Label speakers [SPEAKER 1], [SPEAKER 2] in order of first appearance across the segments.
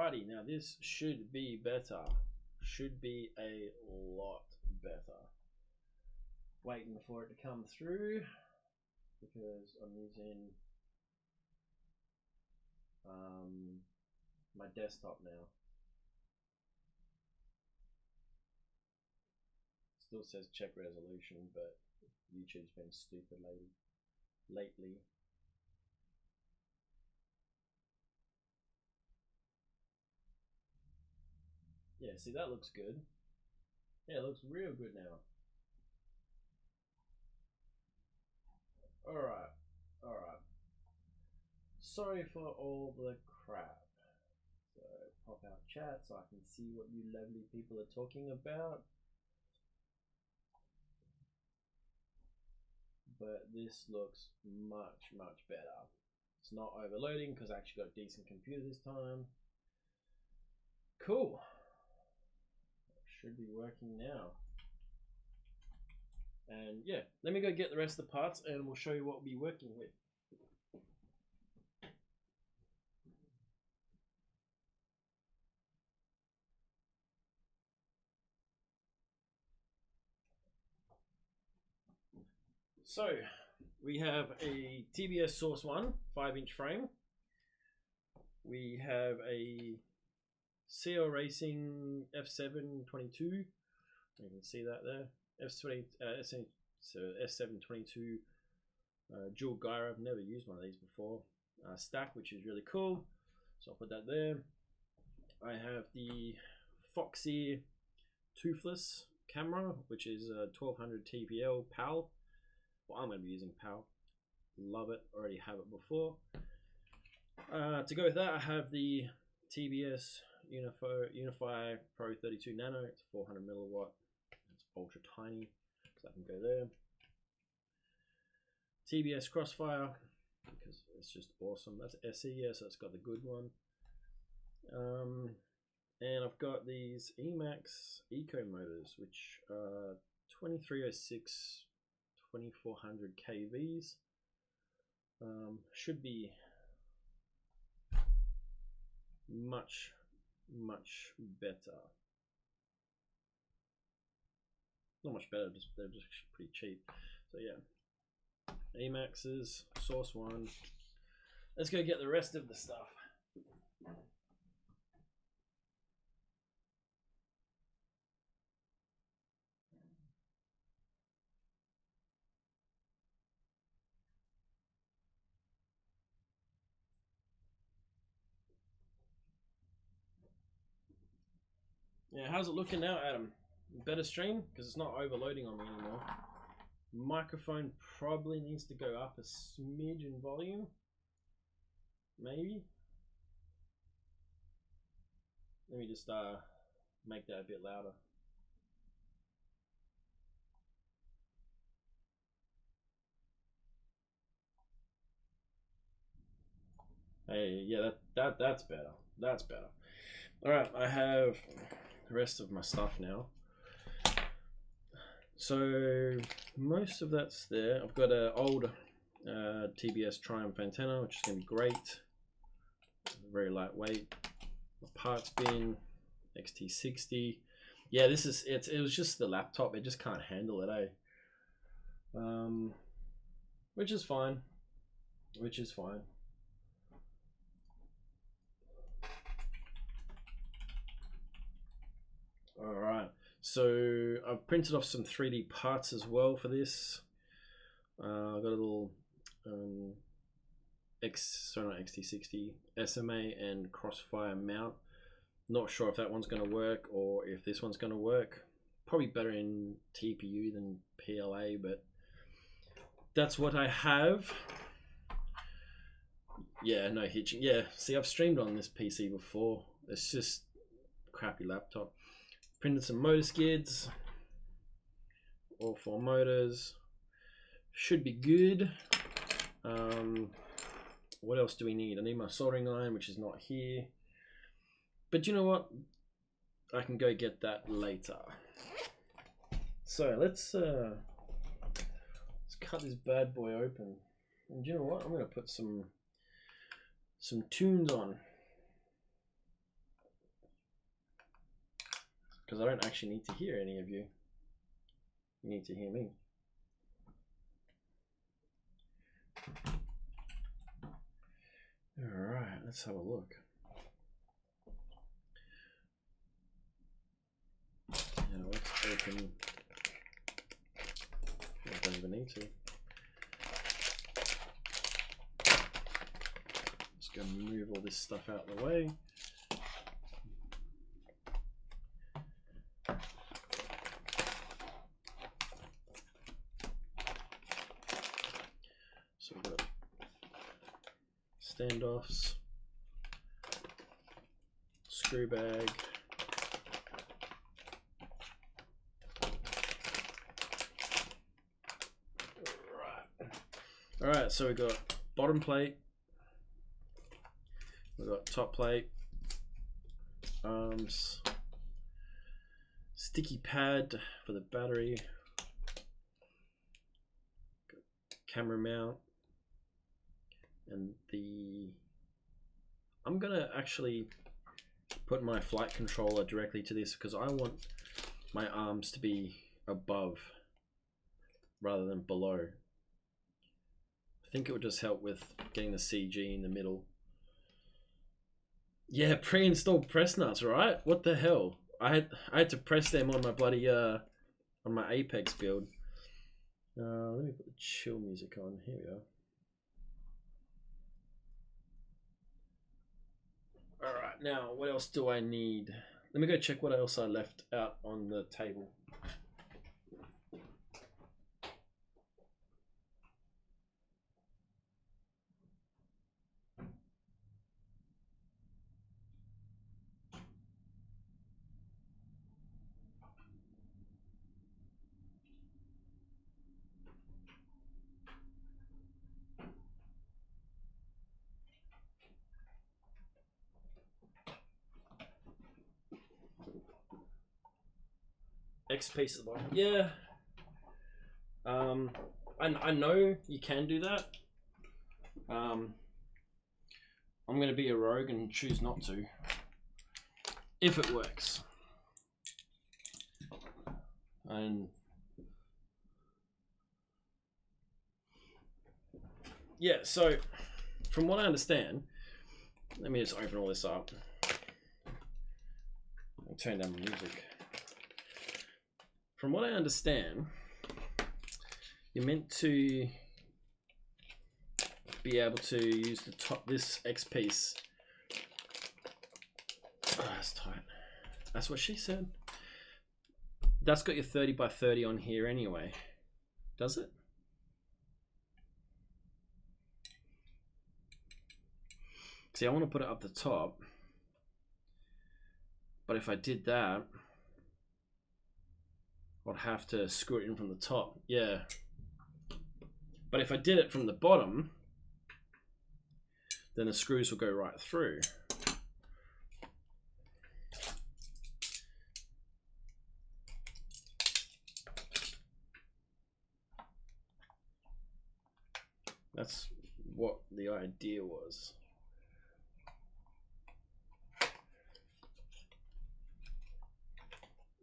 [SPEAKER 1] Alrighty, now this should be better. Should be a lot better. Waiting for it to come through because I'm using my desktop now. Still says check resolution, but YouTube's been stupid lately. Yeah, see, that looks good. Yeah, it looks real good now. Alright. Sorry for all the crap. So pop out chat so I can see what you lovely people are talking about. But this looks much better. It's not overloading because I actually got a decent computer this time. Cool. Should be working now. And yeah, let me go get the rest of the parts and we'll show you what we'll be working with. So we have a Tbs Source One 5-inch frame. We have a CL Racing F722. You can see that there. S722 dual gyro. I've never used one of these before. Stack, which is really cool. So I'll put that there. I have the Foxy toothless camera, which is a 1200 TPL PAL. Well, I'm going to be using PAL. Love it. Already have it before. To go with that, I have the Tbs Unify Pro 32 Nano. It's 400 milliwatt. It's ultra tiny, so I can go there. Tbs Crossfire, because it's just awesome. That's SE, yeah, so it's got the good one. And I've got these Emax Eco motors, which are 2306 2400 kVs. Should be much better. Not much better, they're just pretty cheap. So yeah, Emax's Source One. Let's go get the rest of the stuff. Yeah, how's it looking now, Adam? Better stream? Because it's not overloading on me anymore. Microphone probably needs to go up a smidge in volume. Maybe. Let me just make that a bit louder. Hey, yeah, that's better. That's better. All right, I have the rest of my stuff now. So most of that's there. I've got an old TBS Triumph antenna, which is going to be great. Very lightweight. My parts bin, XT60. Yeah, this is it was just the laptop. It just can't handle it, eh? Which is fine. Which is fine. All right. So I've printed off some 3D parts as well for this. I've got a little XT60 SMA and Crossfire mount. Not sure if that one's going to work or if this one's going to work. Probably better in TPU than PLA, but that's what I have. Yeah, no hitching. Yeah, see, I've streamed on this PC before. It's just a crappy laptop. Printed some motor skids. All 4 motors. Should be good. What else do we need? I need my soldering iron, which is not here. But you know what? I can go get that later. So let's cut this bad boy open. And you know what? I'm gonna put some tunes on. because I don't actually need to hear any of you. You need to hear me. All right, let's have a look. Now let's open. I don't even need to. Just gonna move all this stuff out of the way. So we've got standoffs, screw bag, all right, so we've got bottom plate, we've got top plate, arms, sticky pad for the battery, camera mount, and I'm gonna actually put my flight controller directly to this because I want my arms to be above rather than below. I think it would just help with getting the CG in the middle. Yeah, pre-installed press nuts, right? What the hell? I had to press them on my bloody on my Apex build. Let me put the chill music on. Here we go. All right, now what else do I need? Let me go check what else I left out on the table. X piece of the bottom. Yeah. I know you can do that. I'm gonna be a rogue and choose not to. If it works. And yeah, so from what I understand, let me just open all this up. I'll turn down the music. From what I understand, you're meant to be able to use the top, this X piece. Oh, that's tight. That's what she said. That's got your 30 by 30 on here anyway. Does it? See, I want to put it up the top. But if I did that, I'd have to screw it in from the top. Yeah. But if I did it from the bottom, then the screws will go right through. That's what the idea was.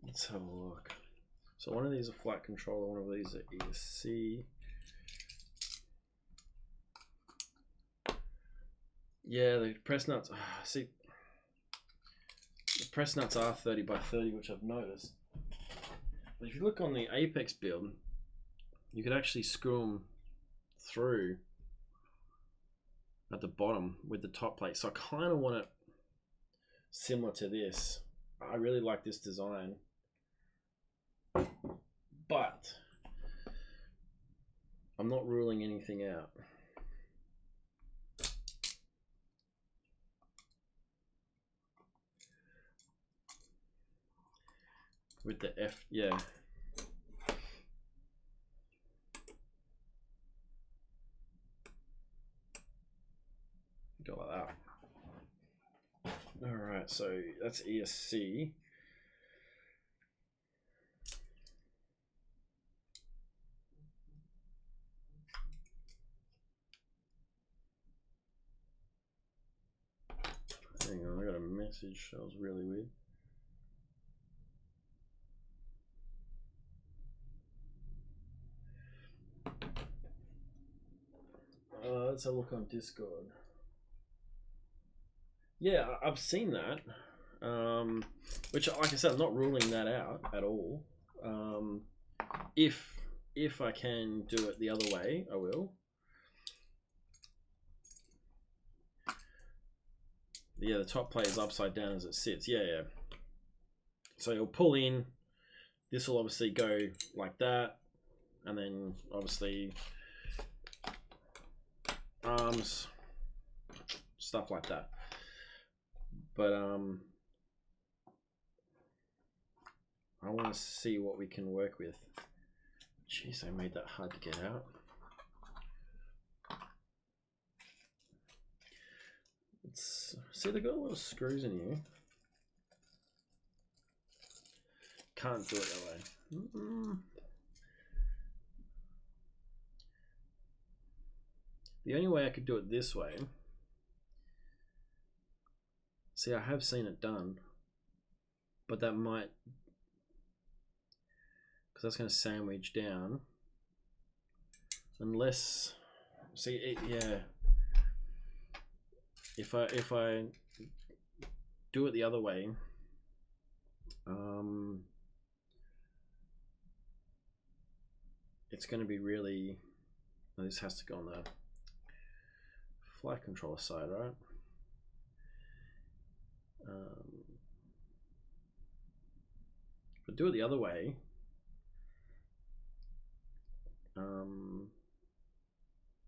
[SPEAKER 1] Let's have a look. So one of these is a flight controller, one of these is ESC. Yeah, the press nuts, see, the press nuts are 30 by 30, which I've noticed. But if you look on the Apex build, you could actually screw them through at the bottom with the top plate. So I kind of want it similar to this. I really like this design. But I'm not ruling anything out. With the F, yeah. Go like that. All right, so that's ESC. Hang on, I got a message. That was really weird. Let's have a look on Discord. Yeah, I've seen that. Which, like I said, I'm not ruling that out at all. If I can do it the other way, I will. Yeah, the top plate is upside down as it sits. Yeah. So you'll pull in. This will obviously go like that, and then obviously arms, stuff like that. But I want to see what we can work with. Jeez, I made that hard to get out. See, they've got a lot of screws in here. Can't do it that way. The only way I could do it this way. See, I have seen it done, but that might, because that's going to sandwich down. Unless, see, yeah. If I do it the other way, it's going to be really. Oh, this has to go on the flight controller side, right? But do it the other way.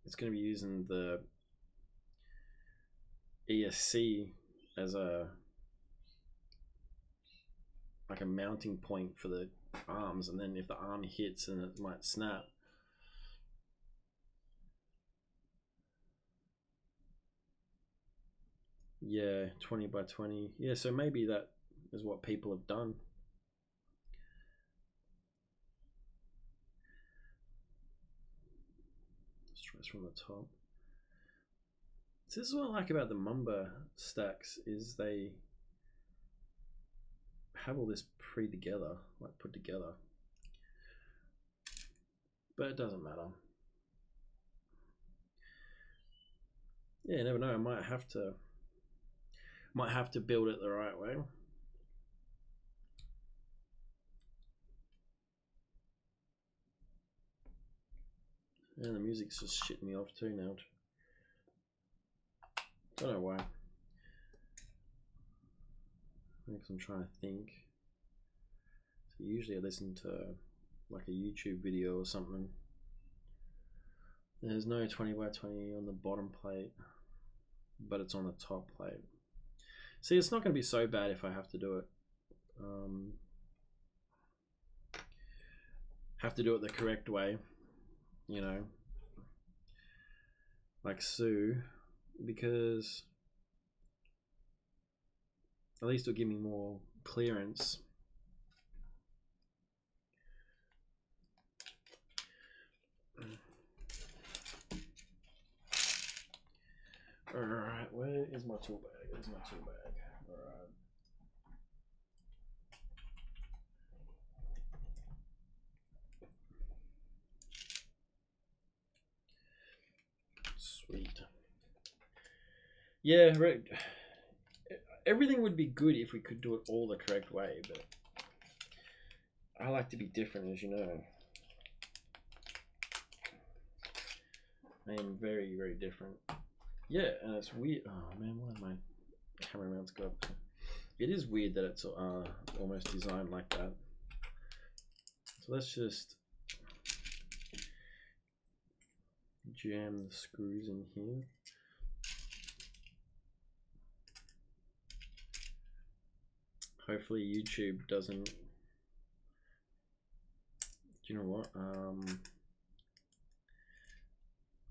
[SPEAKER 1] It's going to be using the ESC as a mounting point for the arms, and then if the arm hits, and it might snap. Yeah, 20 by 20. Yeah, so maybe that is what people have done. Let's try this from the top. So this is what I like about the Mamba stacks, is they have all this pre-together, like put together. But it doesn't matter. Yeah, you never know, I might have to build it the right way. And the music's just shitting me off too now. Don't know why. Because I'm trying to think. So usually I listen to like a YouTube video or something. There's no 20 by 20 on the bottom plate, but it's on the top plate. See, it's not going to be so bad if I have to do it. Have to do it the correct way, you know, like so, because at least it'll give me more clearance. Alright, where is my tool bag? There's my tool bag. Alright. Sweet. Yeah, right. Everything would be good if we could do it all the correct way, but I like to be different, as you know. I am very, very different. Yeah, and it's weird. Oh man, why my camera mounts go up? It is weird that it's almost designed like that. So let's just jam the screws in here. Hopefully YouTube doesn't. Do you know what?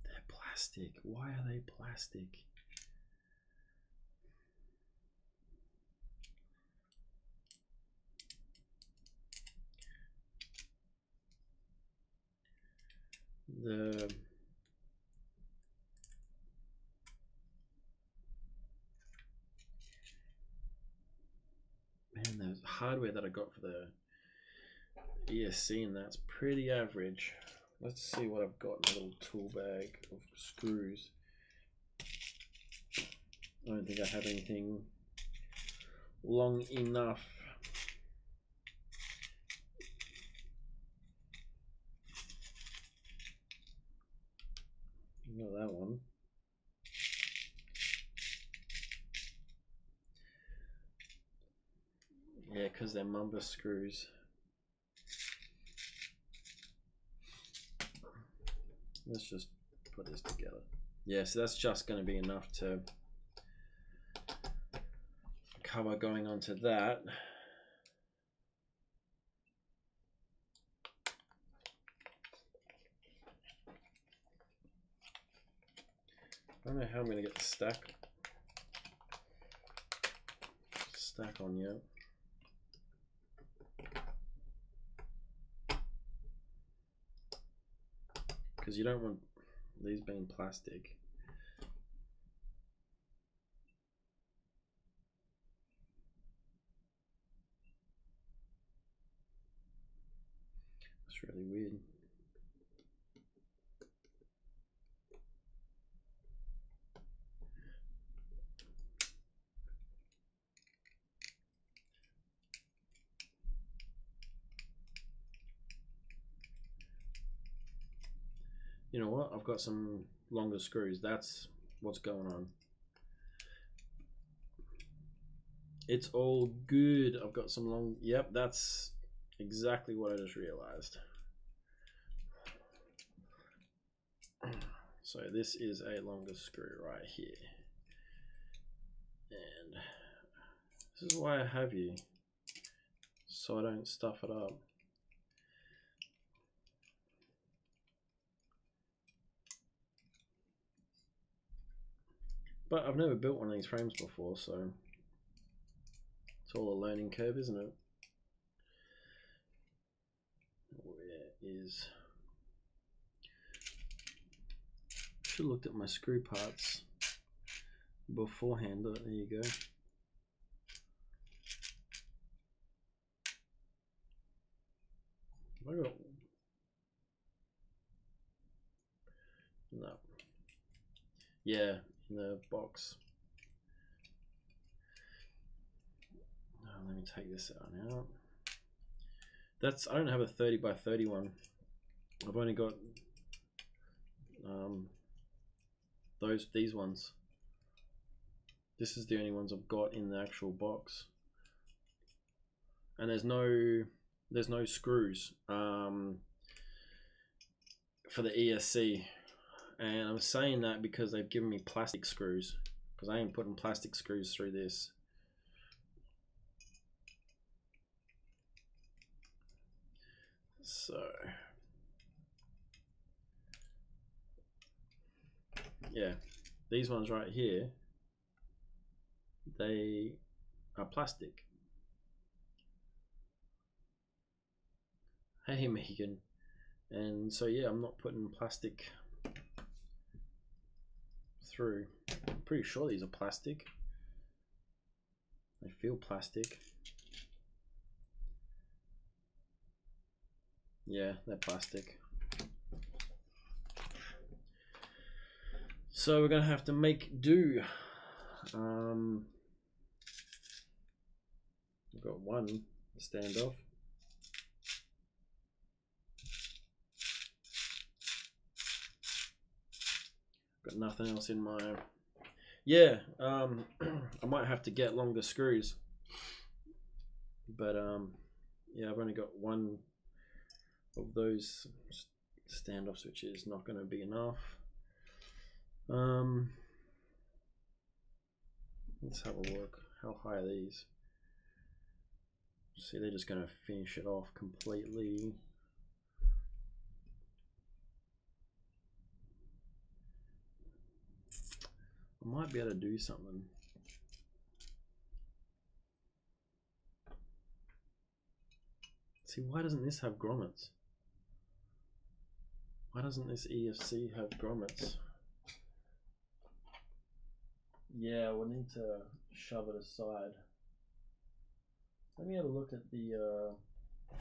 [SPEAKER 1] They're plastic. Why are they plastic? Man, the hardware that I got for the ESC and that's pretty average. let's see what I've got in a little tool bag of screws. I don't think I have anything long enough. Not that one. Yeah, because they're Mumba screws. Let's just put this together. Yeah, so that's just going to be enough to cover going onto that. I don't know how I'm going to get the stack on yet. Because you don't want these being plastic. It's really weird. You know what? I've got some longer screws. That's what's going on. It's all good. I've got some long. Yep, that's exactly what I just realized. So this is a longer screw right here. And this is why I have you, so I don't stuff it up. But I've never built one of these frames before, so it's all a learning curve, isn't it? Where is... Should have looked at my screw parts beforehand, but there you go. I got... No. Yeah, in the box. Let me take this out now. That's, I don't have a 30 by 31. I've only got these ones. This is the only ones I've got in the actual box. And there's no screws for the ESC. And I'm saying that because they've given me plastic screws, because I ain't putting plastic screws through this. So yeah, these ones right here, they are plastic. Hey Megan. And so yeah, I'm not putting plastic through. I'm pretty sure these are plastic. They feel plastic. Yeah, they're plastic. So we're gonna have to make do. I've got one standoff. Got nothing else in my... Yeah, I might have to get longer screws. But yeah, I've only got one of those standoffs, which is not going to be enough. Let's have a look. How high are these? See, they're just going to finish it off completely. I might be able to do something. See, why doesn't this have grommets? Why doesn't this EFC have grommets? Yeah, we'll need to shove it aside. Let me have a look at the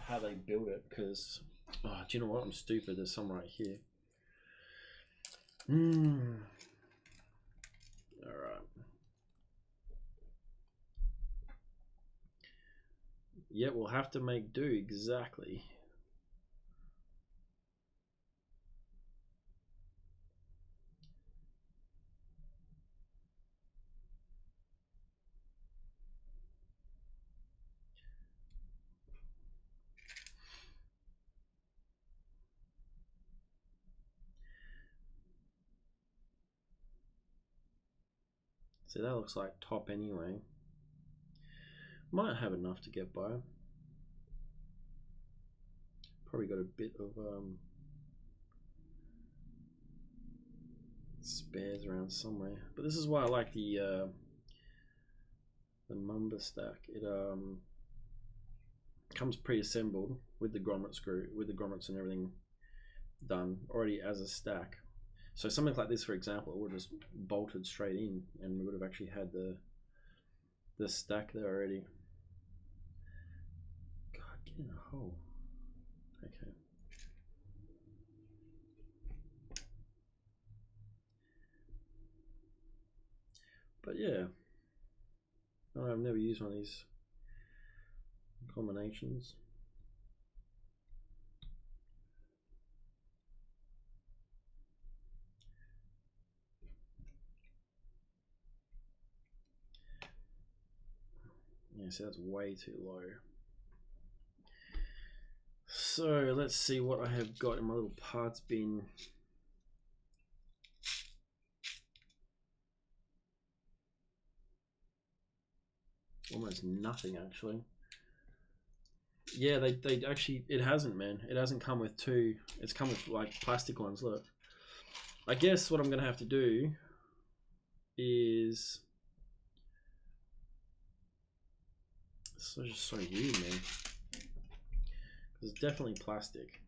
[SPEAKER 1] how they build it, because do you know what? I'm stupid. There's some right here. All right. Yeah, we'll have to make do exactly. So that looks like top anyway. Might have enough to get by. Probably got a bit of spares around somewhere. But this is why I like the Mamba stack. It comes pre-assembled with the grommet screw, with the grommets and everything done already as a stack. So something like this, for example, it would have just bolted straight in, and we would have actually had the stack there already. God, get in a hole. Okay. But yeah, I've never used one of these combinations. Yeah, so that's way too low. So let's see what I have got in my little parts bin. Almost nothing actually. Yeah, they actually, it hasn't, man. It hasn't come with two. It's come with like plastic ones. Look, I guess what I'm gonna have to do is, it's just so weird, man. Because it's definitely plastic.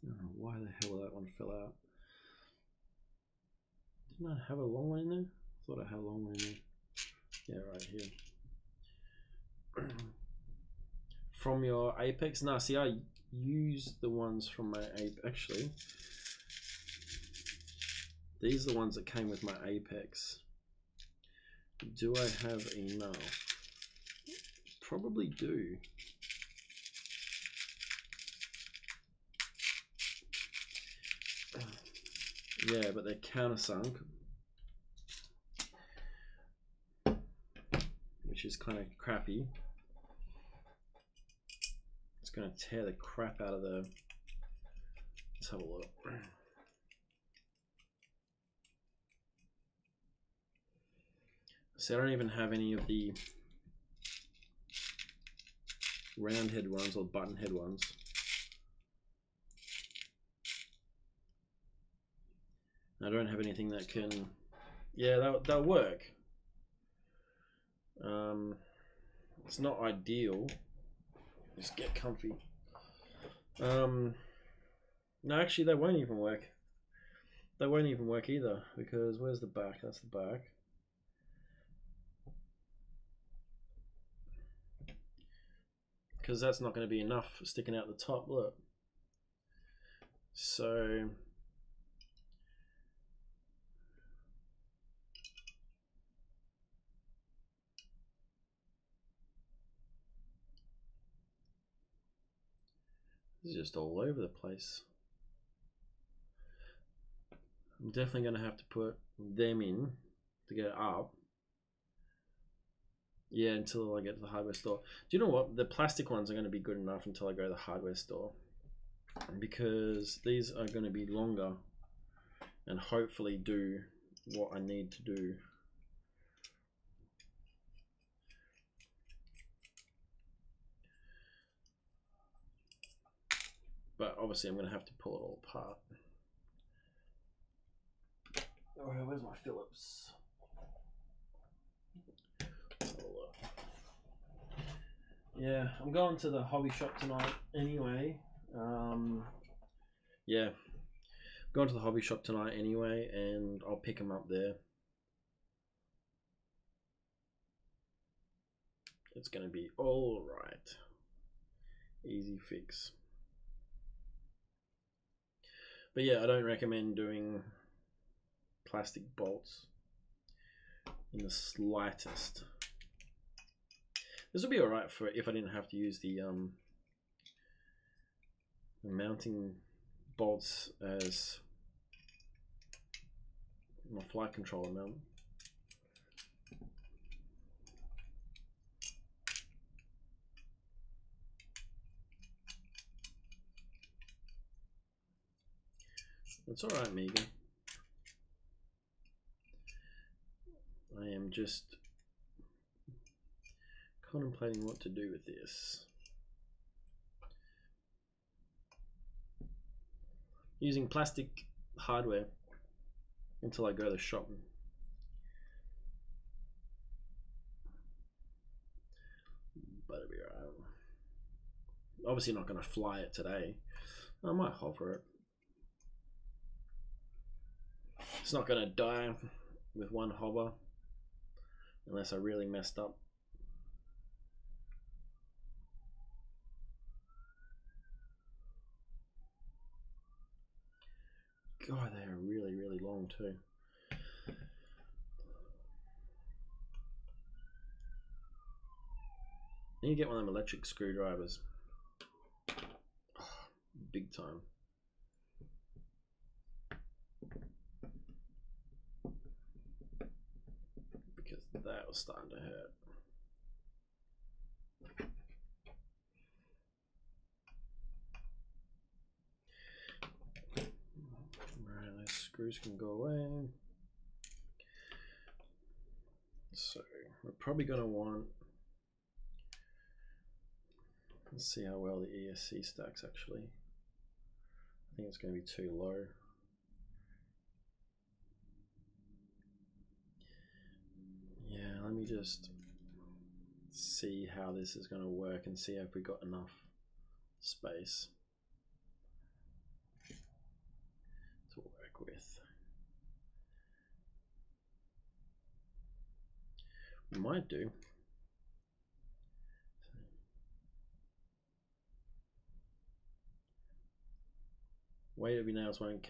[SPEAKER 1] I don't know why the hell that one fell out. Didn't I have a long one in there? I thought I had a long one in there. Yeah, right here. From your Apex? Nah, see, I use the ones from my Apex. Actually, these are the ones that came with my Apex. Do I have enough? Probably do. Yeah, but they're countersunk, which is kind of crappy. It's going to tear the crap out of the... Let's have a look. So I don't even have any of the round head ones or button head ones. I don't have anything that can... Yeah, that'll work. It's not ideal. Just get comfy. No, actually, they won't even work. They won't even work either, because where's the back? That's the back. Because that's not going to be enough sticking out the top. Look. So it's just all over the place. I'm definitely going to have to put them in to get it up. Yeah, until I get to the hardware store. Do you know what? The plastic ones are going to be good enough until I go to the hardware store, because these are going to be longer and hopefully do what I need to do. But obviously I'm going to have to pull it all apart. Oh, where's my Phillips? Yeah, I'm going to the hobby shop tonight anyway. Yeah, going to the hobby shop tonight anyway, and I'll pick them up there. It's gonna be all right. Easy fix. But yeah, I don't recommend doing plastic bolts in the slightest. This would be all right for if I didn't have to use the mounting bolts as my flight controller mount. That's all right, Megan. I am just contemplating what to do with this. Using plastic hardware until I go to the shop. But it'll be alright. Obviously not going to fly it today. I might hover it. It's not going to die with one hover unless I really messed up. God, they are really, really long too. And you get one of them electric screwdrivers. Oh, big time. Because that was starting to hurt. Right, those screws can go away. So we're probably going to want, let's see how well the ESC stacks actually. I think it's going to be too low. Yeah, let me just see how this is going to work and see if we got enough space to work with. We might do. Weight of your nails won't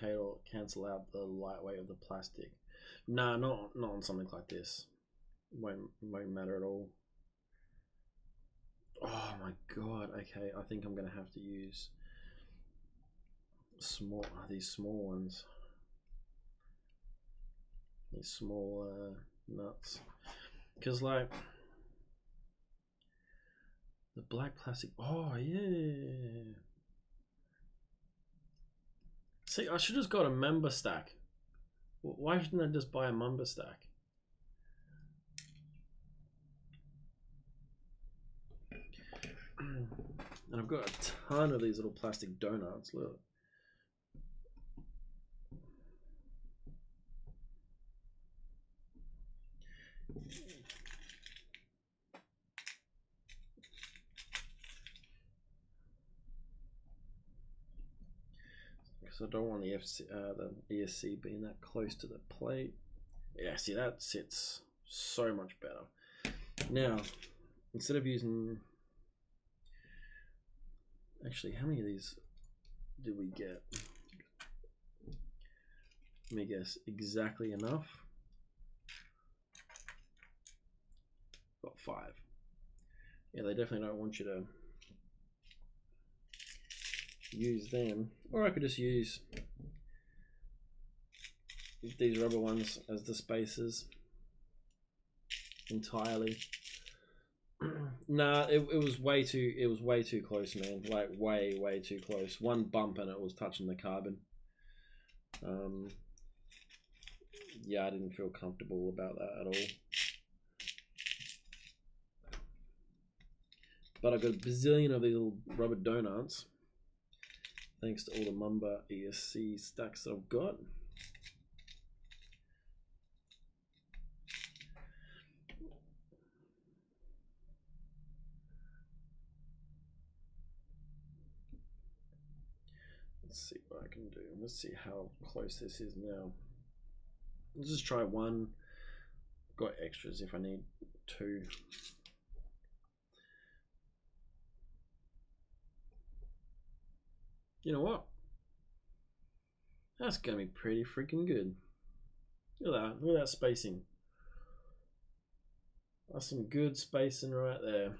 [SPEAKER 1] cancel out the lightweight of the plastic. Nah, not on something like this. Won't matter at all. Oh my god. Okay, I think I'm gonna have to use these small ones. These small nuts. Because like the black plastic. Oh yeah. See, I should have just got a member stack. Why shouldn't I just buy a member stack? And I've got a ton of these little plastic donuts. Look. Because I don't want the ESC being that close to the plate. Yeah, see, that sits so much better. Now, instead of using, actually, how many of these did we get? Let me guess, exactly enough. Got 5. Yeah, they definitely don't want you to use them. Or I could just use these rubber ones as the spacers entirely. Nah, it was way too close, man. Like way too close. One bump and it was touching the carbon. Yeah, I didn't feel comfortable about that at all. But I've got a bazillion of these little rubber donuts, thanks to all the Mumba ESC stacks I've got. Let's see what I can do. Let's see how close this is now. Let's just try one. Got extras if I need two. You know what? That's gonna be pretty freaking good. Look at that. Look at that spacing. That's some good spacing right there.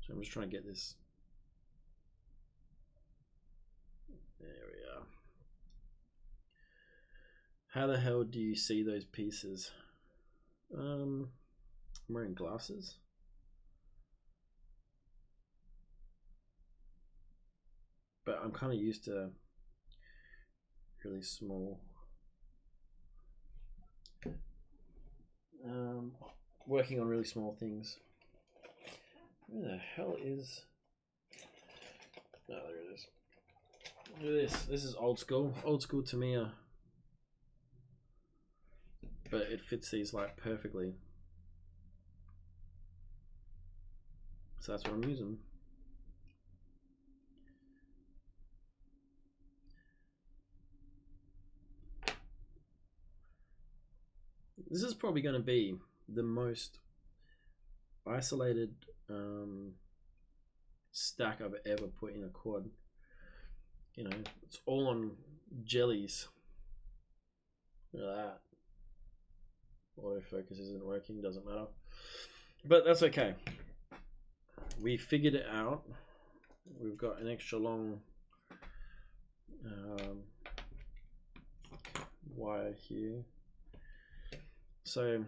[SPEAKER 1] So I'm just trying to get this. There we are. How the hell do you see those pieces? I'm wearing glasses. But I'm kind of used to really small. Working on really small things. Where the hell is? No, there it is. Look at this. This is old school. Old school Tamiya. But it fits these like perfectly. So that's what I'm using. This is probably going to be the most isolated stack I've ever put in a quad. You know, it's all on jellies. Look at that. Autofocus isn't working, doesn't matter. But that's okay. We figured it out. We've got an extra long wire here. So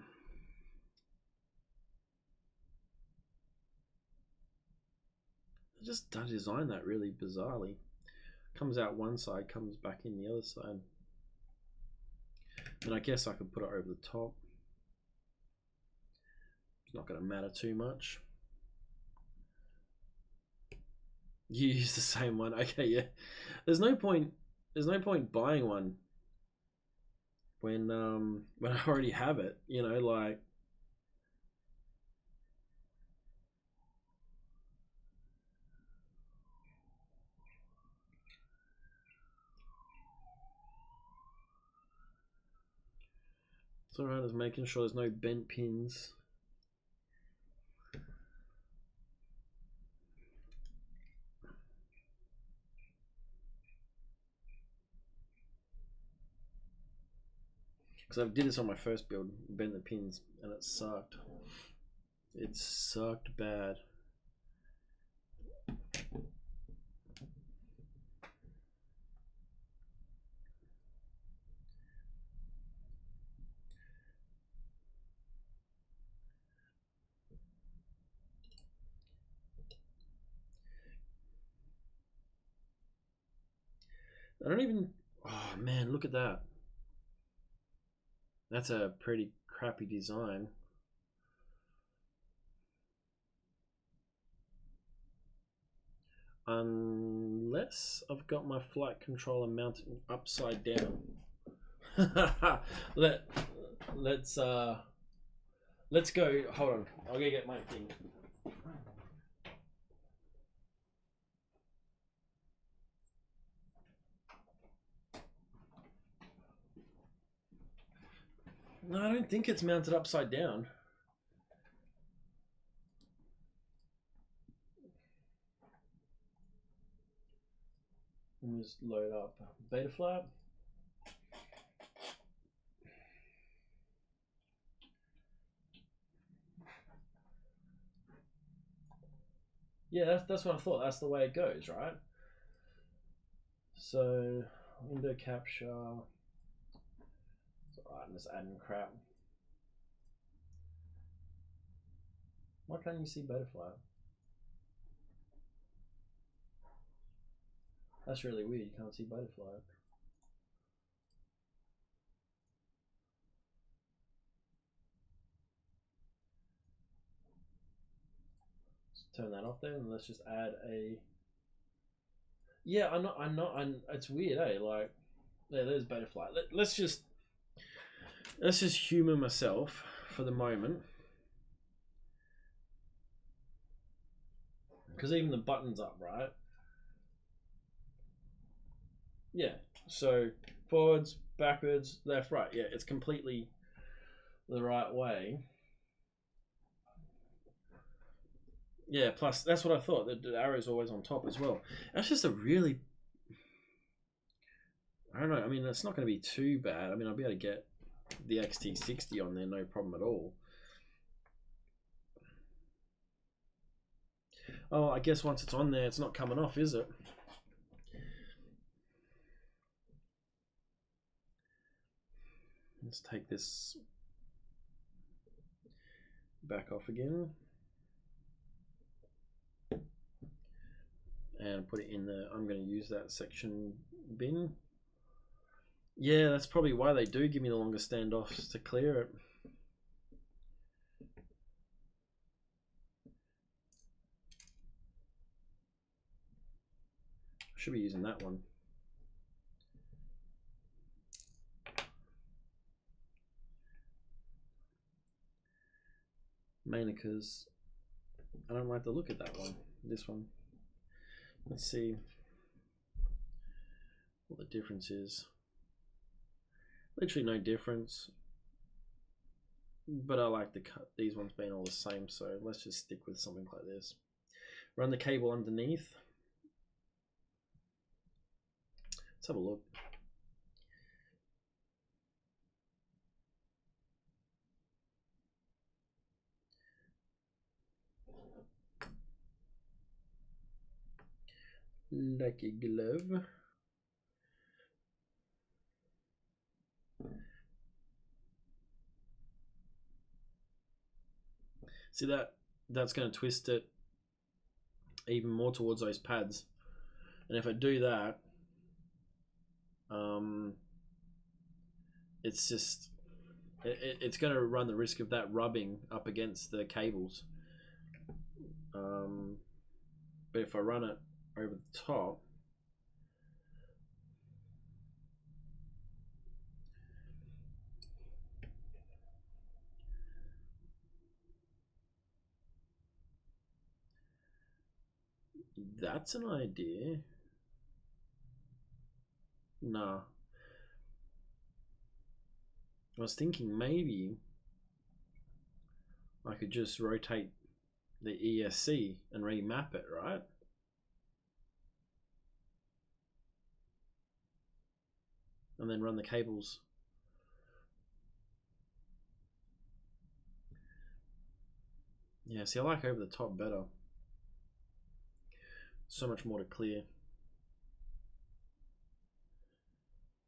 [SPEAKER 1] I just designed that really bizarrely. Comes out one side, comes back in the other side. And I guess I could put it over the top. It's not going to matter too much. You use the same one, okay? Yeah. There's no point buying one when I already have it. You know, like. It's alright, just making sure there's no bent pins. Because I did this on my first build, bent the pins, and it sucked. It sucked bad. I don't even. Oh man, look at that. That's a pretty crappy design. Unless I've got my flight controller mounted upside down. Let's go. Hold on, I'll go get my thing. No, I don't think it's mounted upside down. Let me just load up Betaflap. Yeah, that's what I thought. That's the way it goes, right? So window capture. Alright, I'm just adding crap. Why can't you see Betaflap? That's really weird. You can't see Betaflap. Turn that off then, and let's just add a. Yeah, I'm not. It's weird, eh? Like, yeah, there's Betaflap. Let's just. Let's just humour myself for the moment. Because even the button's up, right? Yeah. So forwards, backwards, left, right. Yeah, it's completely the right way. Yeah, plus that's what I thought. The arrow's always on top as well. That's just a really... I don't know. I mean, it's not going to be too bad. I mean, I'll be able to get the XT60 on there, no problem at all. Oh, I guess once it's on there, it's not coming off, is it? Let's take this back off again. And put it in the... I'm going to use that section bin. Yeah, that's probably why they do give me the longer standoffs, to clear it. Should be using that one. Mainly because I don't like the look at that one. This one. Let's see what the difference is. Literally no difference. But I like the cut, these ones being all the same, so let's just stick with something like this. Run the cable underneath. Let's have a look. Like a glove. See that's going to twist it even more towards those pads. And if I do that, it's just it's going to run the risk of that rubbing up against the cables. But if I run it over the top, that's an idea. Nah. I was thinking maybe I could just rotate the ESC and remap it, right? And then run the cables. Yeah, see, I like over the top better. So much more to clear.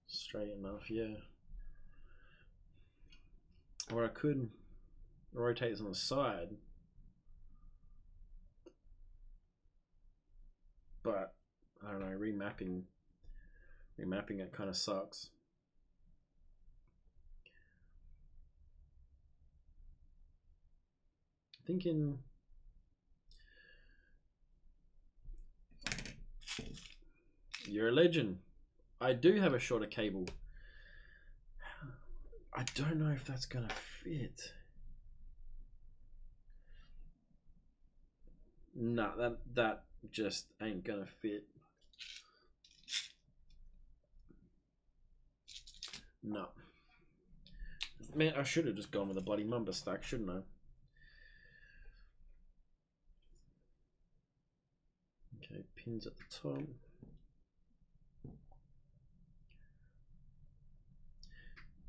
[SPEAKER 1] Straight enough, yeah. Or I could rotate this on the side. But I don't know, remapping it kind of sucks. Thinking you're a legend. I do have a shorter cable. I don't know if that's gonna fit. Nah, that just ain't gonna fit. No. Man, I should have just gone with a bloody Mamba stack, shouldn't I? Okay, pins at the top.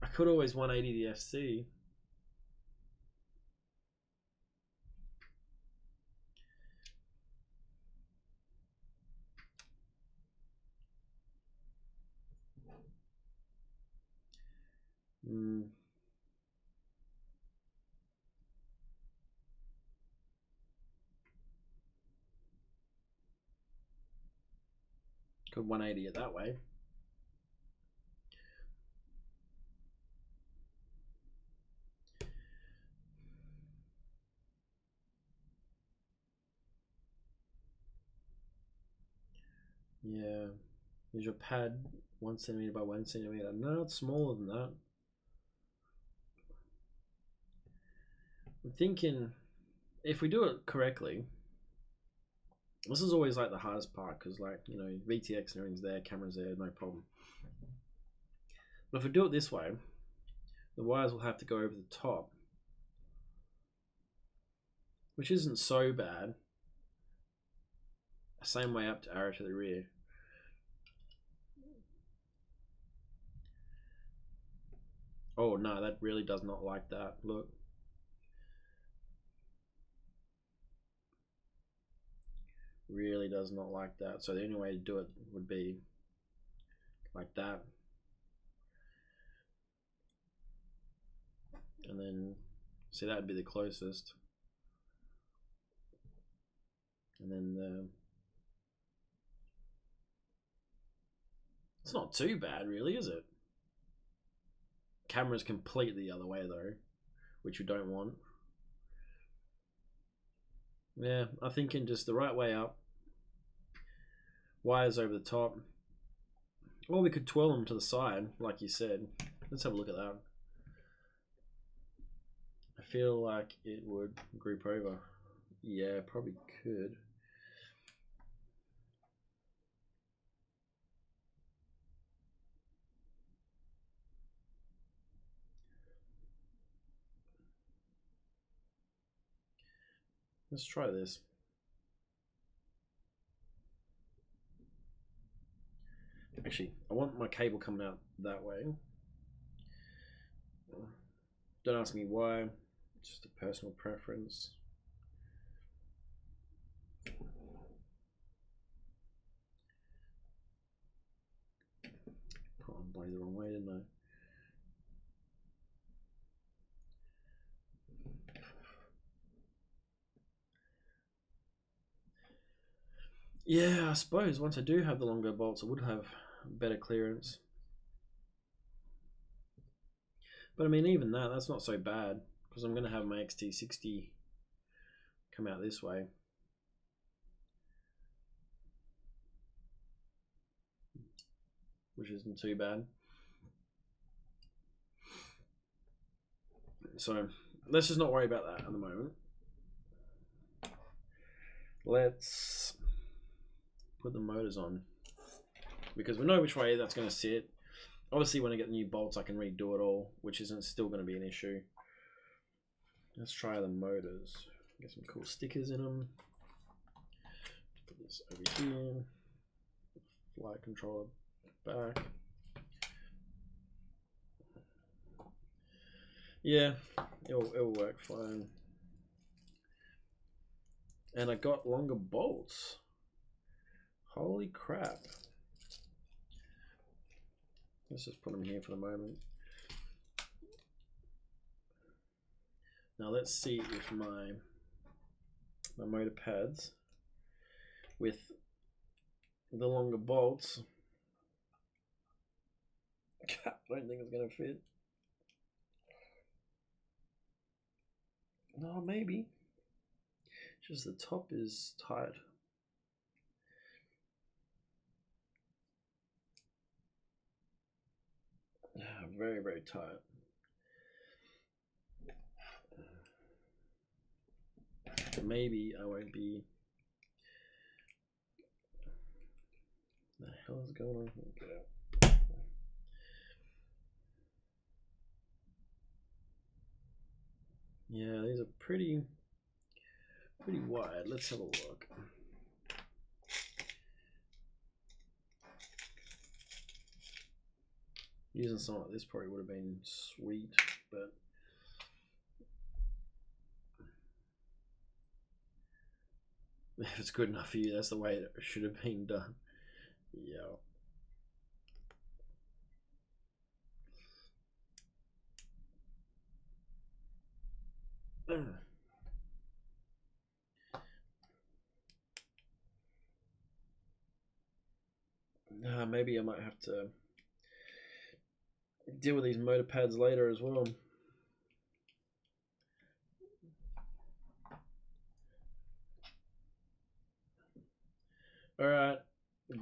[SPEAKER 1] I could always 180 the FC. Could 180 it that way. Yeah. Here's your pad, 1 centimeter by 1 centimeter. No, it's smaller than that. I'm thinking if we do it correctly, this is always like the hardest part because, like, you know, VTX and everything's there, camera's there, no problem. But if we do it this way, the wires will have to go over the top, which isn't so bad. Same way up to arrow to the rear. Oh no, that really does not like that. Look. Really does not like that. So the only way to do it would be like that. And then, see, that would be the closest. And then it's not too bad really, is it? Camera's completely the other way though, which we don't want. Yeah, I'm thinking just the right way up. Wires over the top. Or we could twirl them to the side, like you said. Let's have a look at that. I feel like it would group over. Yeah, probably could. Let's try this. Actually, I want my cable coming out that way. Don't ask me why, it's just a personal preference. Put on blade the wrong way, didn't I? Yeah, I suppose once I do have the longer bolts, I would have better clearance. But I mean, even that's not so bad because I'm going to have my XT60 come out this way. Which isn't too bad. So let's just not worry about that at the moment. Let's put the motors on because we know which way that's going to sit. Obviously when I get the new bolts I can redo it all, which isn't still going to be an issue. Let's try the motors. Get some cool stickers in them. Put this over here. Flight controller back. Yeah, it'll work fine. And I got longer bolts. Holy crap. Let's just put them here for the moment. Now let's see if my motor pads with the longer bolts. I don't think it's gonna fit. No, maybe. Just the top is tight. Very, very tight. Maybe I won't be. What the hell is going on here? Yeah, these are pretty wide. Let's have a look. Using something like this probably would have been sweet, but if it's good enough for you, that's the way it should have been done. Yeah. Maybe I might have to deal with these motor pads later as well. Alright,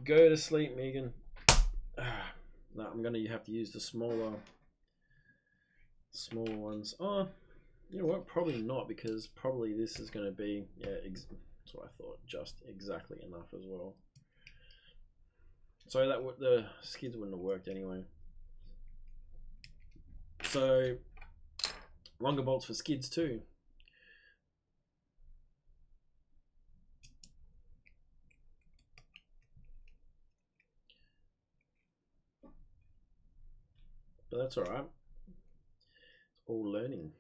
[SPEAKER 1] go to sleep, Megan. No, I'm gonna have to use the smaller ones. Oh, You know what? Probably not, because probably this is going to be, yeah, that's what I thought, just exactly enough as well. So that the skids wouldn't have worked anyway. So longer bolts for skids too. But that's all right. It's all learning.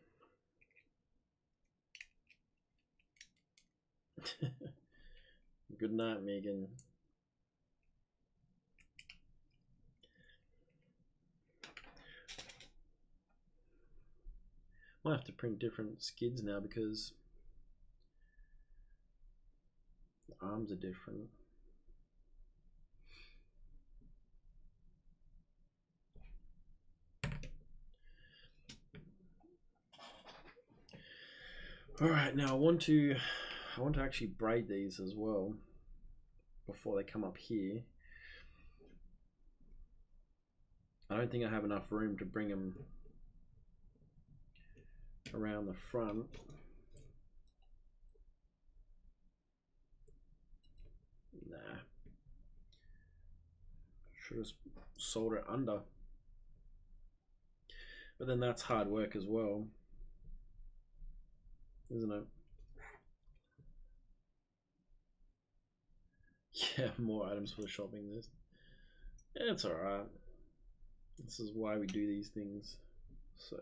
[SPEAKER 1] Good night, Megan. Might have to print different skids now because the arms are different. All right, now I want to actually braid these as well before they come up here. I don't think I have enough room to bring them around the front. Nah. Should have soldered it under. But then that's hard work as well, isn't it? Yeah, more items for the shopping list. Yeah, it's alright. This is why we do these things. So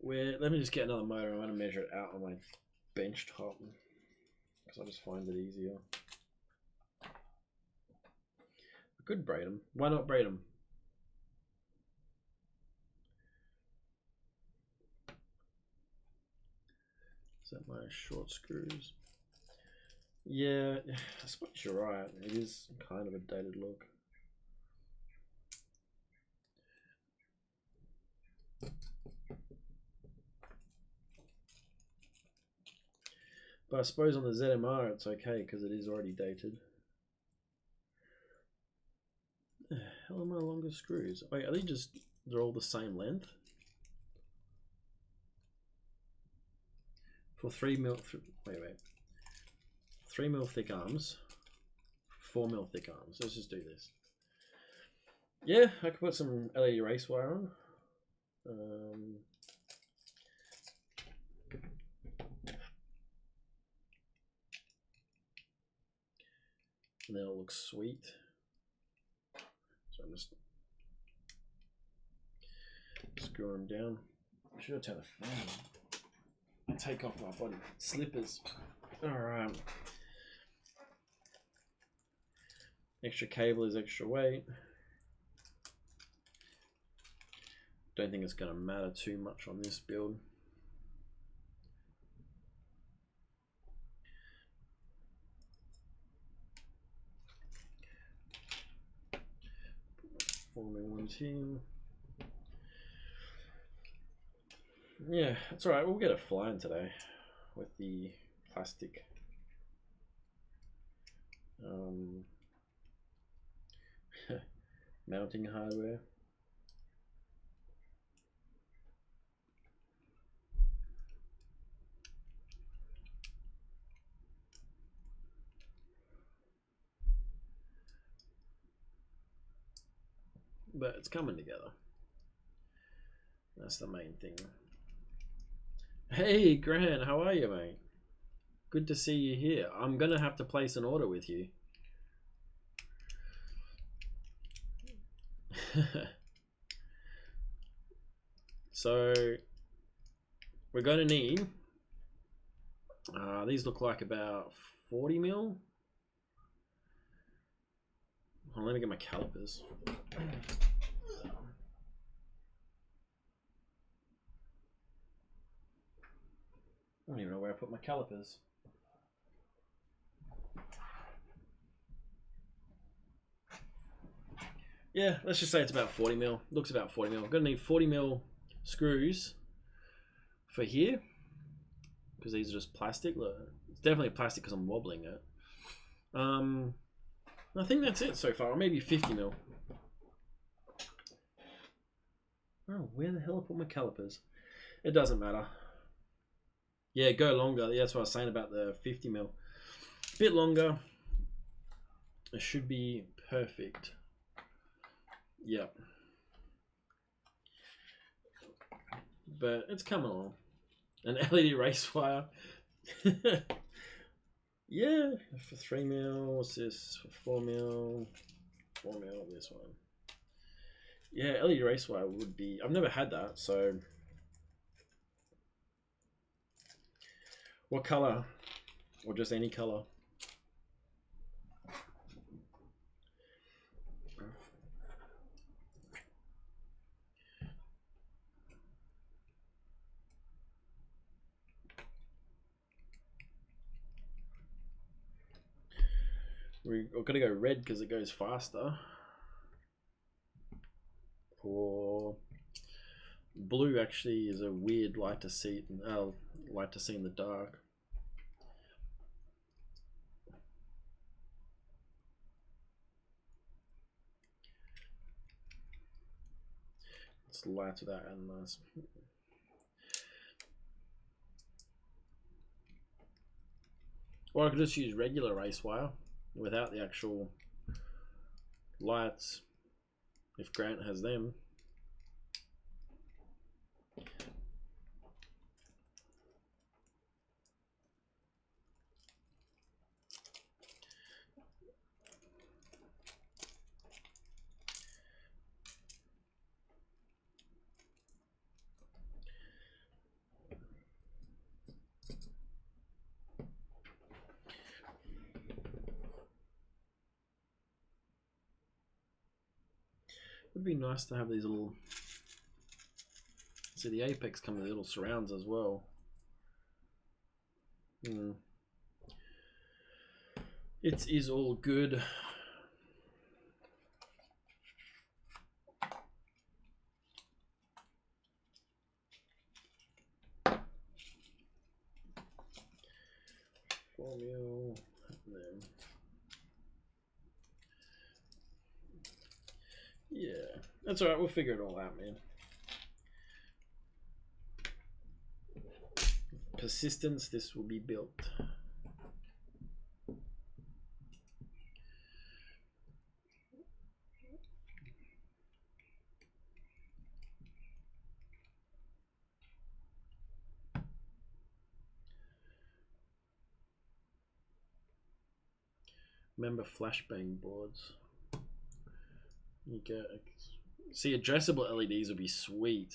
[SPEAKER 1] let me just get another motor. I'm going to measure it out on my bench top because I just find it easier. I could braid them. Why not braid them? Is that my short screws? Yeah, I suppose you're right. It is kind of a dated look. But I suppose on the ZMR it's okay because it is already dated. The hell are my longer screws? Wait, they're all the same length? For 3mm, wait. 3mm thick arms, 4mm thick arms. Let's just do this. Yeah, I could put some LED race wire on. And then it'll look sweet. So I'm just screwing them down. I should have turned the fan on. I take off my body slippers. Alright. Extra cable is extra weight. Don't think it's going to matter too much on this build. Forming one team. Yeah, that's alright. We'll get it flying today with the plastic. Mounting hardware. But it's coming together. That's the main thing. Hey Grant, how are you, mate? Good to see you here. I'm gonna have to place an order with you. So we're gonna need these look like about 40mm. Let me get my calipers. I don't even know where I put my calipers. Yeah, let's just say it's about 40mm. Looks about 40mm. I'm gonna need 40mm screws for here because these are just plastic. Look, it's definitely plastic because I'm wobbling it. I think that's it so far, or maybe 50mm. Oh, where the hell I put my calipers? It doesn't matter. Yeah, go longer. Yeah, that's what I was saying about the 50mm. A bit longer. It should be perfect. Yep. But it's coming along. An LED race wire. Yeah, for 3mm. What's this? For 4mm. 4mm, this one. Yeah, LED race wire would be... I've never had that, so... What color? Or just any color? We're gonna go red because it goes faster. Or blue actually is a weird light to see in the dark. It's light without adding nice. Or I could just use regular race wire without the actual lights if Grant has them. It would be nice to have these little... See, the Apex come with little surrounds as well. It is all good. Formula. Yeah, that's alright, we'll figure it all out, man. Persistence, this will be built. Remember flashbang boards. You get... See, addressable LEDs would be sweet.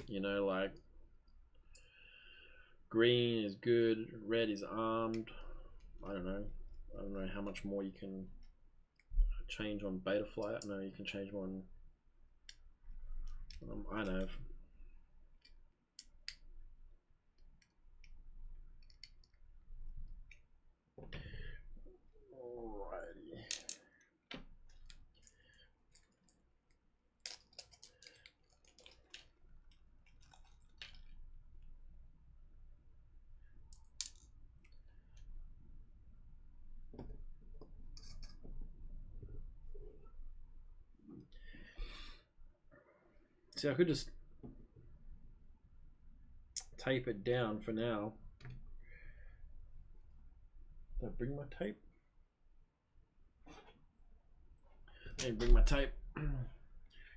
[SPEAKER 1] You know, like green is good, red is armed. I don't know how much more you can change on Betaflight. No, you can change one. I know. Alrighty. See, I could just tape it down for now. Did I bring my tape? I didn't bring my tape.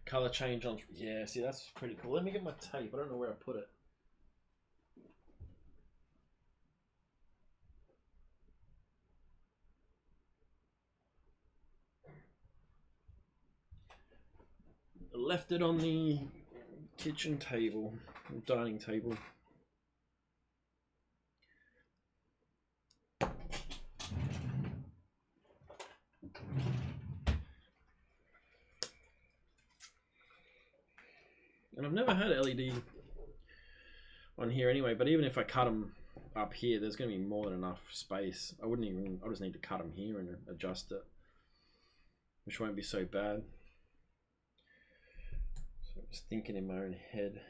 [SPEAKER 1] Color change on... Yeah, see, that's pretty cool. Let me get my tape. I don't know where I put it. I left it on the kitchen table, dining table. And I've never had LED on here anyway, but even if I cut them up here, there's going to be more than enough space. I'll just need to cut them here and adjust it, which won't be so bad. So I'm just thinking in my own head.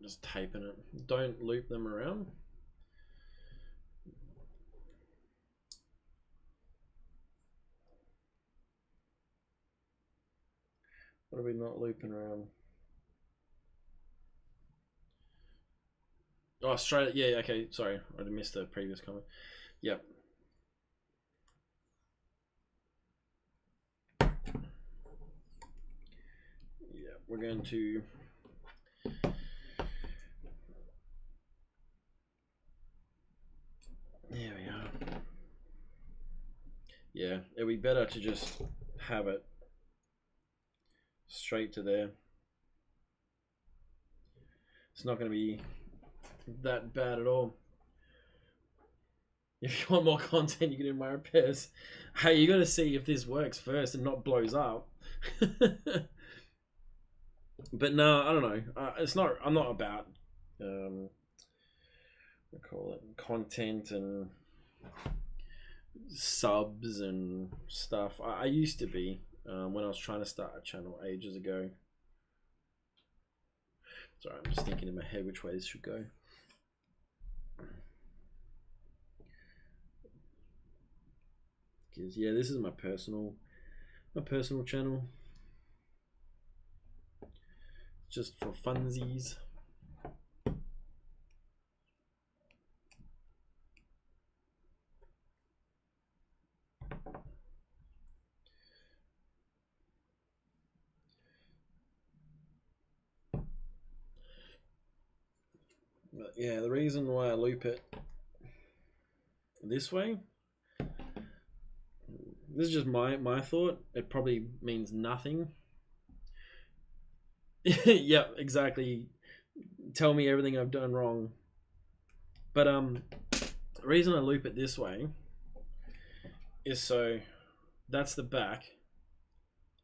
[SPEAKER 1] just taping it. Don't loop them around. What are we not looping around? Oh, straight. Yeah, okay. Sorry, I missed the previous comment. Yep. Yeah, we're going to. There we are. Yeah, it'd be better to just have it straight to there. It's not going to be that bad at all. If you want more content, you can do my repairs. Hey, you got to see if this works first and not blows up. But no, I don't know. It's not. I'm not about what call it, content and subs and stuff. I used to be when I was trying to start a channel ages ago. Sorry, I'm just thinking in my head which way this should go. Because yeah, this is my personal channel, just for funsies. But yeah, the reason why I loop it this way, this is just my thought. It probably means nothing. Yep, exactly. Tell me everything I've done wrong. But the reason I loop it this way is so that's the back,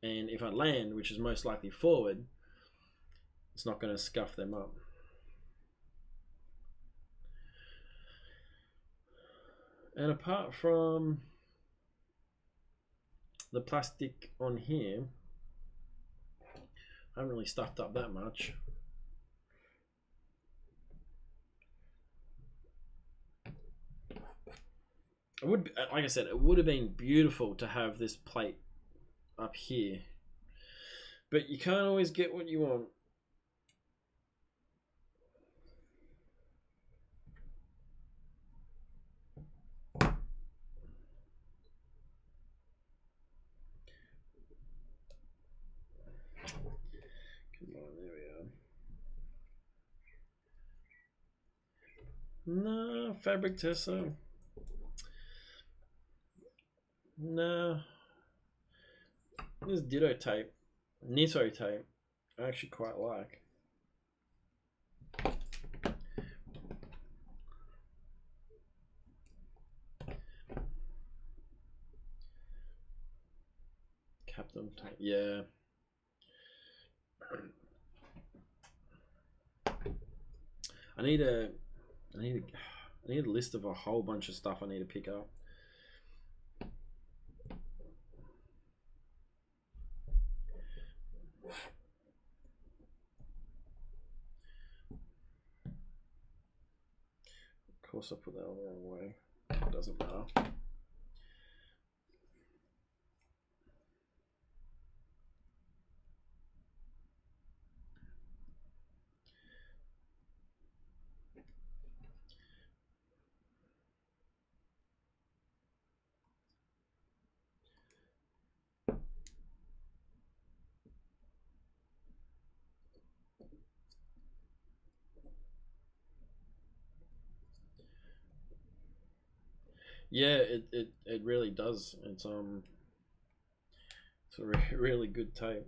[SPEAKER 1] and if I land, which is most likely forward, it's not going to scuff them up. And apart from the plastic on here, I haven't really stuffed up that much. It would, like I said, it would have been beautiful to have this plate up here, but you can't always get what you want. Come on, there we are. No, fabric tester. No. This ditto tape, Nitto tape, I actually quite like. Captain tape, yeah. I need a list of a whole bunch of stuff I need to pick up. Of course I put that on the wrong way. It doesn't matter. Yeah, it really does. It's a really good tape.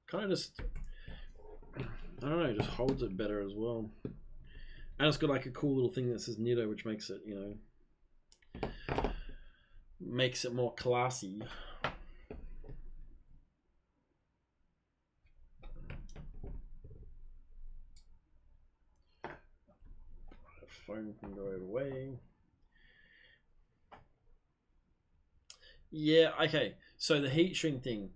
[SPEAKER 1] Kind of just, I don't know, just holds it better as well. And it's got like a cool little thing that says Nitto, which makes it, you know, makes it more classy. Phone can go away. Yeah, okay. So the heat shrink thing.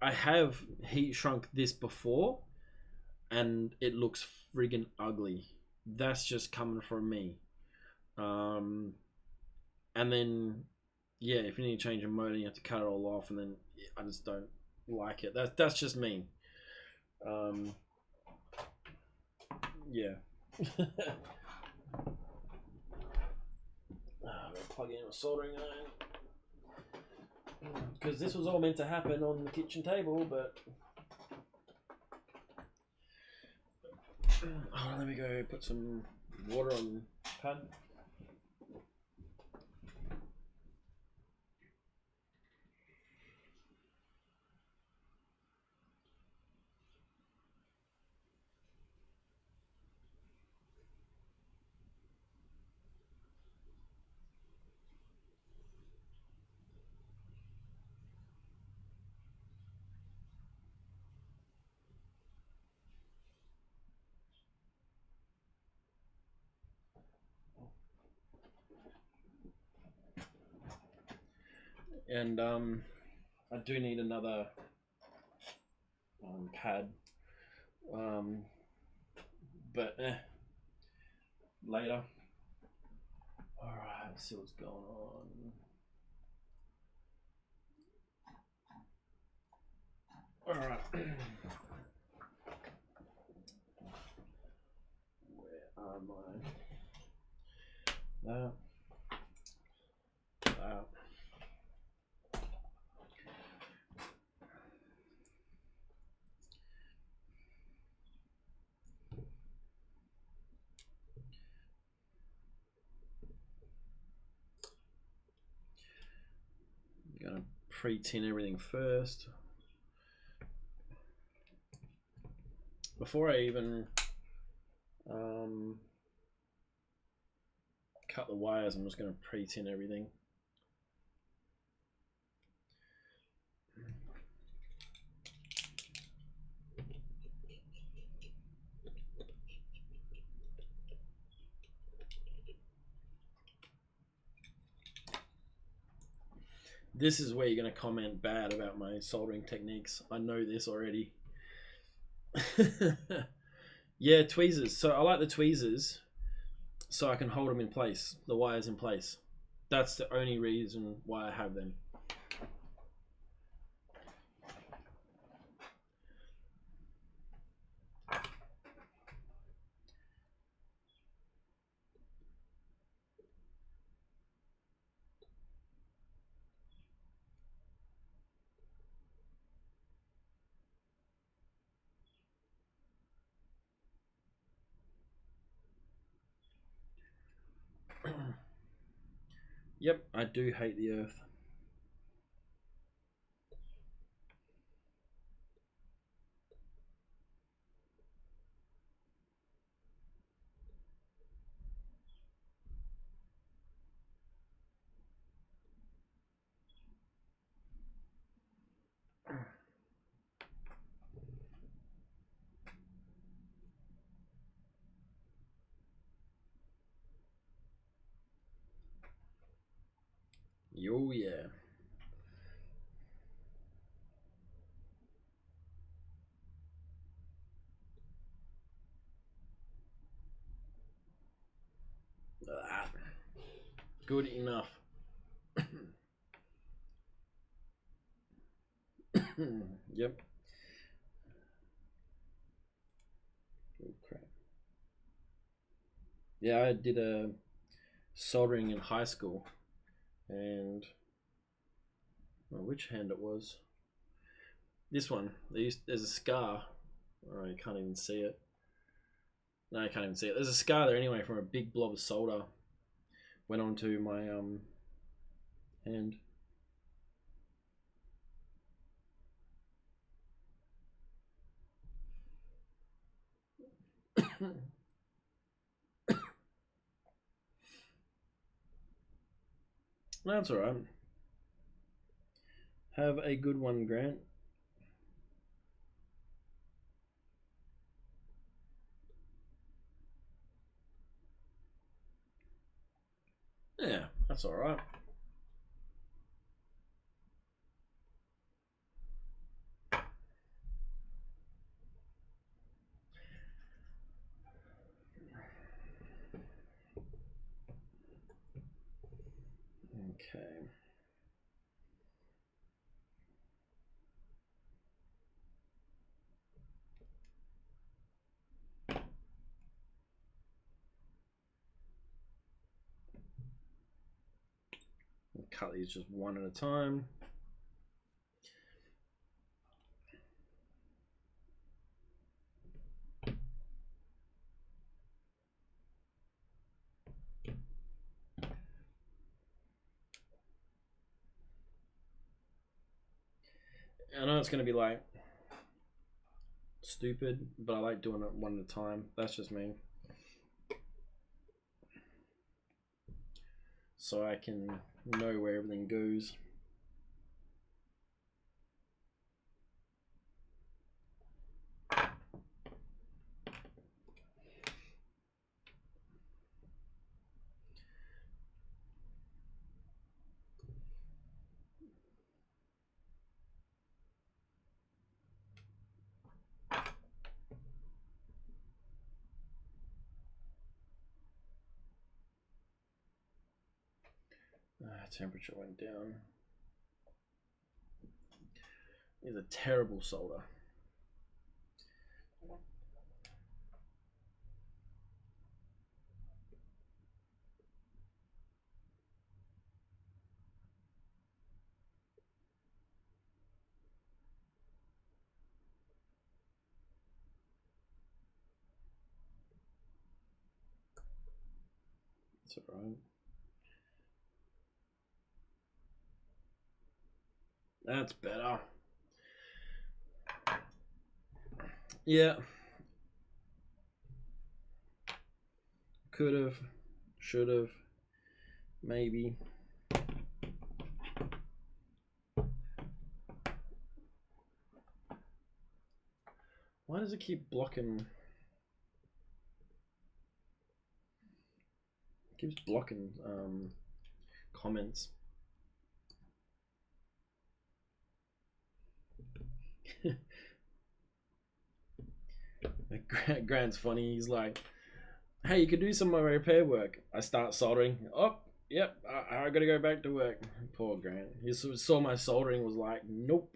[SPEAKER 1] I have heat shrunk this before, and it looks friggin' ugly. That's just coming from me. And then, yeah, if you need to change a motor, you have to cut it all off, and then I just don't like it. That's just me. Yeah. I'm gonna plug in a soldering iron because this was all meant to happen on the kitchen table, but oh, let me go put some water on the pad. And I do need another pad, but later. All right, let's see what's going on. All right. Where are my? That. I'm gonna pre-tin everything first before I even cut the wires. I'm just gonna pre-tin everything. This is where you're going to comment bad about my soldering techniques. I know this already. Yeah, tweezers. So I like the tweezers so I can hold them in place, the wires in place. That's the only reason why I have them. Yep, I do hate the earth. Oh yeah. Good enough. Yep. Oh crap. Yeah, I did a soldering in high school, and which hand it was? This one. There's a scar. Oh, you can't even see it. No, I can't even see it. There's a scar there anyway from a big blob of solder. Went onto my hand. That's alright. Have a good one, Grant. Yeah, that's alright. cut these just one at a time. I know it's going to be like stupid, but I like doing it one at a time. That's just me. So I can know where everything goes. Temperature went down. It's a terrible solder. It's alright. That's better. Yeah. Could have, should have, maybe. Why does it keep blocking? It keeps blocking comments. Grant's funny. He's like, hey, you could do some of my repair work. I start soldering. Oh, yep, I gotta go back to work. Poor Grant. He saw my soldering, was like, nope.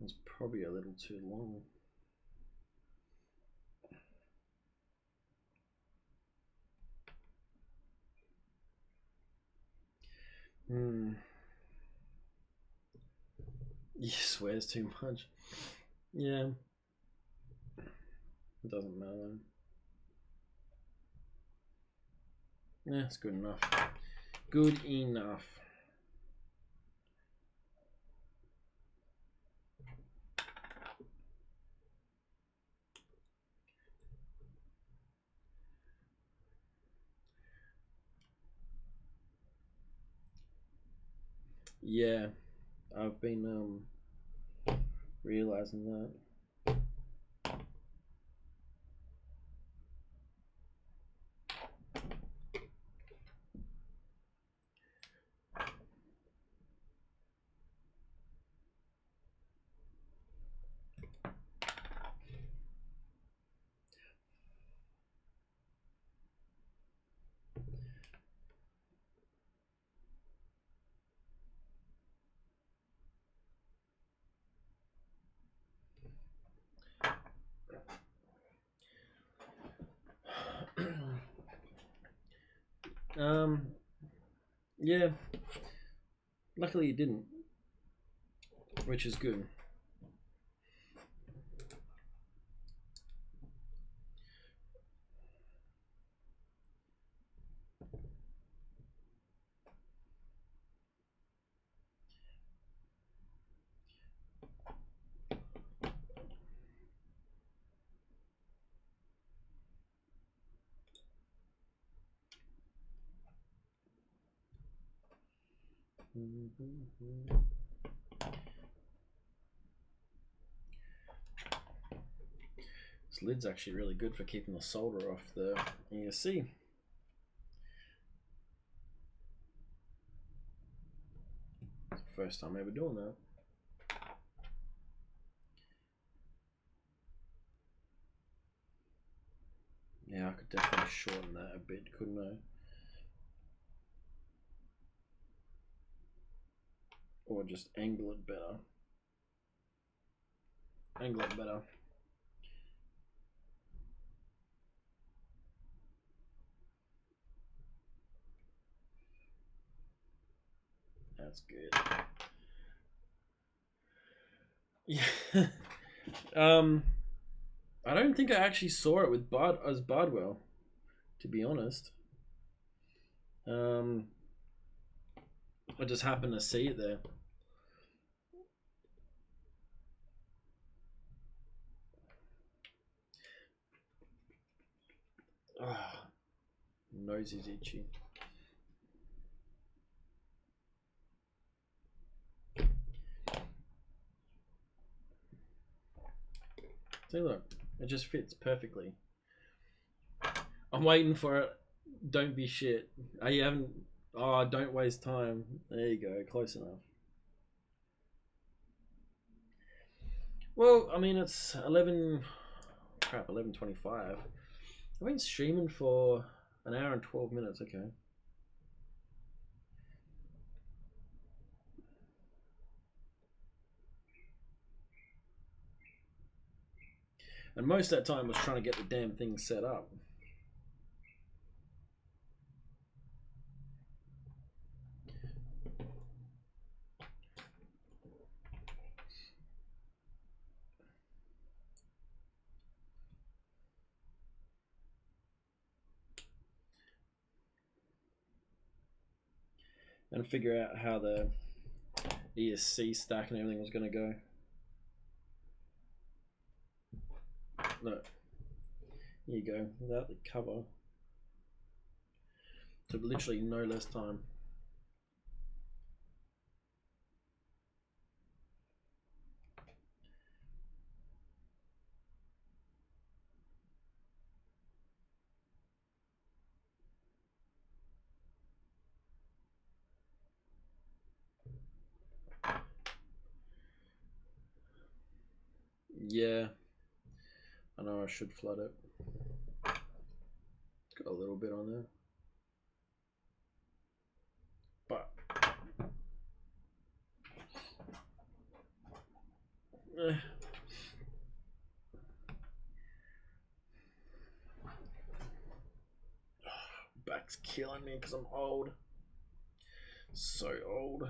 [SPEAKER 1] It's probably a little too long. He swears too much. Yeah. It doesn't matter. Yeah, it's good enough. Good enough. Yeah, I've been realizing that. Yeah. Luckily it didn't, which is good. This lid's actually really good for keeping the solder off the ESC. It's the first time ever doing that. Yeah, I could definitely shorten that a bit, couldn't I? Or just angle it better. Angle it better. That's good. Yeah. I don't think I actually saw it with Bardwell, to be honest. I just happened to see it there. Ah, nose is itchy. See, look, it just fits perfectly. I'm waiting for it. Don't be shit. Oh, you haven't. Oh, don't waste time. There you go. Close enough. Well, I mean, it's 11. Crap, 11:25. I've been streaming for an hour and 12 minutes. Okay. And most of that time was trying to get the damn thing set up. And figure out how the ESC stack and everything was going to go. Look, here you go, without the cover. Took literally no less time. Yeah, I know I should flood it. It's got a little bit on there. But back's killing me because I'm old. So old.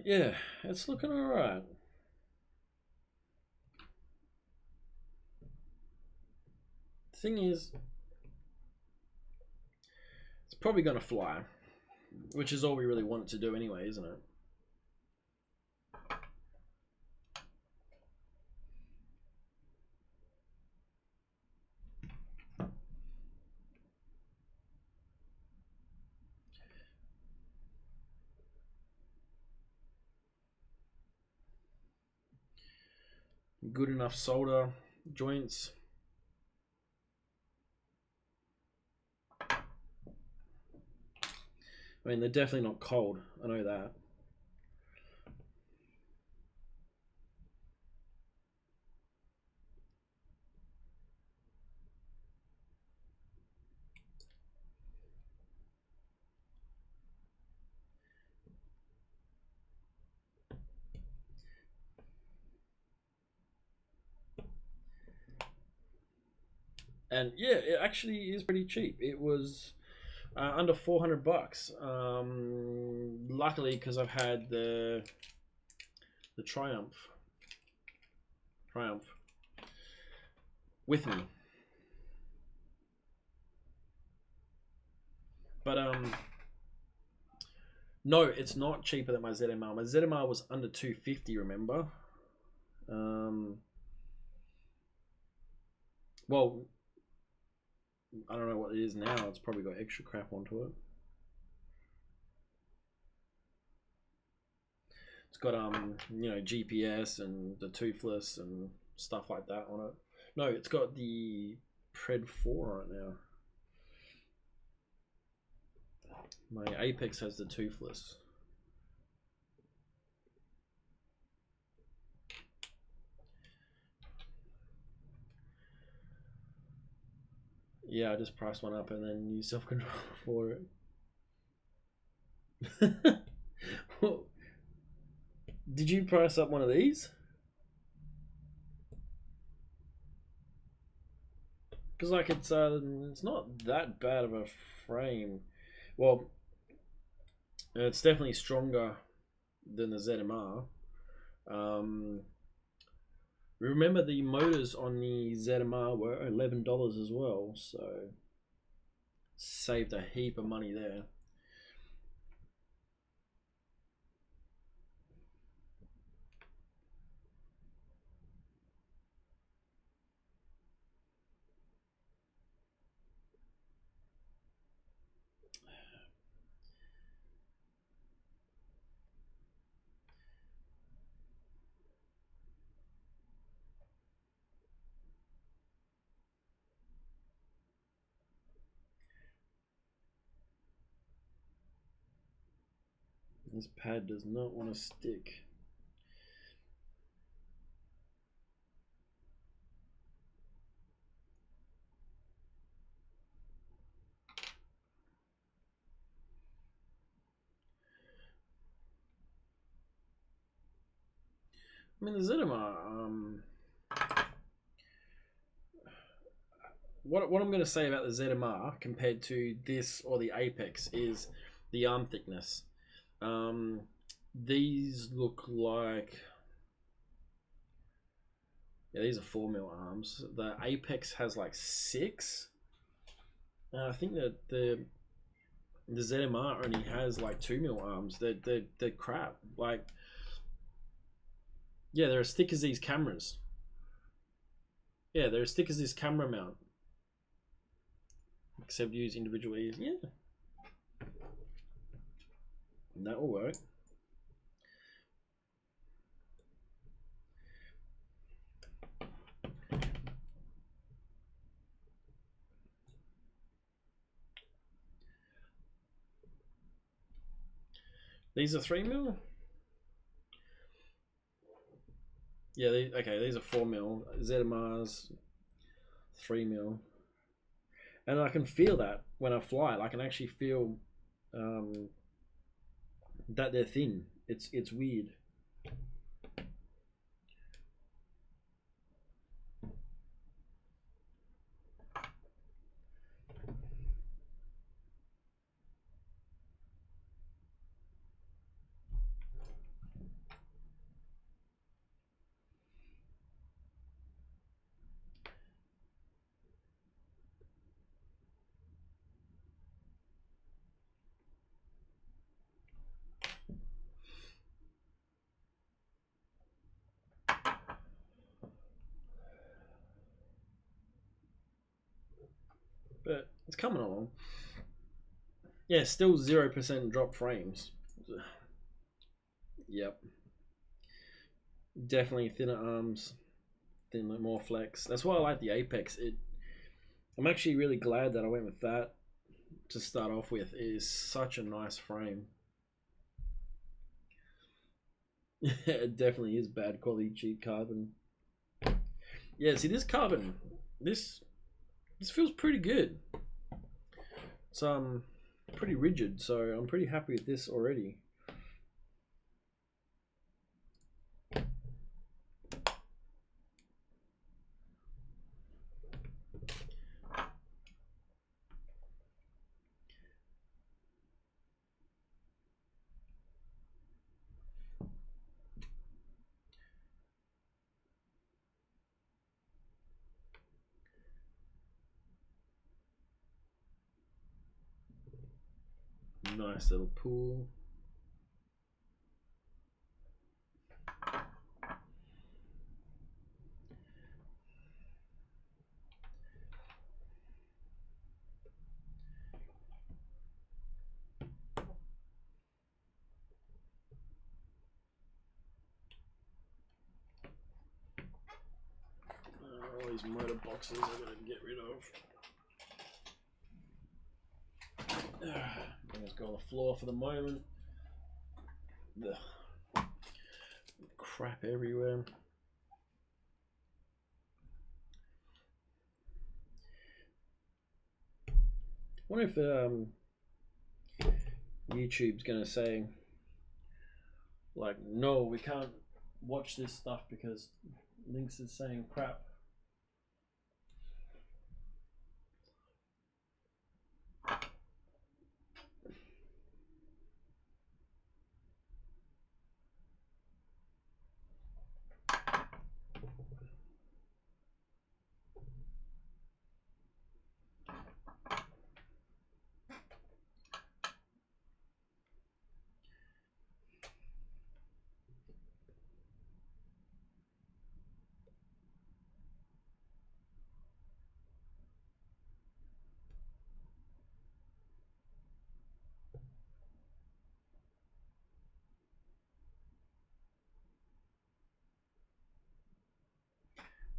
[SPEAKER 1] Yeah, it's looking alright. The thing is, it's probably going to fly, which is all we really want it to do anyway, isn't it? Good enough solder joints. I mean, they're definitely not cold, I know that. And yeah, it actually is pretty cheap. It was under 400 bucks. Luckily, because I've had the Triumph with me. But no, it's not cheaper than my ZMR. My ZMR was under 250, remember? Well, I don't know what it is now. It's probably got extra crap onto it. It's got you know, GPS and the toothless and stuff like that on it. No, it's got the Pred 4 on it now. My Apex has the toothless. Yeah, I just priced one up and then use self-control for it. Well, did you price up one of these? Because like it's not that bad of a frame. Well, it's definitely stronger than the ZMR. Remember the motors on the ZMR were $11 as well, so saved a heap of money there. This pad does not want to stick. I mean, the ZMR, what I'm going to say about the ZMR compared to this or the Apex is the arm thickness. These look like, yeah, these are 4mm arms. The Apex has like 6. I think that the ZMR only has like 2mm arms. They're crap. Like, yeah, they're as thick as these cameras. Yeah, they're as thick as this camera mount. Except use individual ears. Yeah. That will work. These are 3mm? Yeah, okay, these are 4mm. ZMR's 3mm. And I can feel that when I fly. Like, I can actually feel that they're thin. It's weird. But it's coming along. Yeah, still 0% drop frames. Yep. Definitely thinner arms, more flex. That's why I like the Apex. I'm actually really glad that I went with that to start off with. It is such a nice frame. It definitely is bad quality cheap carbon. Yeah, see this carbon, this feels pretty good. It's pretty rigid, so I'm pretty happy with this already. Nice little pool. these motor boxes I'm going to get rid of. I'm just go on the floor for the moment. The crap everywhere. I wonder if YouTube's going to say, like, no, we can't watch this stuff because Lynx is saying crap.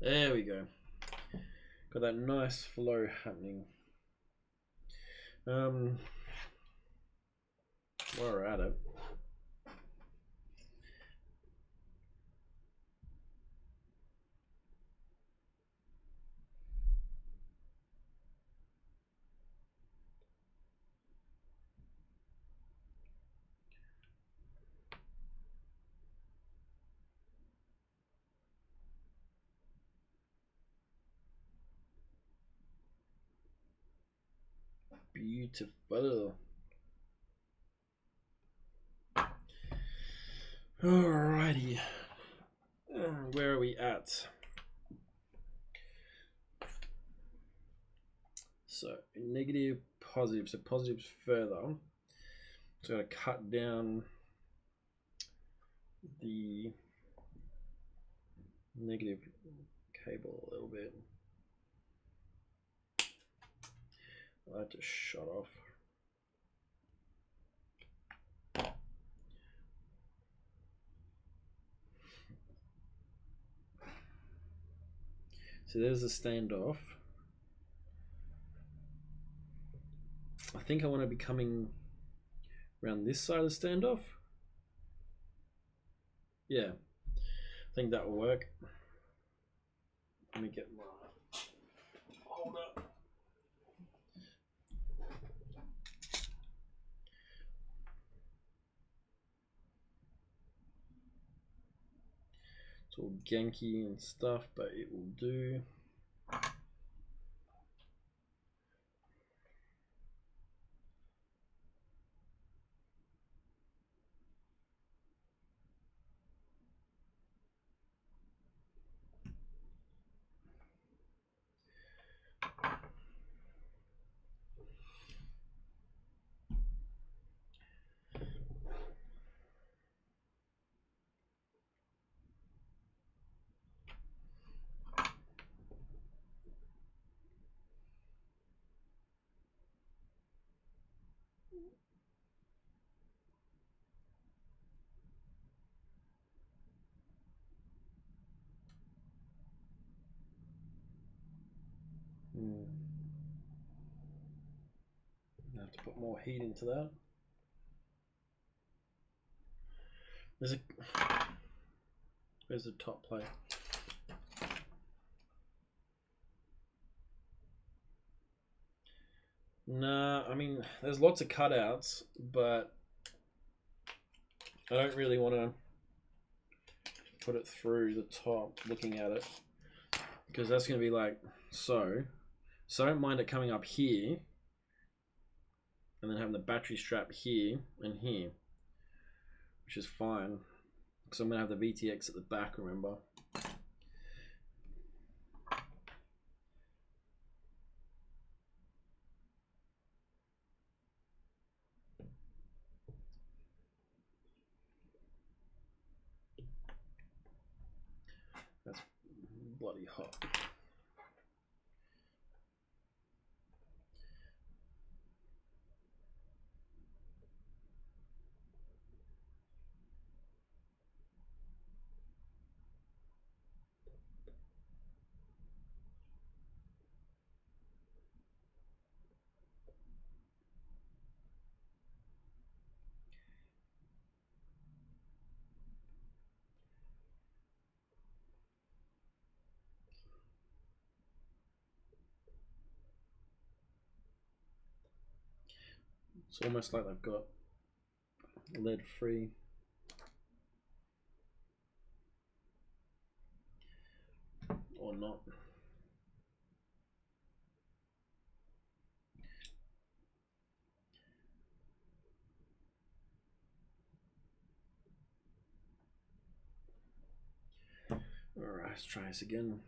[SPEAKER 1] There we go. Got that nice flow happening. While we're at it, beautiful. Alrighty, where are we at? So negative, positive. So positive's further. So I'm going to cut down the negative cable a little bit. That just shut off. So there's the standoff. I think I want to be coming around this side of the standoff. Yeah, I think that will work. Let me get my holder. It's all ganky and stuff, but it will do. I have to put more heat into that. Where's the top plate? Nah, I mean, there's lots of cutouts, but I don't really want to put it through the top looking at it, because that's going to be like so. So I don't mind it coming up here and then having the battery strap here and here, which is fine, because I'm going to have the VTX at the back, remember. That's bloody hot. It's almost like they've got lead free. Or not. Alright, let's try this again.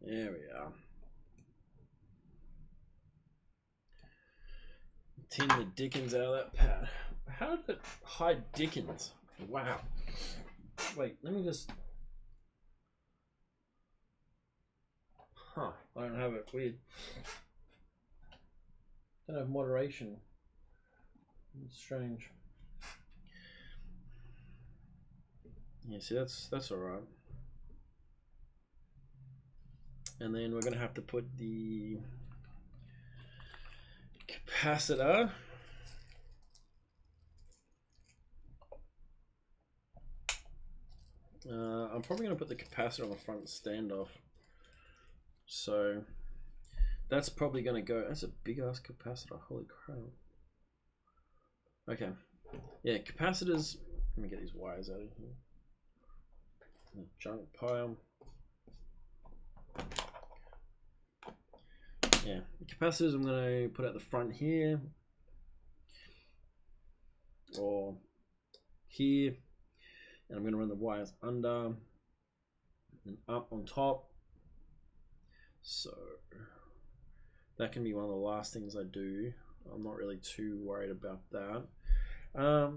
[SPEAKER 1] There we are. Tin the Dickens out of that pad. How did it hide Dickens? Wow. Wait, let me just... Huh, I don't have it. Weird. Don't have moderation. It's strange. Yeah, see, that's alright. And then we're going to have to put the capacitor. I'm probably going to put the capacitor on the front standoff. So that's probably going to go. That's a big ass capacitor. Holy crap. Okay. Yeah, capacitors. Let me get these wires out of here. The junk pile. Yeah, capacitors I'm going to put at the front here. Or here. And I'm going to run the wires under and up on top. So that can be one of the last things I do. I'm not really too worried about that. Let's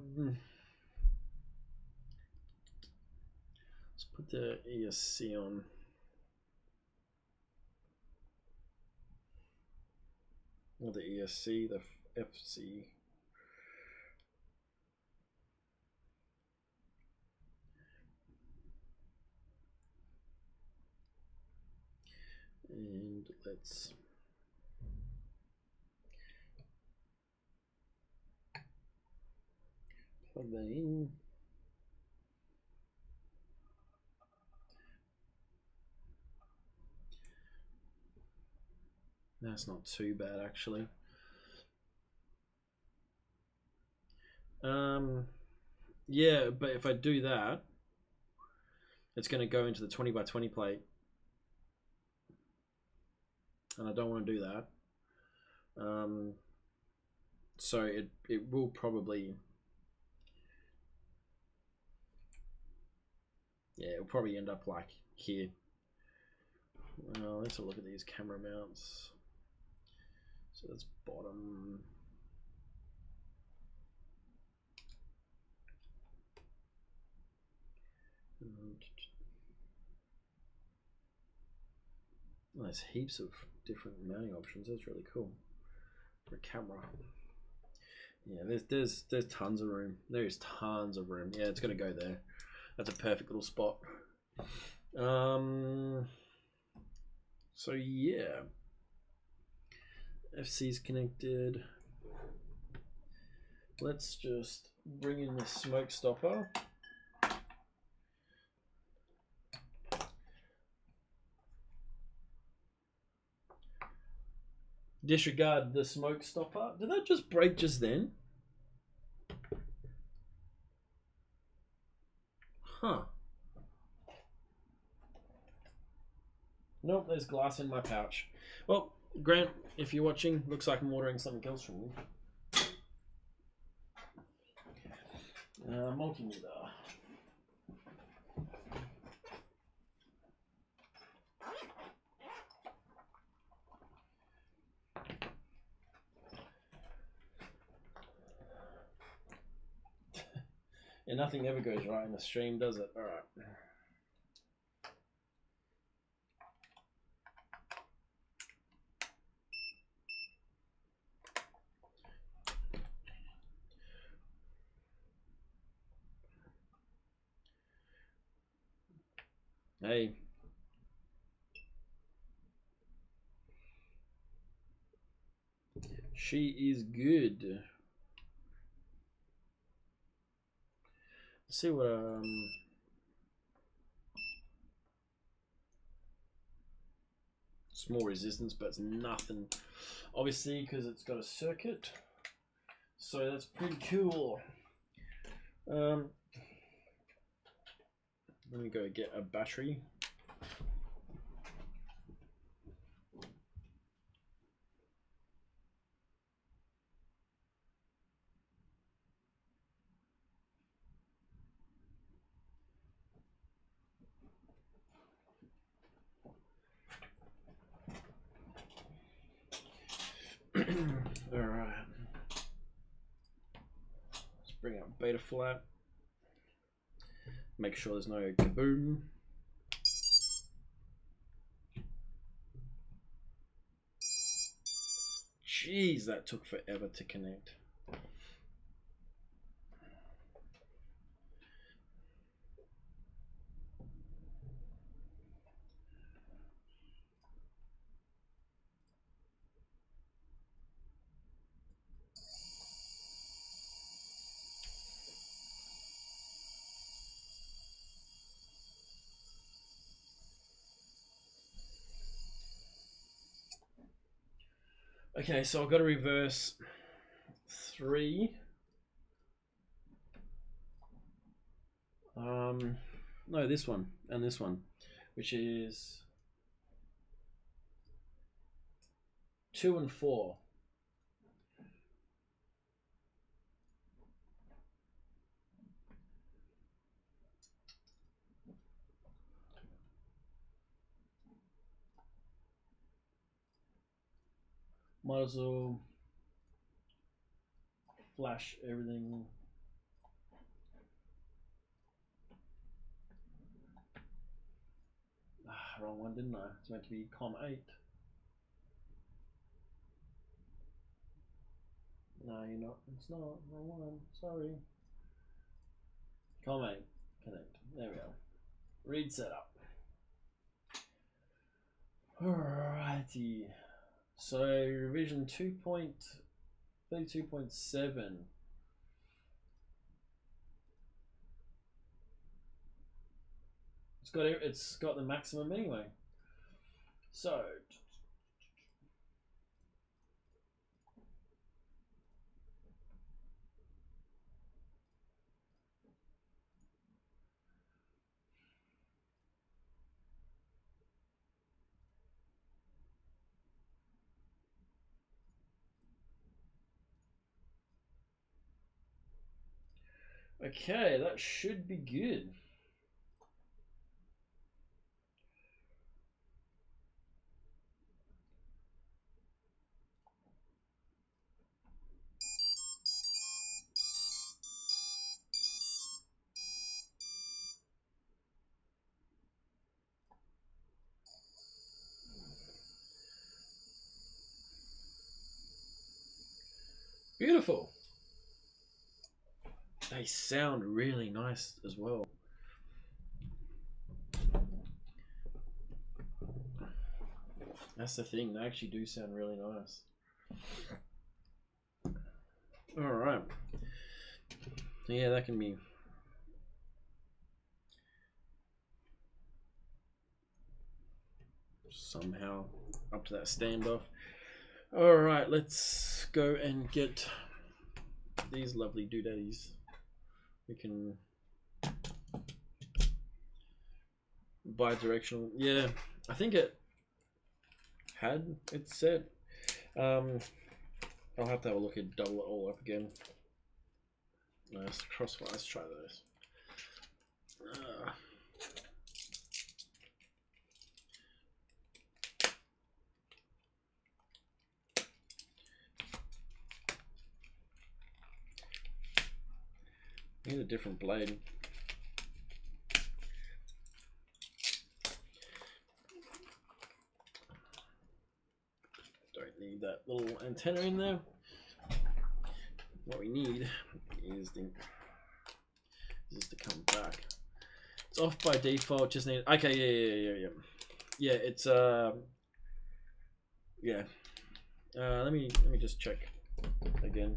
[SPEAKER 1] put the ESC on. Or the ESC, the FC. And let's plug that in. That's not too bad actually. Yeah, but if I do that, it's going to go into the 20x20 plate. And I don't want to do that. So it will probably, yeah, it'll probably end up like here. Well, let's have a look at these camera mounts. So that's bottom. Oh, there's heaps of different mounting options. That's really cool for a camera. Yeah, there's tons of room. There is tons of room. Yeah, it's gonna go there. That's a perfect little spot. So yeah, FC's connected. Let's just bring in the smoke stopper. Disregard the smoke stopper. Did that just break just then? Huh. Nope, there's glass in my pouch. Well, Grant, if you're watching, looks like I'm ordering something else from you. Multimeter. And nothing ever goes right in the stream, does it? All right. Hey. She is good. Let's see what small resistance, but it's nothing. Obviously, because it's got a circuit. So that's pretty cool. Let me go get a battery. All right. Let's bring up beta flat. Make sure there's no kaboom. Jeez, that took forever to connect. Okay, so I've got to reverse 3. No, this one and this one, which is 2 and 4. Might as well flash everything. Wrong one, didn't I? It's meant to be COM 8. No, you're not. It's not. Wrong one. Sorry. COM 8. Connect. There we go. Read setup. Alrighty. So revision 2.32.7. It's got the maximum anyway. So okay, that should be good. Beautiful. They sound really nice as well. That's the thing, they actually do sound really nice. Alright. Yeah, that can be somehow up to that standoff. Alright, let's go and get these lovely doodads. We can bi-directional. Yeah, I think it had it set. I'll have to have a look at double it all up again. Nice crossfire. Let's try those. Need a different blade. Don't need that little antenna in there. What we need is to come back. It's off by default. Just need. Okay, yeah. Yeah, it's yeah. Let me just check again.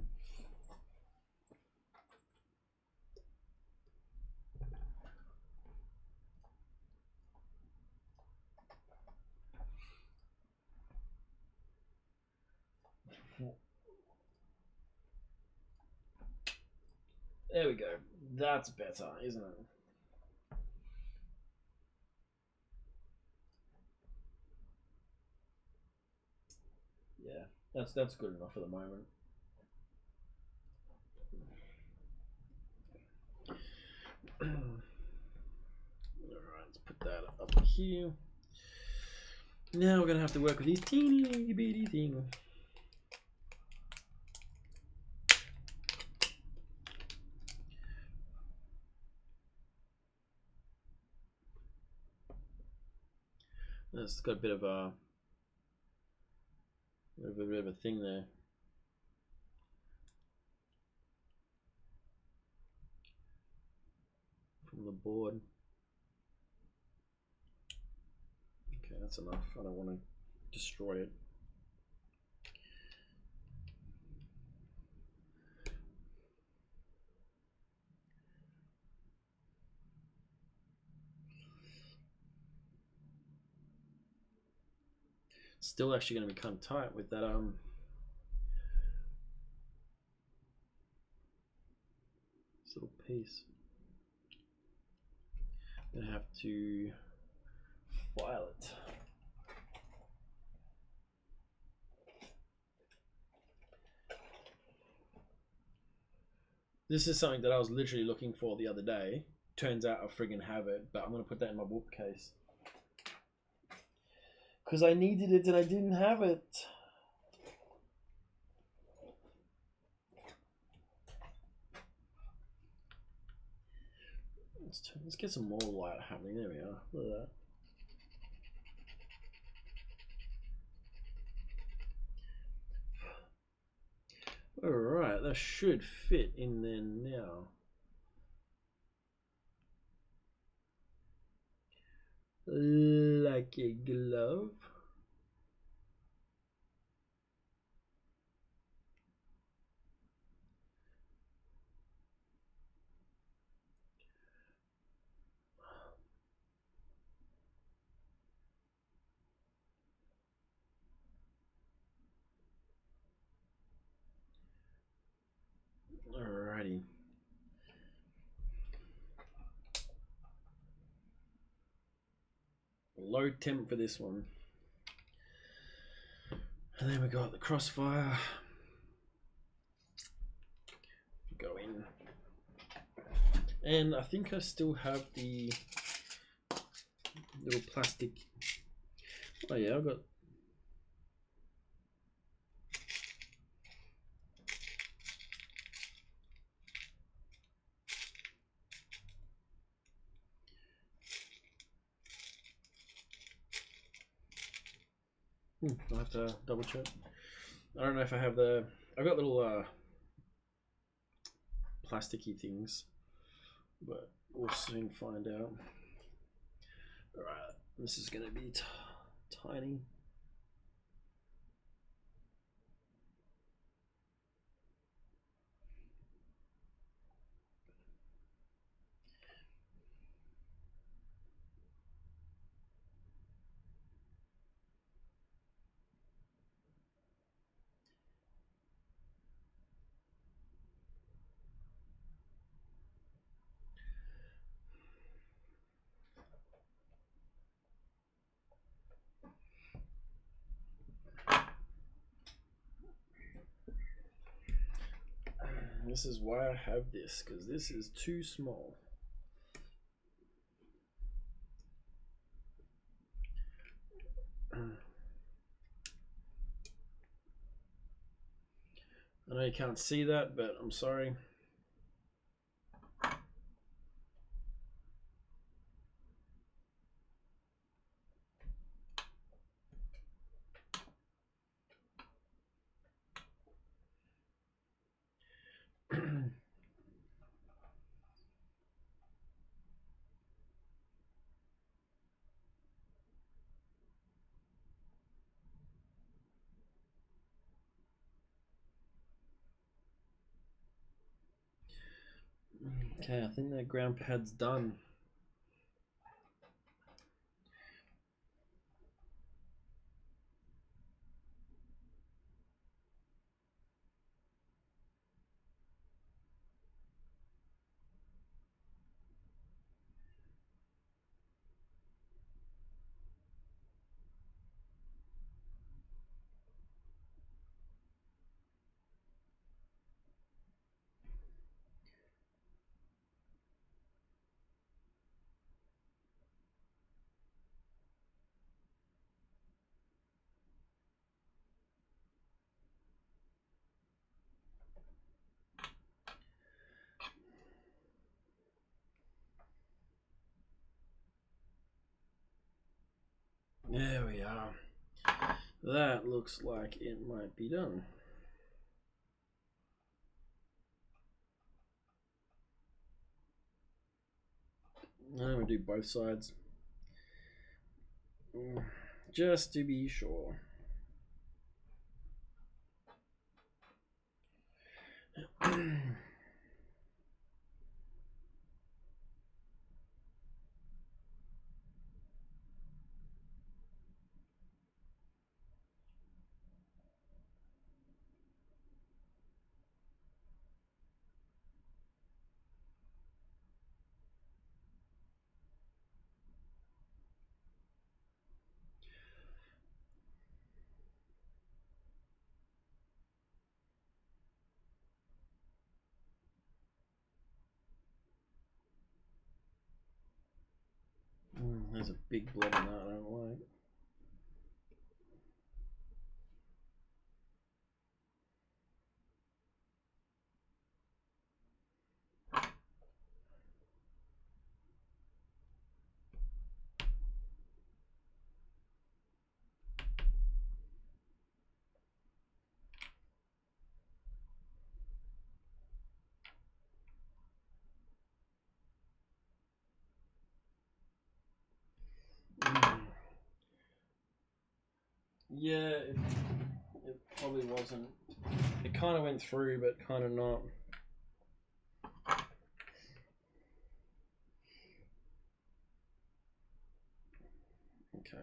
[SPEAKER 1] There we go. That's better, isn't it? Yeah, that's good enough for the moment. Alright, let's put that up here. Now we're gonna have to work with these teeny bitty things. It's got a bit of a thing there. From the board. Okay, that's enough. I don't want to destroy it. Still actually going to be kind of tight with that this little piece. I'm going to have to file it. This is something that I was literally looking for the other day. Turns out I friggin' have it, but I'm going to put that in my bookcase. Because I needed it and I didn't have it. Let's get some more light happening. There we are. Look at that. Alright, that should fit in there now. Like a glove. Alrighty. Low temp for this one. And then we got the crossfire. Go in. And I think I still have the little plastic. Oh yeah, I've got. I'll have to double check. I don't know if I have the. I've got little plasticky things, but we'll soon find out. Alright, this is going to be tiny. This is why I have this, because this is too small. I know you can't see that, but I'm sorry. Okay, I think that ground pad's done. There we are. That looks like it might be done. I'm going to do both sides, just to be sure. There's a big blob on that I don't like. Yeah, it probably wasn't. It kind of went through, but kind of not. Okay.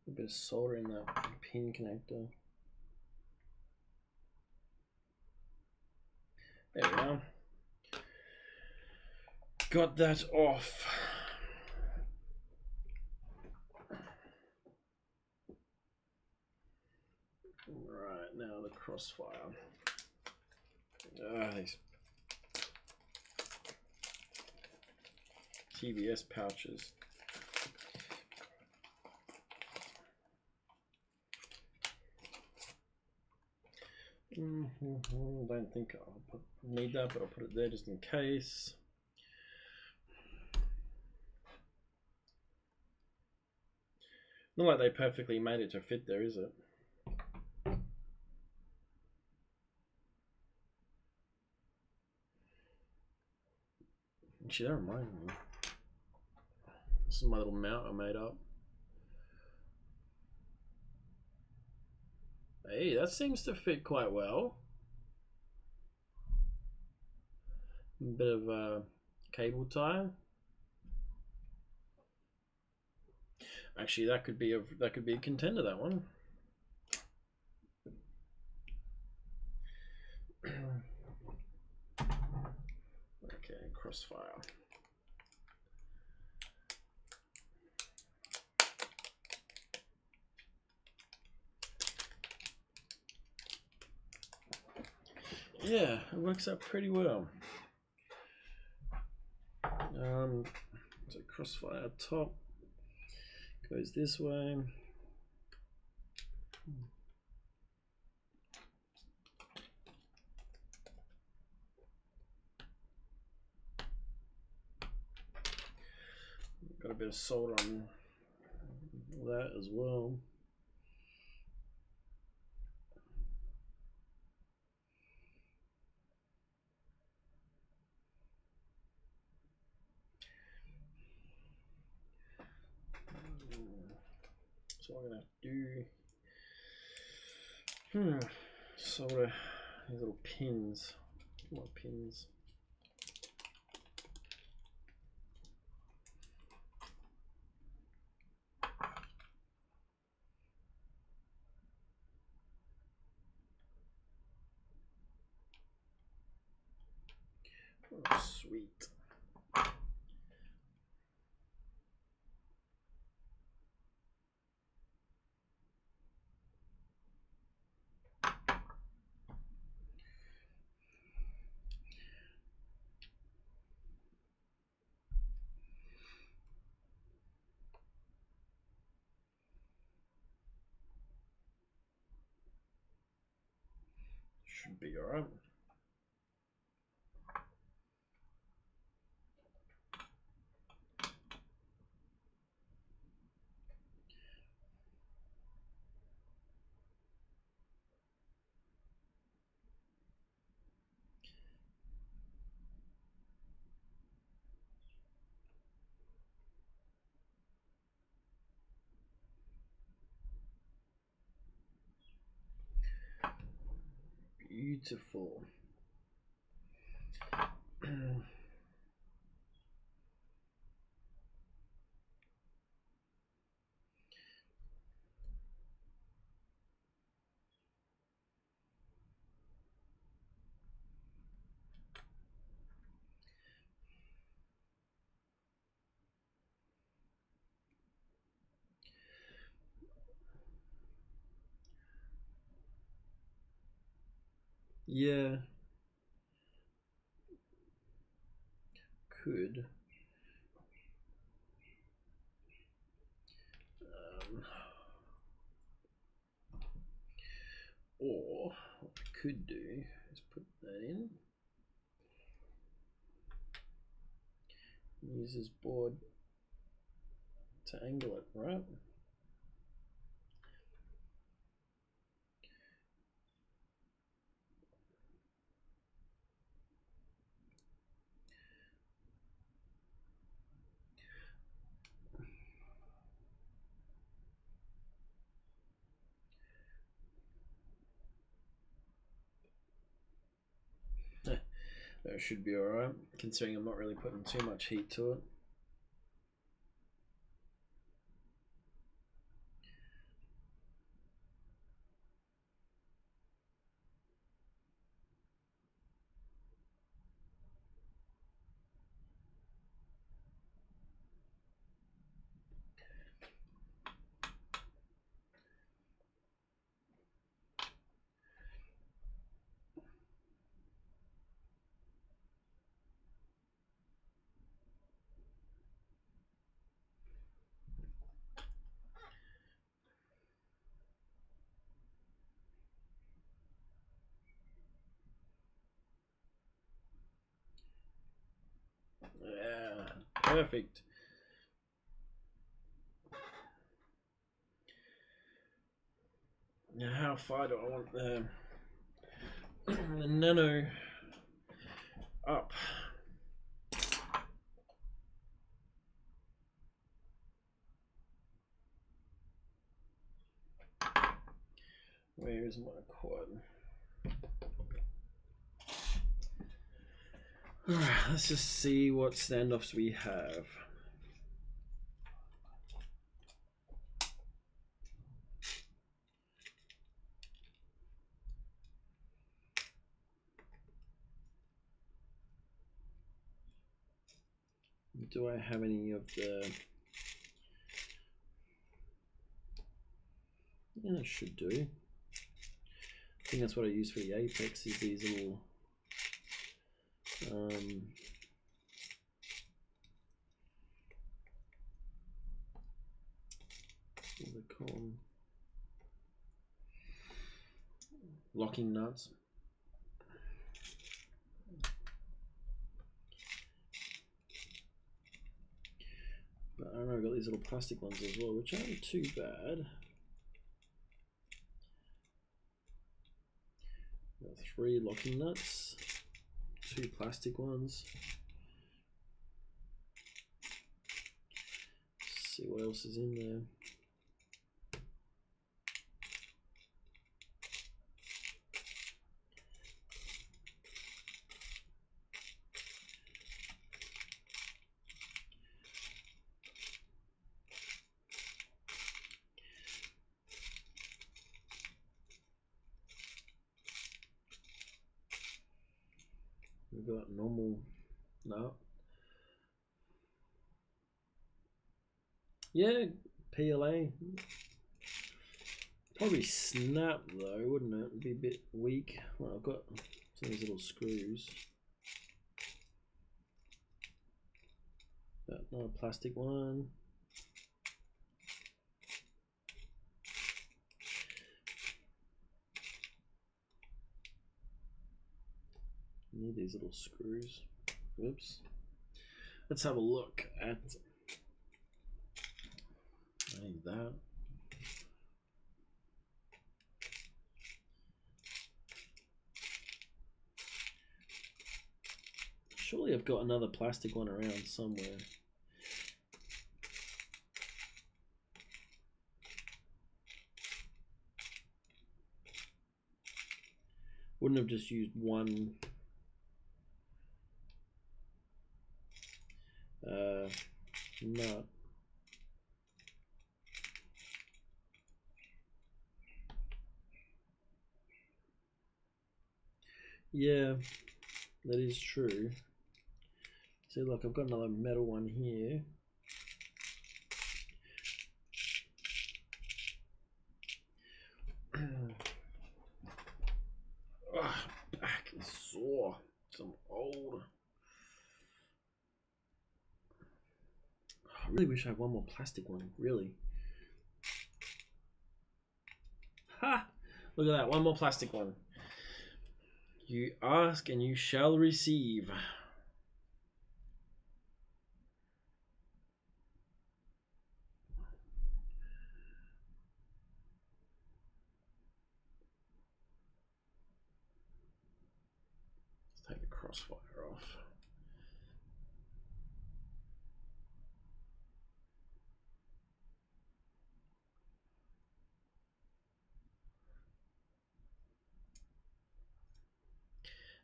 [SPEAKER 1] A bit of solder in that pin connector. There we go. Got that off. Right, now the crossfire. These TBS pouches. Don't think I'll need that, but I'll put it there just in case. Not like they perfectly made it to fit there, is it? Actually, that reminds me. This is my little mount I made up. Hey, that seems to fit quite well. A bit of a cable tie. Actually, that could be a contender. That one. Okay, crossfire. Yeah, it works out pretty well. So crossfire top goes this way. a bit of solder on that as well. So I'm gonna do solder these little pins. More pins. Oh, sweet. Should be all right. Beautiful. Yeah. Could. Or what I could do is put that in. Use this board to angle it, right? That should be alright, considering I'm not really putting too much heat to it. Yeah, perfect. Now, how far do I want the nano up? Where is my quad? Alright, let's just see what standoffs we have. Do I have any of the... Yeah, it should do. I think that's what I use for the Apex, is these little what do they call them? Locking nuts. But I don't know, I got these little plastic ones as well, which aren't too bad. Got 3 locking nuts, 2 plastic ones. Let's see what else is in there. We've got normal, no. Yeah, PLA. Probably snap though, wouldn't it? It'd be a bit weak. Well, I've got some of these little screws. But not a plastic one. Need these little screws. Whoops. Let's have a look at. I need that. Surely I've got another plastic one around somewhere. Wouldn't have just used one nut. Yeah, that is true. See, look, I've got another metal one here. Back is sore. I'm old. I really wish I had one more plastic one, really. Ha! Look at that, one more plastic one. You ask and you shall receive. Let's take the crossfire off.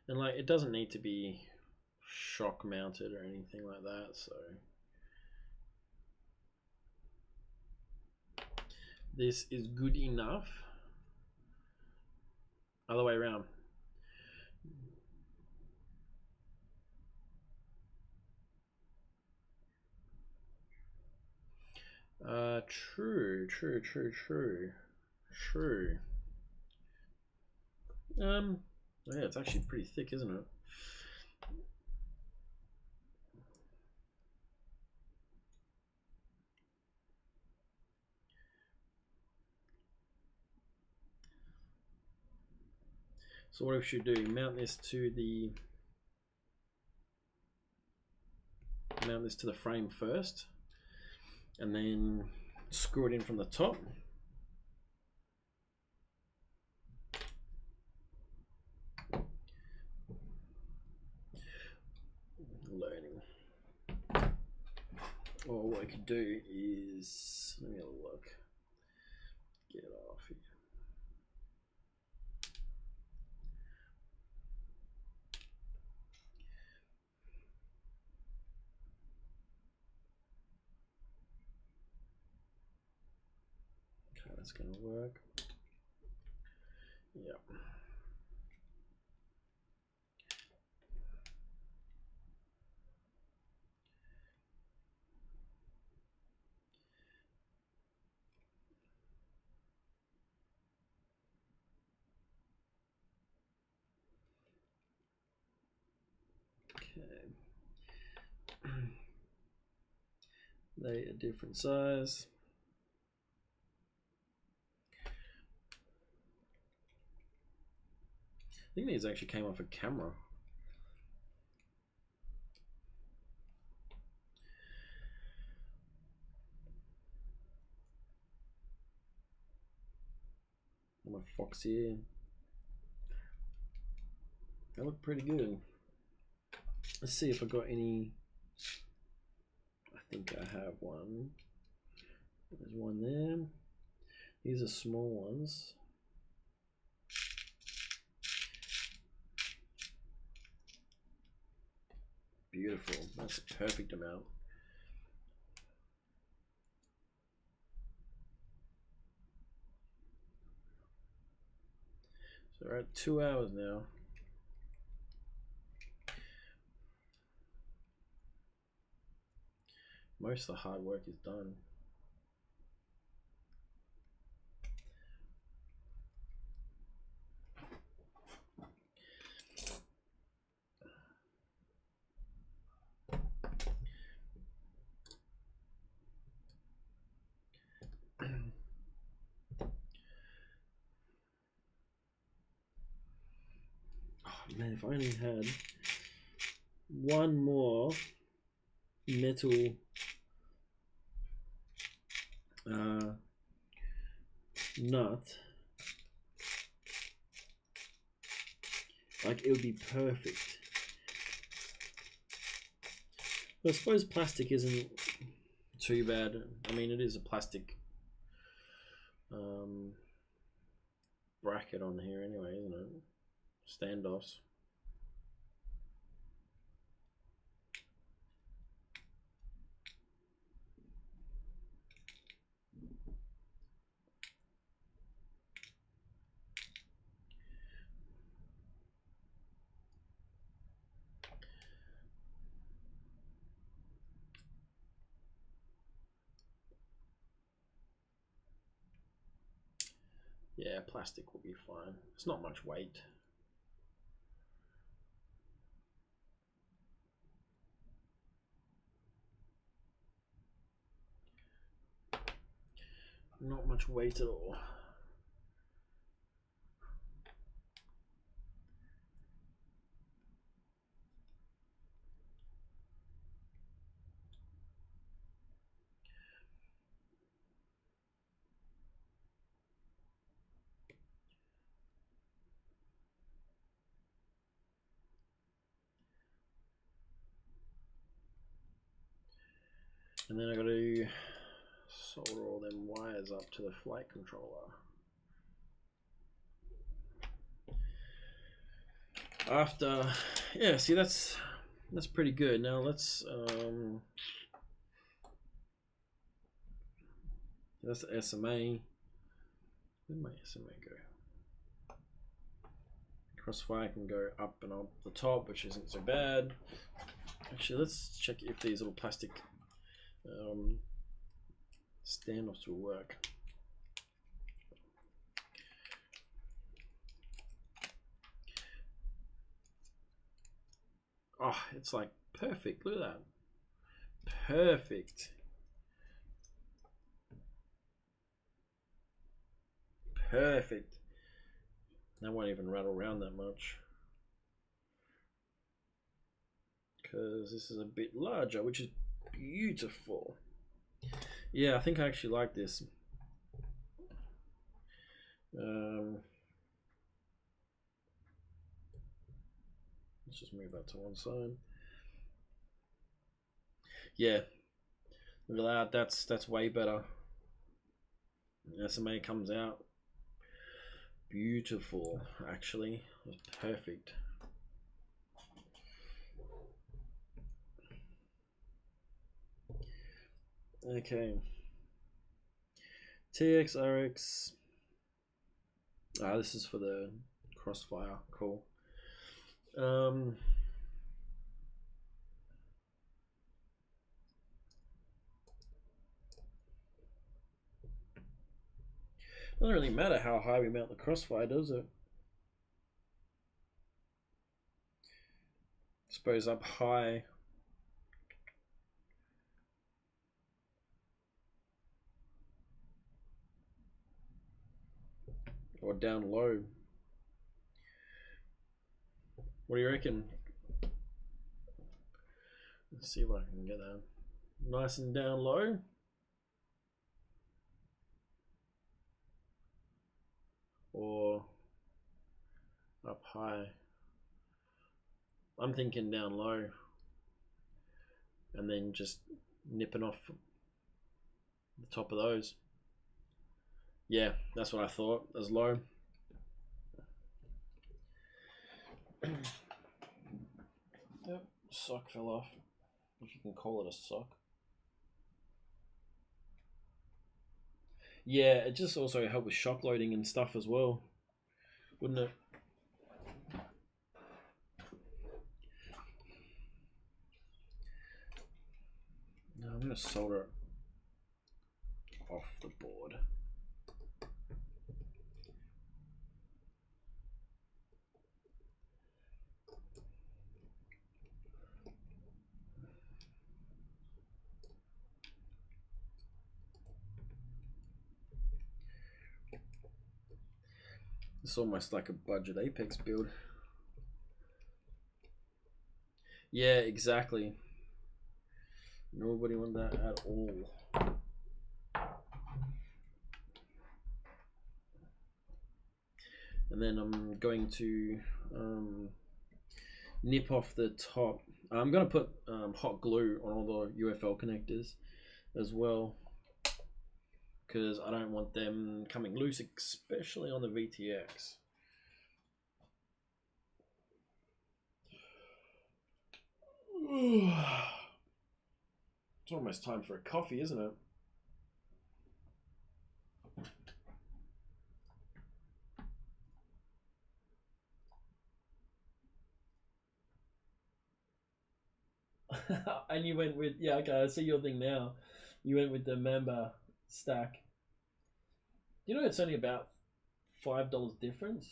[SPEAKER 1] And like, it doesn't need to be shock mounted or anything like that, so this is good enough. Other way around. True. Yeah, it's actually pretty thick, isn't it? So what we should do, mount this to the frame first, and then screw it in from the top. Learning. Or what I could do is, let me have a look. Get off here. Okay, that's gonna work. Yep. Okay. They are different size. I think these actually came off a camera. Fox here. They look pretty good. Let's see if I got any. I think I have one. There's one there. These are small ones. Beautiful. That's a perfect amount. So we're at 2 hours now. Most of the hard work is done. Oh man, if I only had one more metal nut, like it would be perfect. But I suppose plastic isn't too bad. I mean, it is a plastic bracket on here anyway, isn't it? Standoffs. Yeah, plastic will be fine. It's not much weight. Not much weight at all. And then I got to solder all them wires up to the flight controller. After, yeah, see that's pretty good. Now let's that's the SMA. Where'd my SMA go? Crossfire can go up and up the top, which isn't so bad. Actually, let's check if these little plastic standoffs will work. Oh, it's like perfect. Look at that. Perfect. Perfect. That won't even rattle around that much, because this is a bit larger, which is beautiful. Yeah, I think I actually like this. Let's just move that to one side. Yeah, look at that. That's way better. SMA comes out beautiful. Actually, it's perfect. Okay. TX, RX. This is for the crossfire. Cool. Doesn't really matter how high we mount the crossfire, does it? I suppose up high. Or down low. What do you reckon? Let's see if I can get that nice and down low. or up high. I'm thinking down low and then just nipping off the top of those. Yeah, that's what I thought, as low. Yep, sock fell off, if you can call it a sock. Yeah, it just also helped with shock loading and stuff as well, wouldn't it? No, I'm gonna solder it off the board. It's almost like a budget Apex build. Yeah, exactly. Nobody want that at all. And then I'm going to nip off the top. I'm going to put hot glue on all the UFL connectors as well, because I don't want them coming loose, especially on the VTX. It's almost time for a coffee, isn't it? And you went with, yeah, okay, I see your thing now. You went with the Mamba stack. You know, it's only about $5 difference.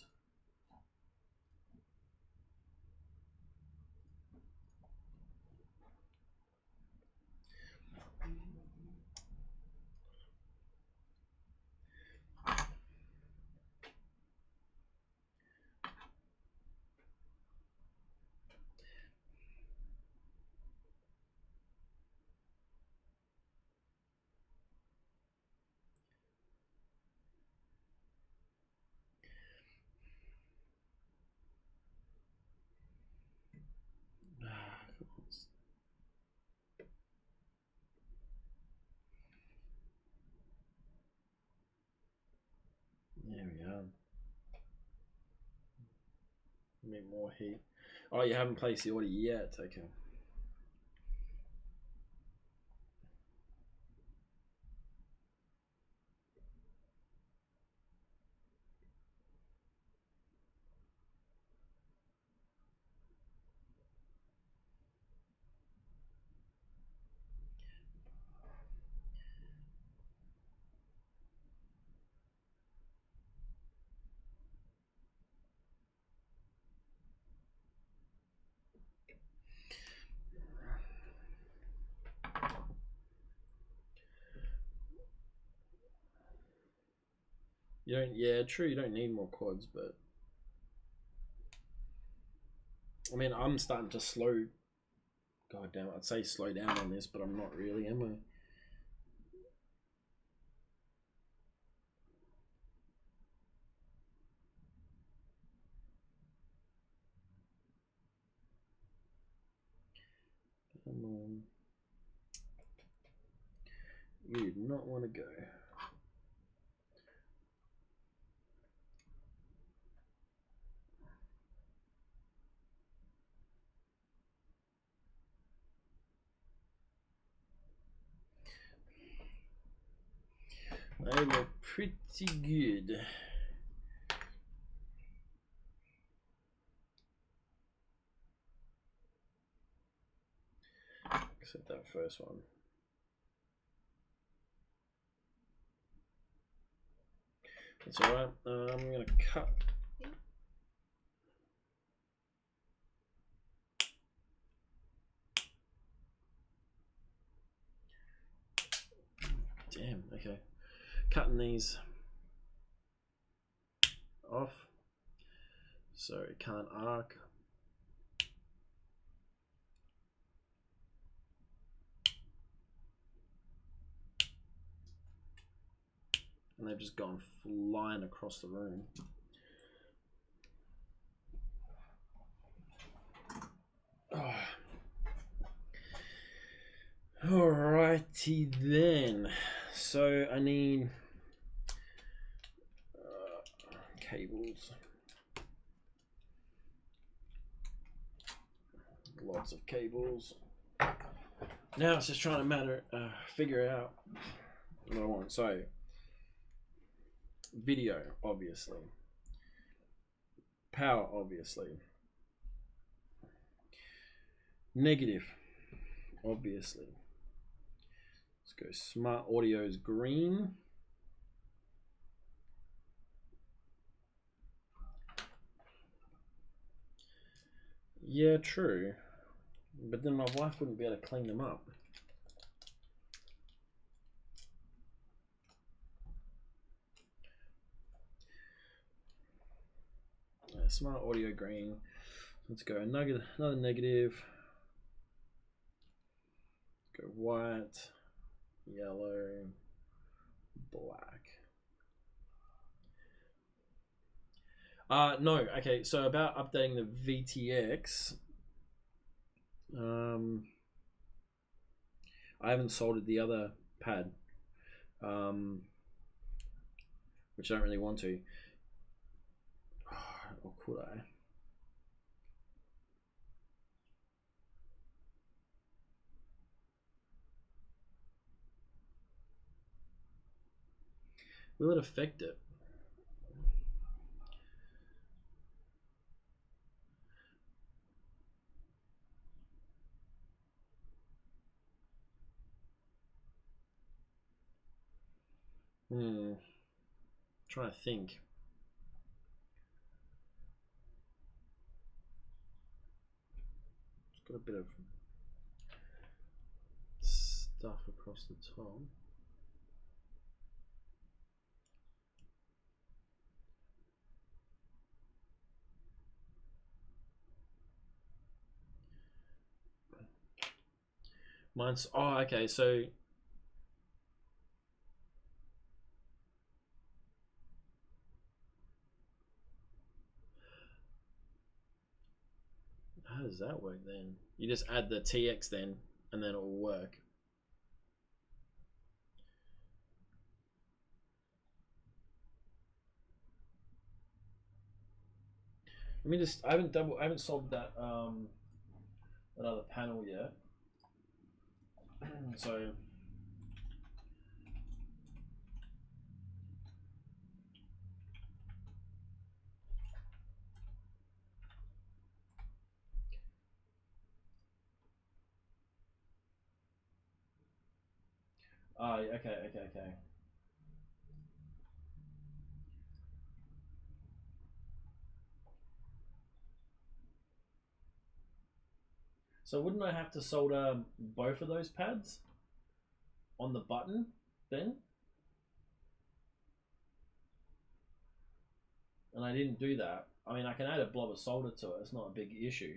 [SPEAKER 1] There we are. Need more heat. Oh, you haven't placed the order yet. Okay. You don't, yeah, true, you don't need more quads, but I mean, I'm starting to slow, god damn it, I'd say slow down on this, but I'm not really, am I? Come on. You do not want to go. They look pretty good. Except that first one. That's alright. I'm going to cut. Damn, okay. Cutting these off so it can't arc. And they've just gone flying across the room. Oh. Alrighty then. So I need cables. Lots of cables. Now it's just trying to figure out what I want. So video, obviously. Power, obviously. Negative, obviously. Let's go smart audio's green. Yeah, true. But then my wife wouldn't be able to clean them up. Smart audio green. Let's go another negative. Let's go white, yellow, black. No, okay, so about updating the VTX. I haven't soldered the other pad, which I don't really want to. Or could I? Will it affect it? Trying to think. It's got a bit of stuff across the top. Mine's, oh, okay, so how does that work then? You just add the TX then, and then it will work. Let me just, I haven't solved that another panel yet. So okay. So wouldn't I have to solder both of those pads on the button then? And I didn't do that. I mean, I can add a blob of solder to it. It's not a big issue.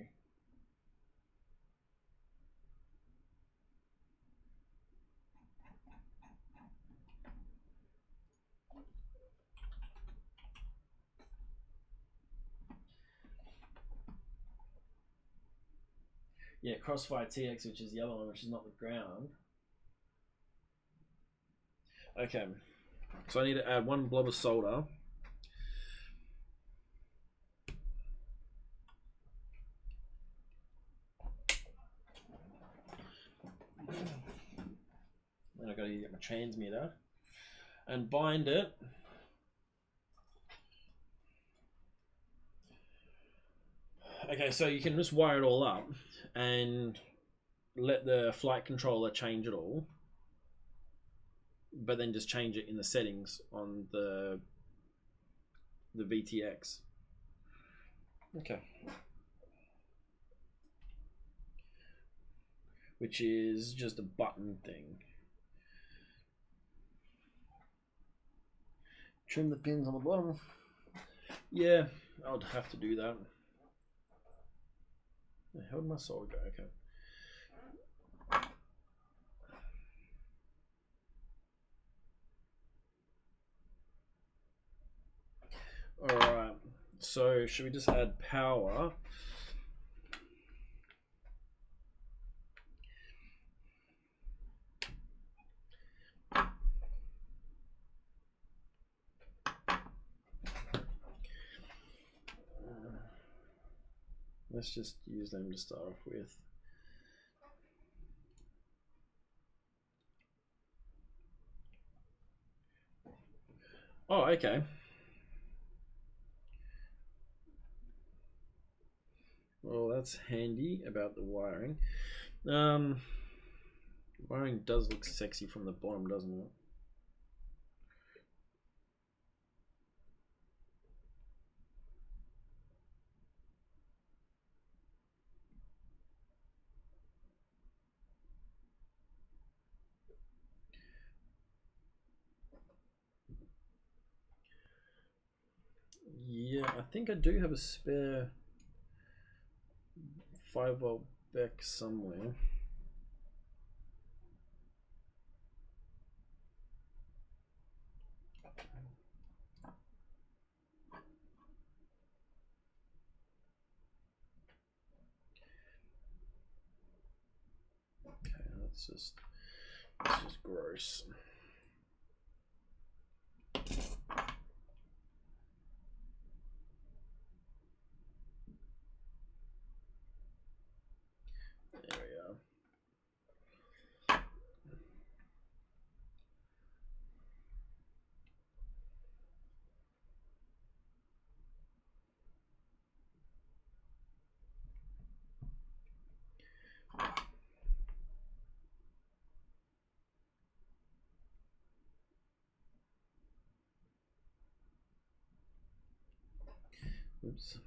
[SPEAKER 1] Yeah, Crossfire TX, which is the other one, which is not the ground. Okay, so I need to add one blob of solder. And I've got to get my transmitter and bind it. Okay, so you can just wire it all up and let the flight controller change it all, but then just change it in the settings on the VTX. Okay. Which is just a button thing. Trim the pins on the bottom. Yeah, I would have to do that. How did my solder go? Okay. Alright, so should we just add power? Let's just use them to start off with. Oh, okay. Well, that's handy about the wiring. Wiring does look sexy from the bottom, doesn't it? Yeah, I think I do have a spare 5-volt back somewhere. Okay, that's just gross. There we are. Oops.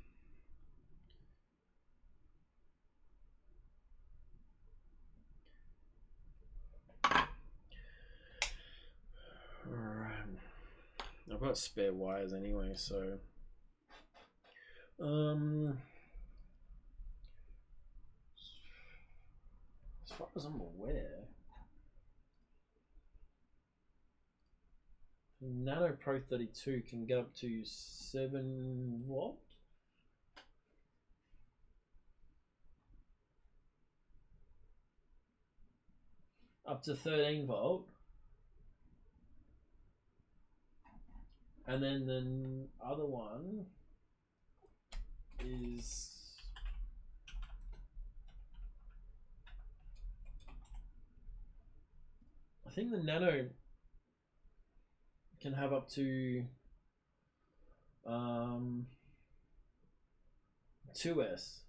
[SPEAKER 1] Alright. I've got spare wires anyway, so as far as I'm aware, Nano Pro 32 can get up to 7 volt. Up to 13 volt. And then the other one is I think the Nano can have up to 2S,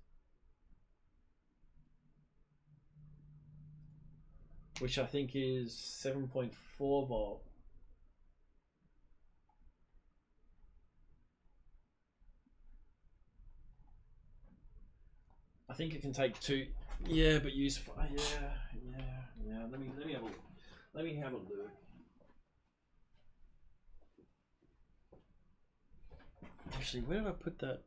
[SPEAKER 1] which I think is 7.4 volt. I think it can take 2. Yeah, but use yeah. Let me have a look. Actually, where did I put that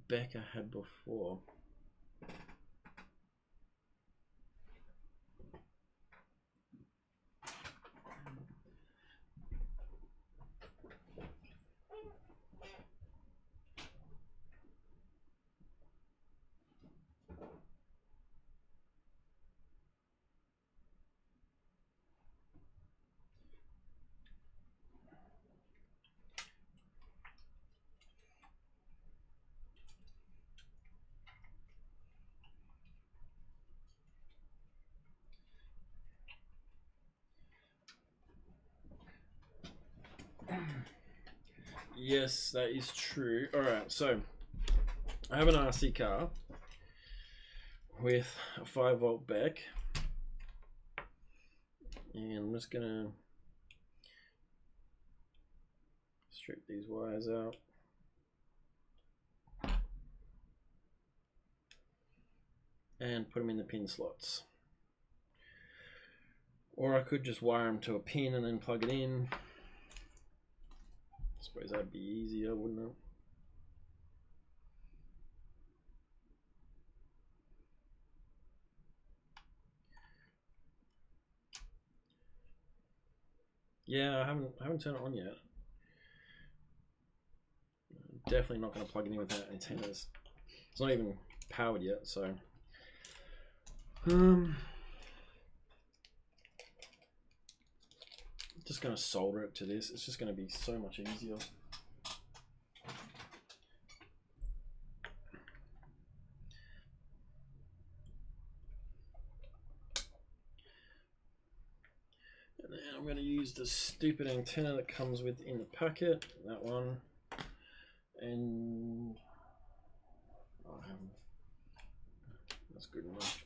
[SPEAKER 1] back I had before? Yes, that is true. Alright, so I have an RC car with a 5 volt back, and I'm just gonna strip these wires out. And put them in the pin slots. Or I could just wire them to a pin and then plug it in. I suppose that'd be easier, wouldn't it? Yeah, I haven't turned it on yet. definitely not going to plug it in without antennas. It's not even powered yet, so just going to solder it to this. It's just going to be so much easier. And then I'm going to use the stupid antenna that comes within the packet, that one, and that's good enough.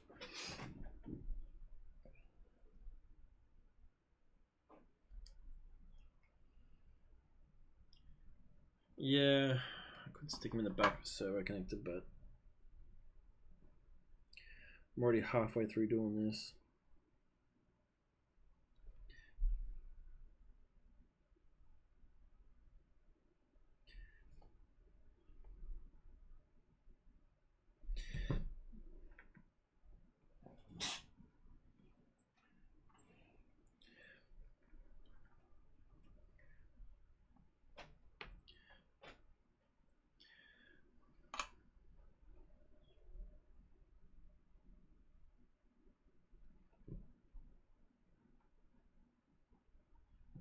[SPEAKER 1] Yeah, I could stick them in the back of the servo connector, but I'm already halfway through doing this.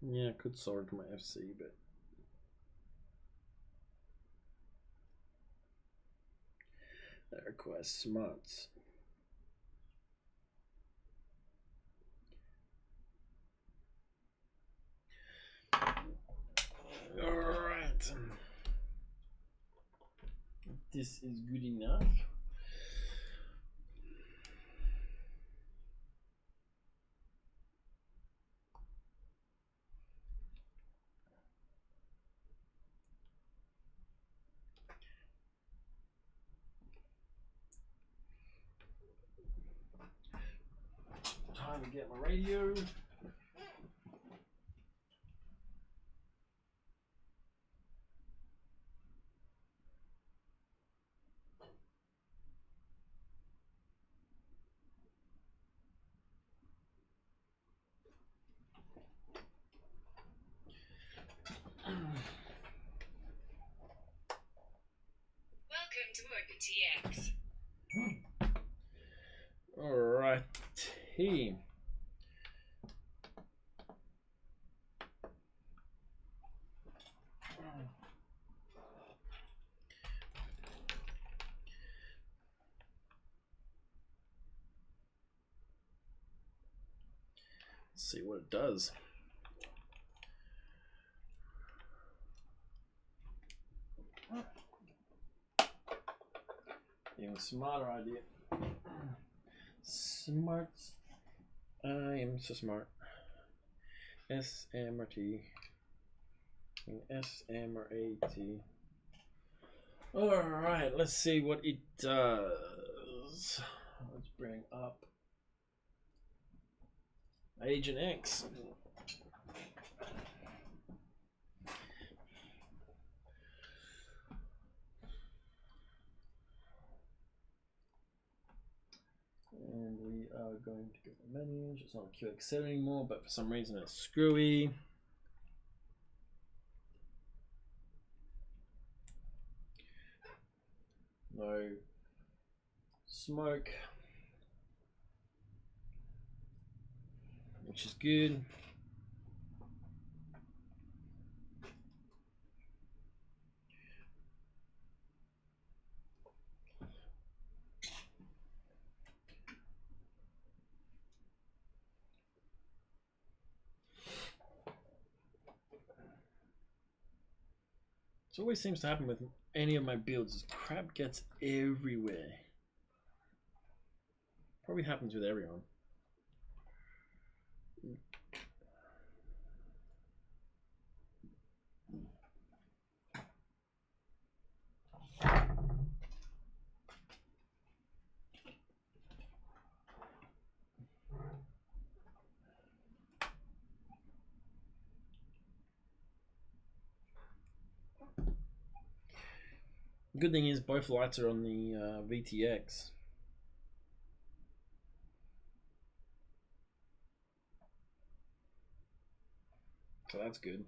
[SPEAKER 1] Yeah, I could solder to my FC, but that requires smarts. Alright. This is good enough. Time to get my radio.
[SPEAKER 2] Welcome to Open TX.
[SPEAKER 1] Alright. Let's see what it does. Even smarter idea. Smart. I am so smart. SMRT. SMRAT. Alright, let's see what it does. Let's bring up Agent X. And we are going to get the menus. It's not a QX7 anymore, but for some reason it's screwy. No smoke, which is good. It always seems to happen with any of my builds is crap gets everywhere. Probably happens with everyone. Good thing is both lights are on the VTX. So that's good.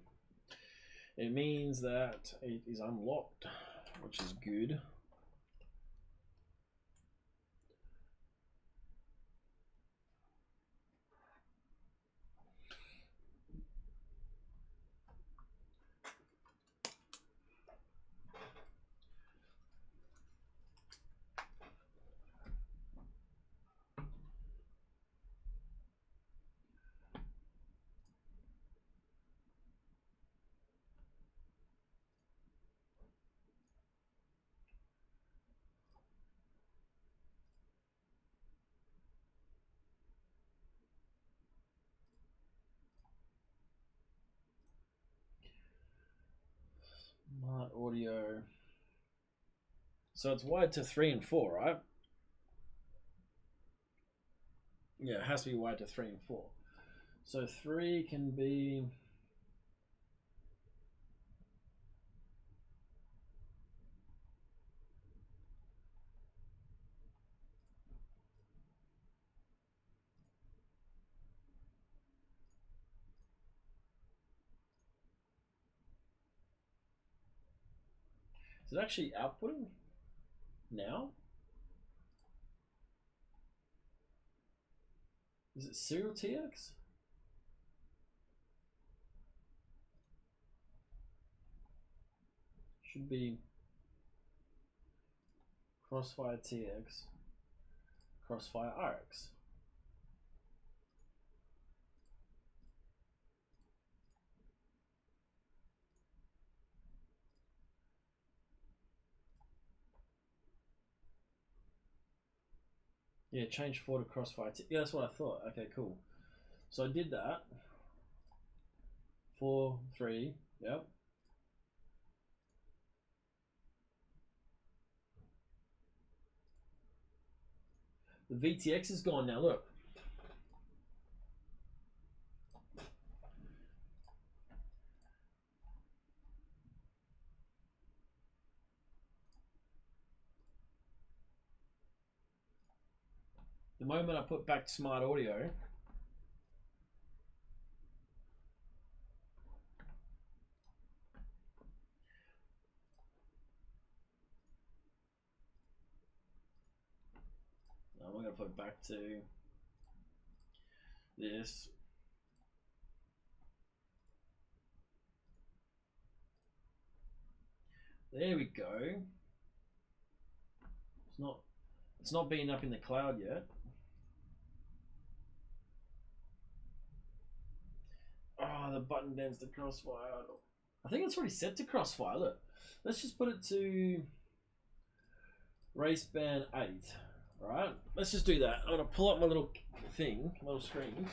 [SPEAKER 1] It means that it is unlocked, which is good. Smart audio. So it's wired to 3 and 4, right? Yeah, it has to be wired to 3 and 4. So 3 can be. Is it actually outputting now? Is it serial TX? Should be Crossfire TX, Crossfire RX. Yeah, change 4 to Crossfire TX. Yeah, that's what I thought. Okay, cool. So I did that. 4, 3, yep. The VTX is gone now, look. The moment I put back smart audio, I'm going to put it back to this. There we go. It's not being up in the cloud yet. Oh, the button dance to Crossfire. I think it's already set to Crossfire. Look, let's just put it to race band 8. Right, let's just do that. I'm gonna pull up my little thing, little screen.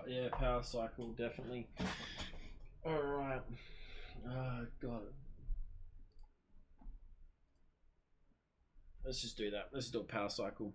[SPEAKER 1] Yeah, power cycle, definitely. Alright. Got it. Let's just do that. Let's do a power cycle.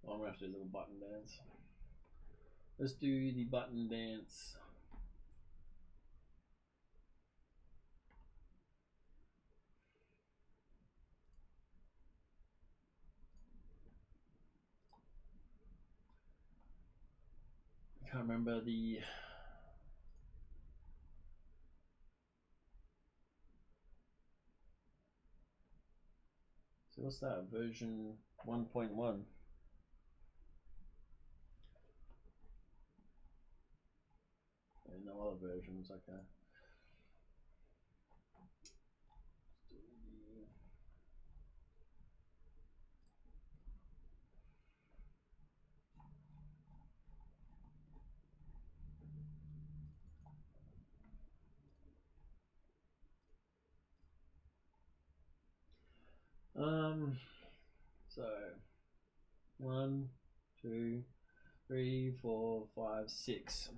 [SPEAKER 1] I'm gonna have to do a little button dance. Let's do the button dance. I can't remember the. So what's that? Version 1.1. No other versions, okay. So 1, 2, 3, 4, 5, 6.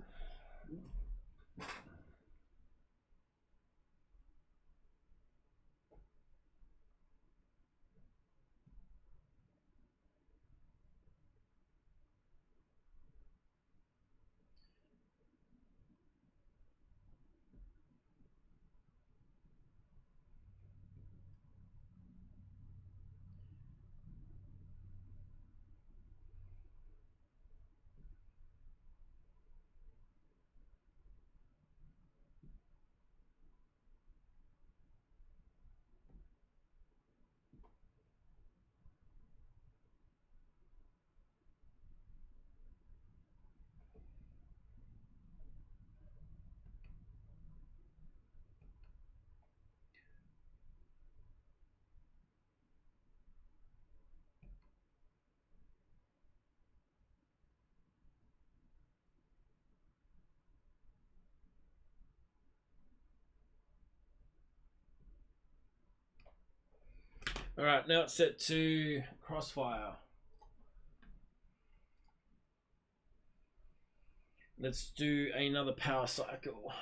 [SPEAKER 1] All right, now it's set to crossfire. Let's do another power cycle.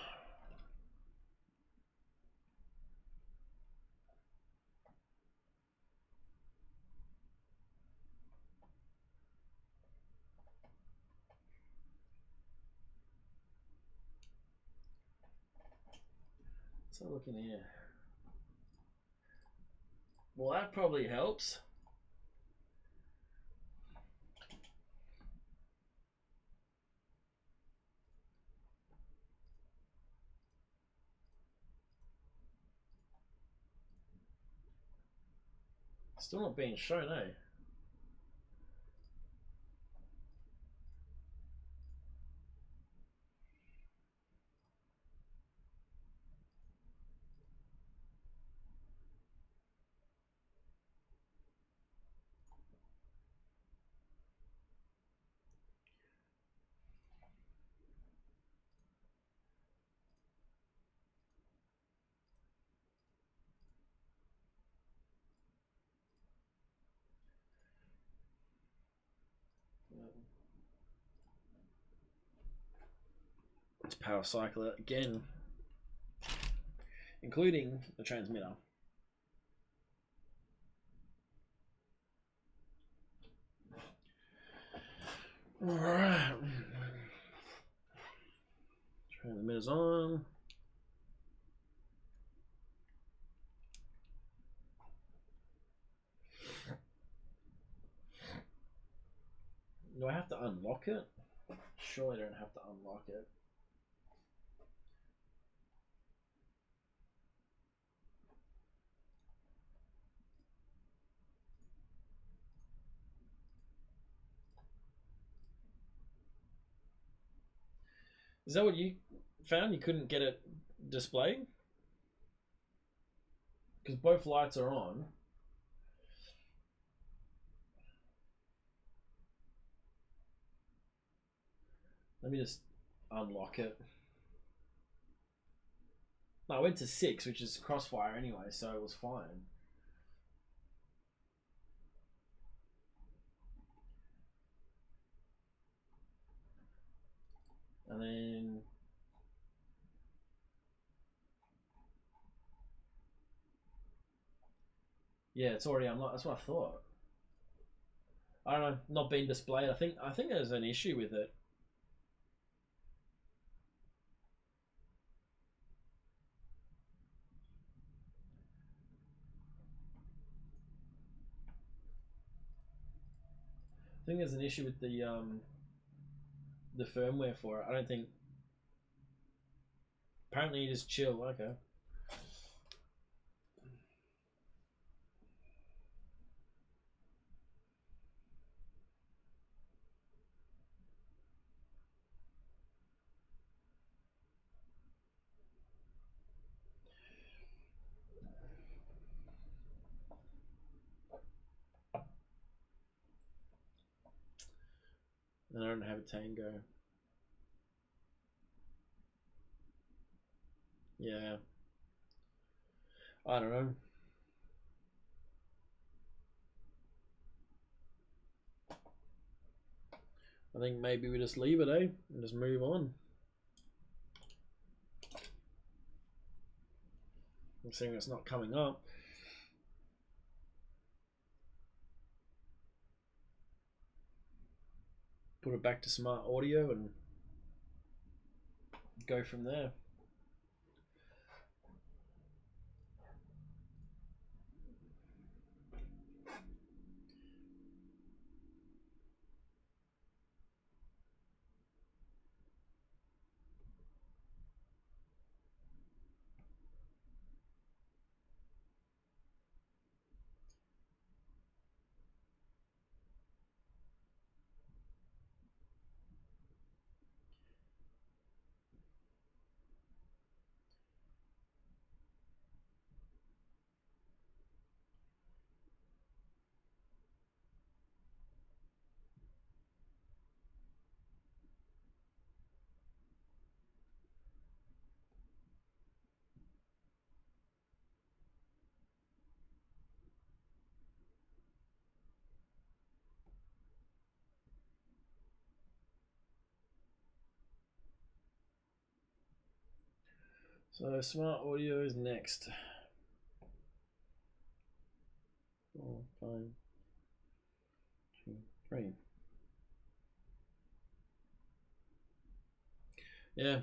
[SPEAKER 1] Let's have a look in here. Well, that probably helps. Still not being shown, eh? Let's power cycle it again, including the transmitter. All right. Transmitter's on. Do I have to unlock it? Surely I don't have to unlock it. Is that what you found? You couldn't get it displayed? Because both lights are on. Let me just unlock it. No, I went to 6, which is crossfire anyway, so it was fine. And then yeah, it's already unlocked. That's what I thought. I don't know, not being displayed. I think there's an issue with it. I think there's an issue with the firmware for it. I don't think. Apparently, you just chill. Okay. And I don't have a tango. Yeah. I don't know. I think maybe we just leave it, and just move on. I'm seeing it's not coming up. Put it back to smart audio and go from there. So smart audio is next. 4, 5, 2, 3. Yeah.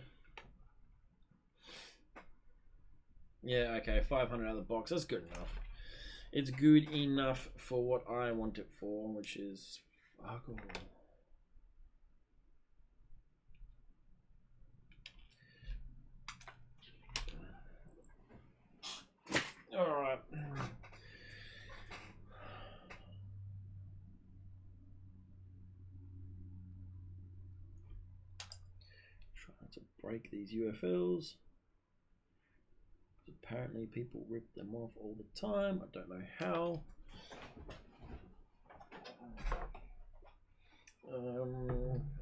[SPEAKER 1] Yeah, okay, 500 out of the box. That's good enough. It's good enough for what I want it for, which is fuck all. Alright. Trying to break these UFLs. Apparently people rip them off all the time. I don't know how.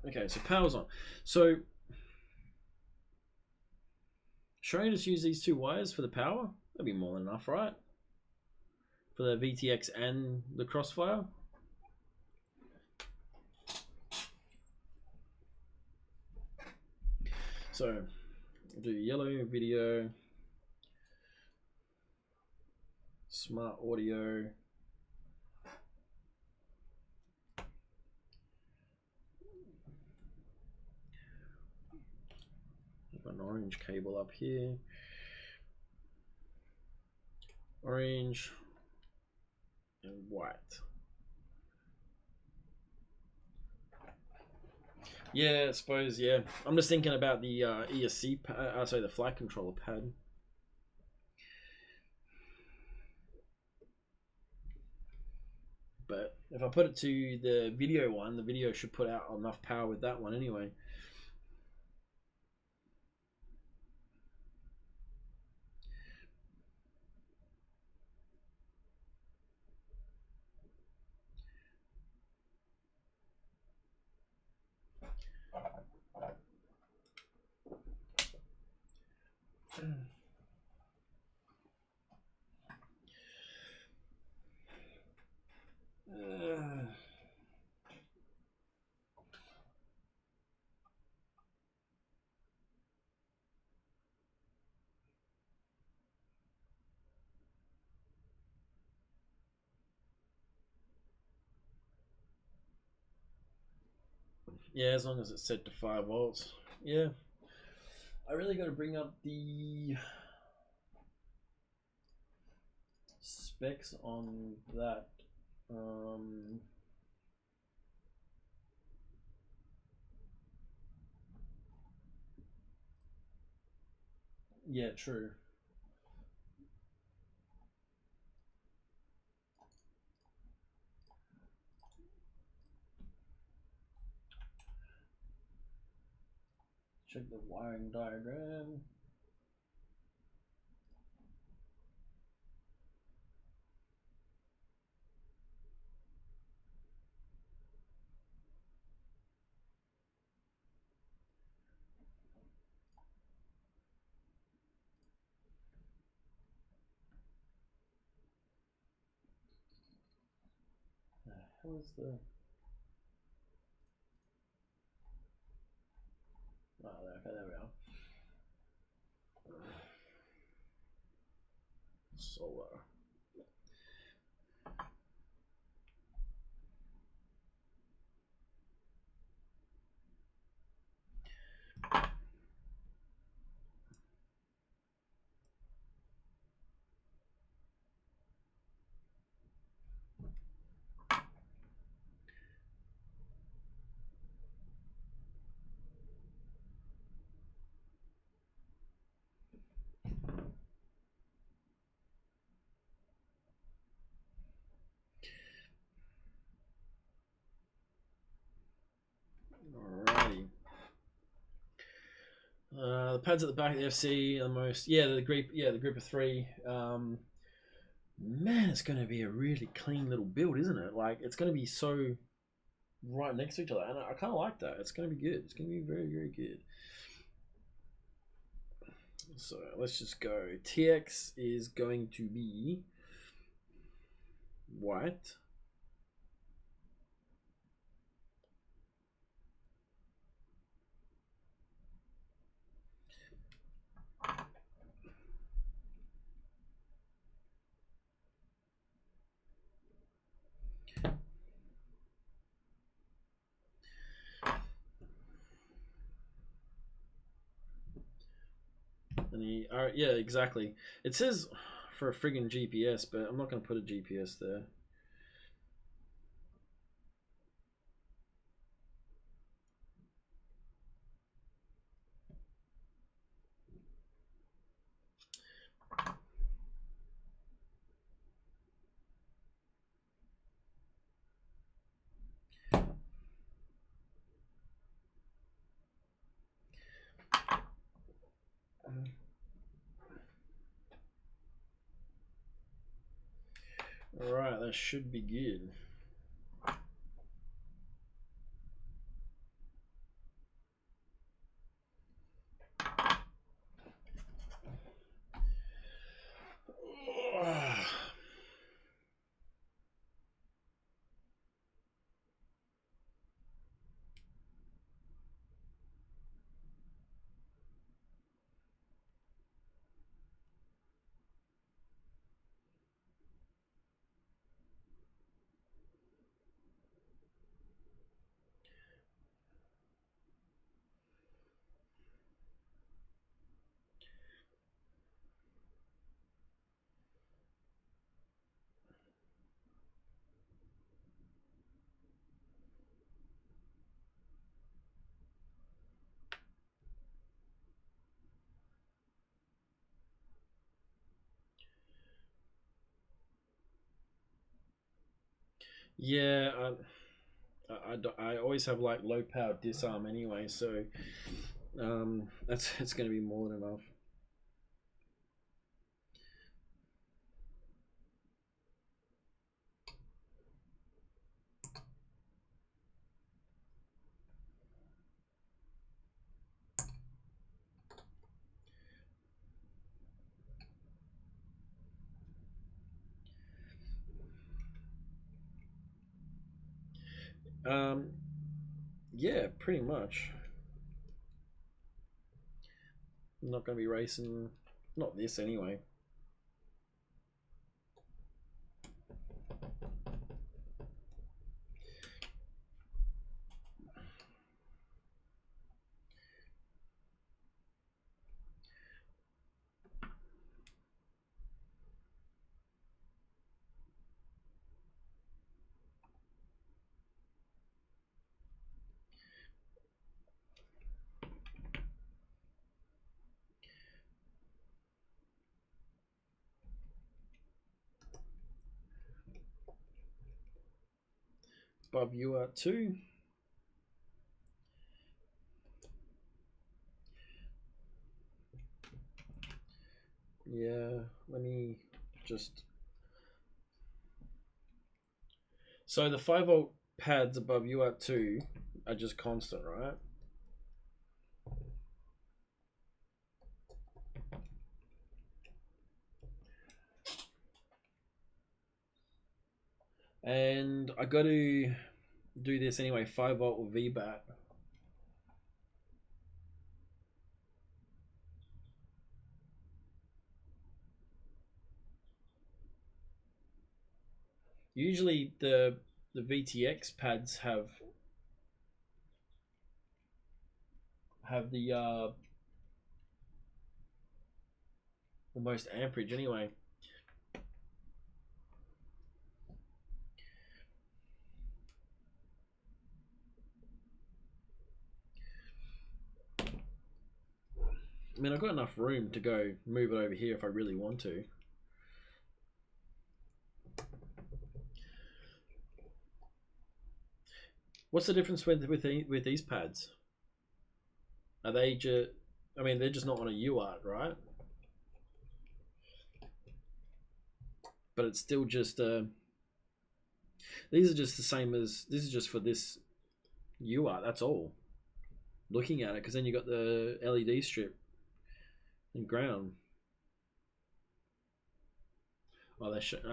[SPEAKER 1] Okay, so power's on. So should I just use these 2 wires for the power? That'd be more than enough, right? For the VTX and the Crossfire. So I'll do yellow video, smart audio, an orange cable up here, orange and white. Yeah, I suppose, yeah. I'm just thinking about the ESC, sorry, the flight controller pad. But if I put it to the video one, the video should put out enough power with that one anyway. Yeah, as long as it's set to 5 volts. Yeah. I really got to bring up the specs on that. Yeah, true. Check the wiring diagram. How is the... Okay, there we are. Solar. Alrighty. The pads at the back of the FC are the most, the group of three. Man, it's going to be a really clean little build, isn't it? Like, it's going to be so right next to each other, and I kind of like that. It's going to be good. It's going to be very, very good. So let's just go. TX is going to be white. And yeah, exactly. It says for a friggin' GPS, but I'm not going to put a GPS there. Alright, that should be good. Yeah, I always have like low power disarm anyway, so it's going to be more than enough. Yeah, pretty much. I'm not going to be racing, not this anyway. Above you are 2. Yeah, let me just... So the 5-volt pads above UART2 are just constant, right? And I got to do this anyway, 5-volt with VBAT. Usually the VTX pads have the most amperage anyway. I mean, I've got enough room to go move it over here if I really want to. What's the difference with these pads? Are they just? I mean, they're just not on a UART, right? But it's still just. These are just the same as this is just for this UART. That's all. Looking at it, because then you got the LED strip and ground. Oh, they should.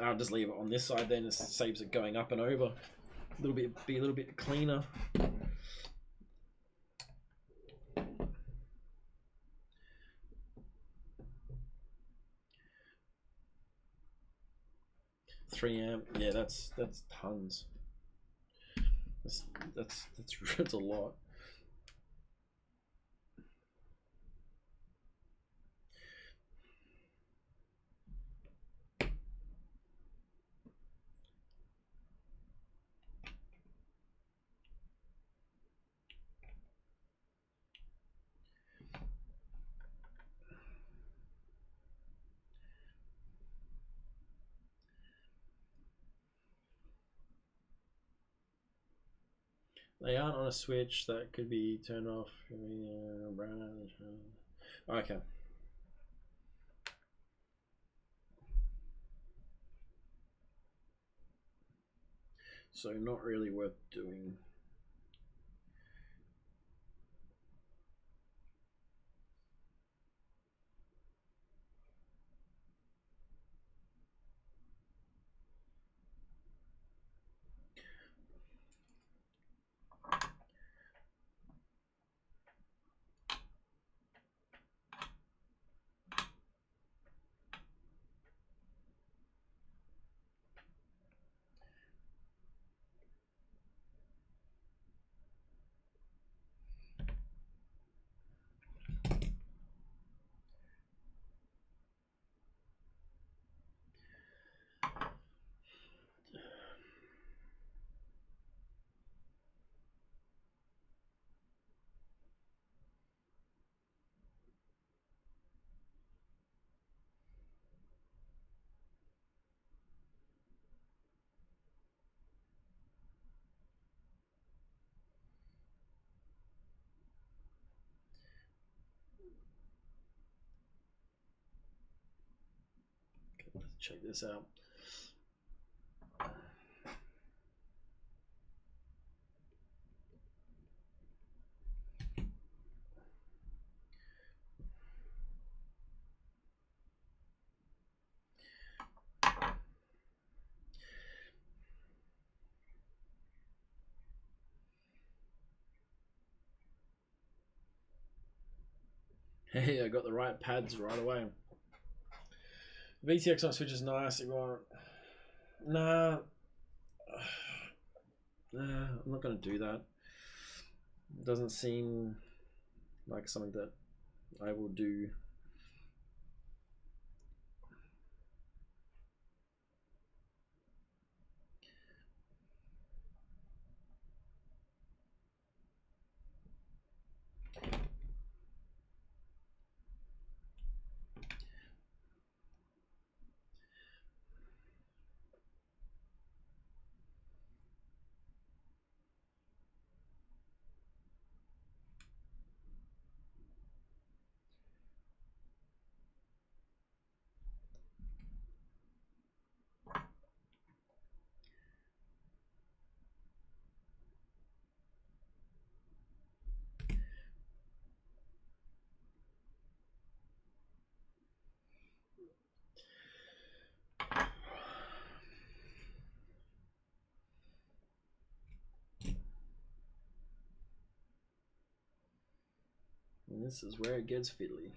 [SPEAKER 1] I'll just leave it on this side then. It saves it going up and over. A little bit, be a little bit cleaner. $3 amp, yeah, that's tons. That's a lot. They aren't on a switch that could be turned off. Okay. So not really worth doing. Let's check this out. Hey, I got the right pads right away. VTX on switch is nice. Nah, I'm not gonna do that. It doesn't seem like something that I will do. And this is where it gets fiddly.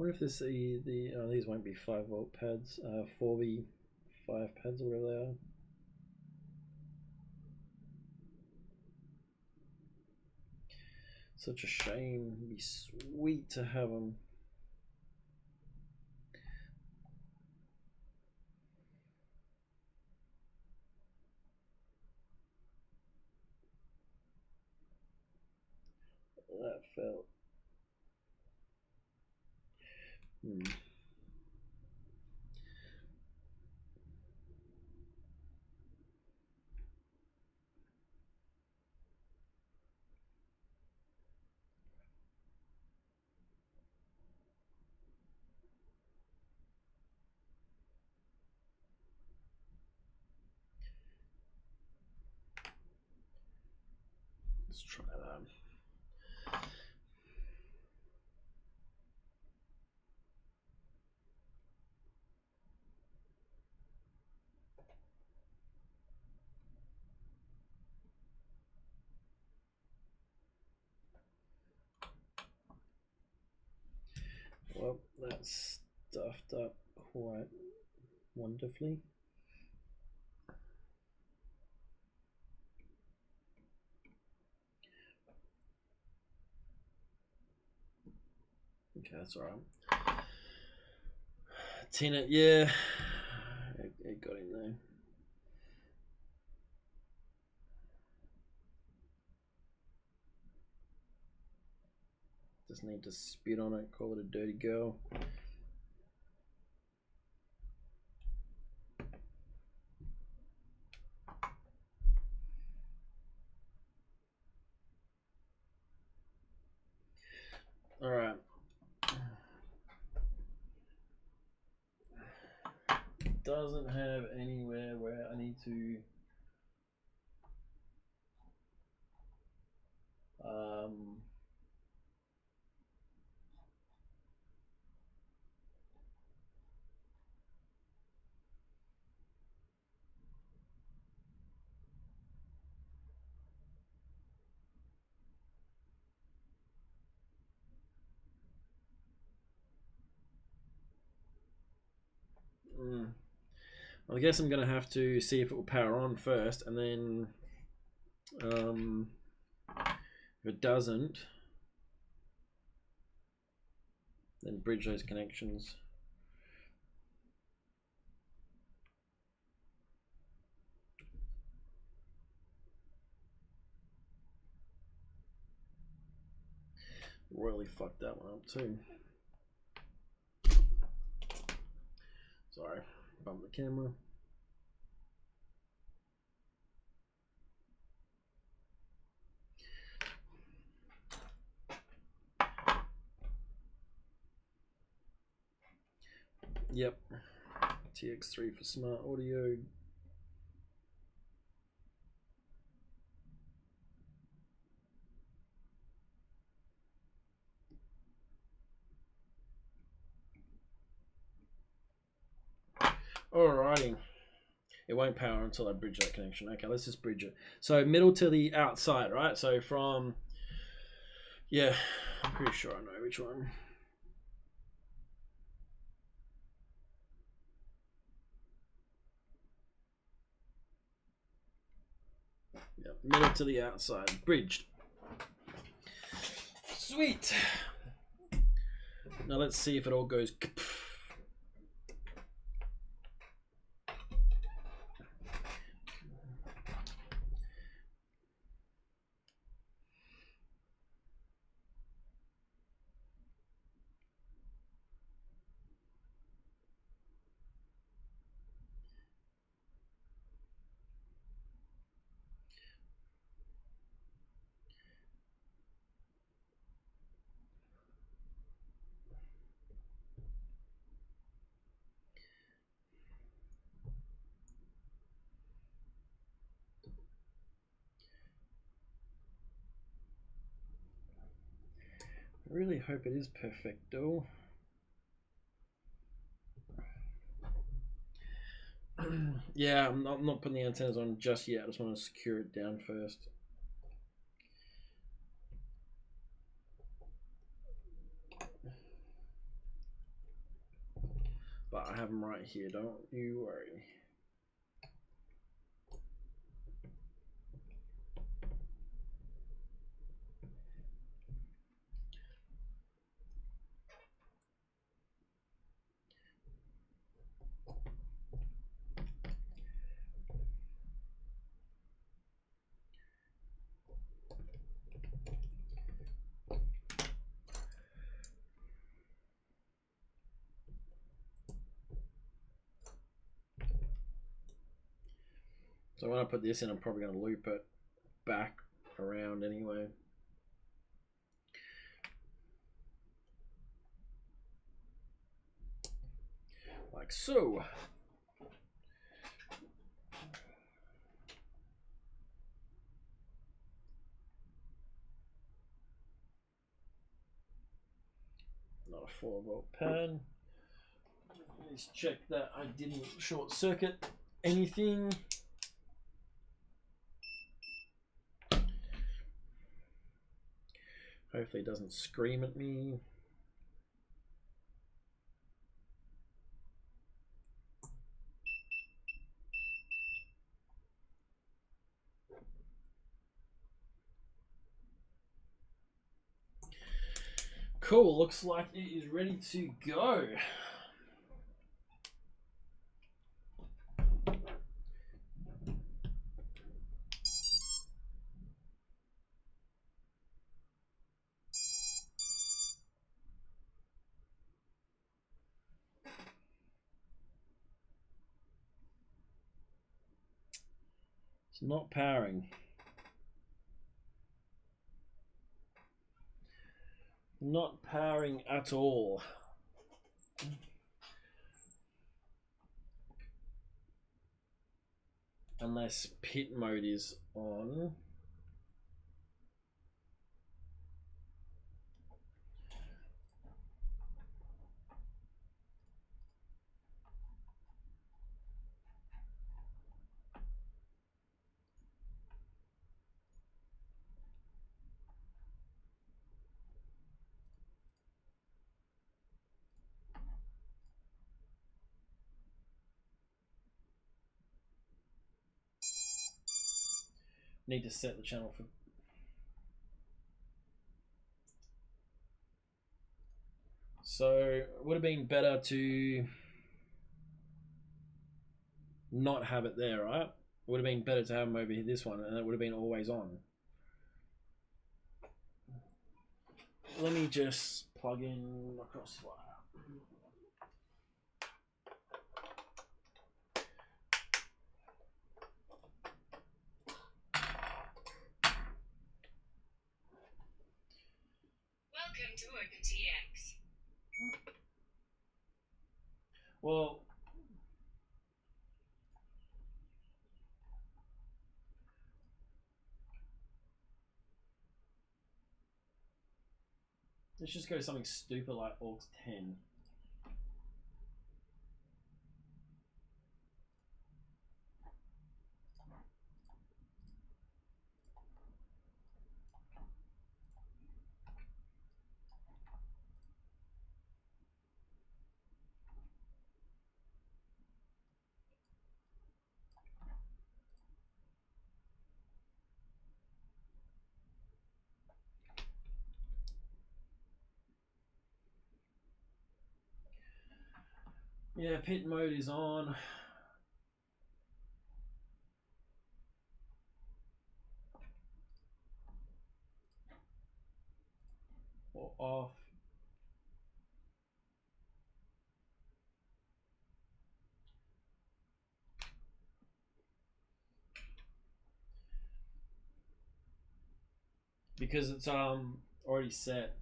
[SPEAKER 1] wonder if this these won't be 5-volt pads, 4v5 pads or whatever they are. Such a shame. It'd be sweet to have them. That felt. Let's try that. Well, that's stuffed up quite wonderfully. Okay, that's all right. Tin it, yeah. It got in there. Just need to spit on it, call it a dirty girl. All right. Doesn't have anywhere where I need to I guess I'm gonna have to see if it will power on first, and then if it doesn't, then bridge those connections. Royally fucked that one up too. Sorry, bump the camera. Yep, TX3 for smart audio. Alrighty. It won't power until I bridge that connection. Okay, let's just bridge it. So middle to the outside, right? So from, yeah, I'm pretty sure I know which one. Yep, middle to the outside, bridged. Sweet. Now let's see if it all goes. I really hope it is perfecto. Yeah, I'm not putting the antennas on just yet. I just want to secure it down first. but I have them right here, don't you worry. So when I put this in, I'm probably going to loop it back around anyway. Like so. Not a 4-volt pen. Let's check that I didn't short circuit anything. Hopefully it doesn't scream at me. Cool, looks like it is ready to go. It's not powering. Not powering at all. Unless pit mode is on. Need to set the channel for. So it would have been better to not have it there, right? It would have been better to have them over here, this one, and it would have been always on. Let me just plug in my crossfire.
[SPEAKER 2] Welcome to OpenTX.
[SPEAKER 1] Well, let's just go something stupid like aux 10. Yeah, pit mode is on. Or off. Because it's already set.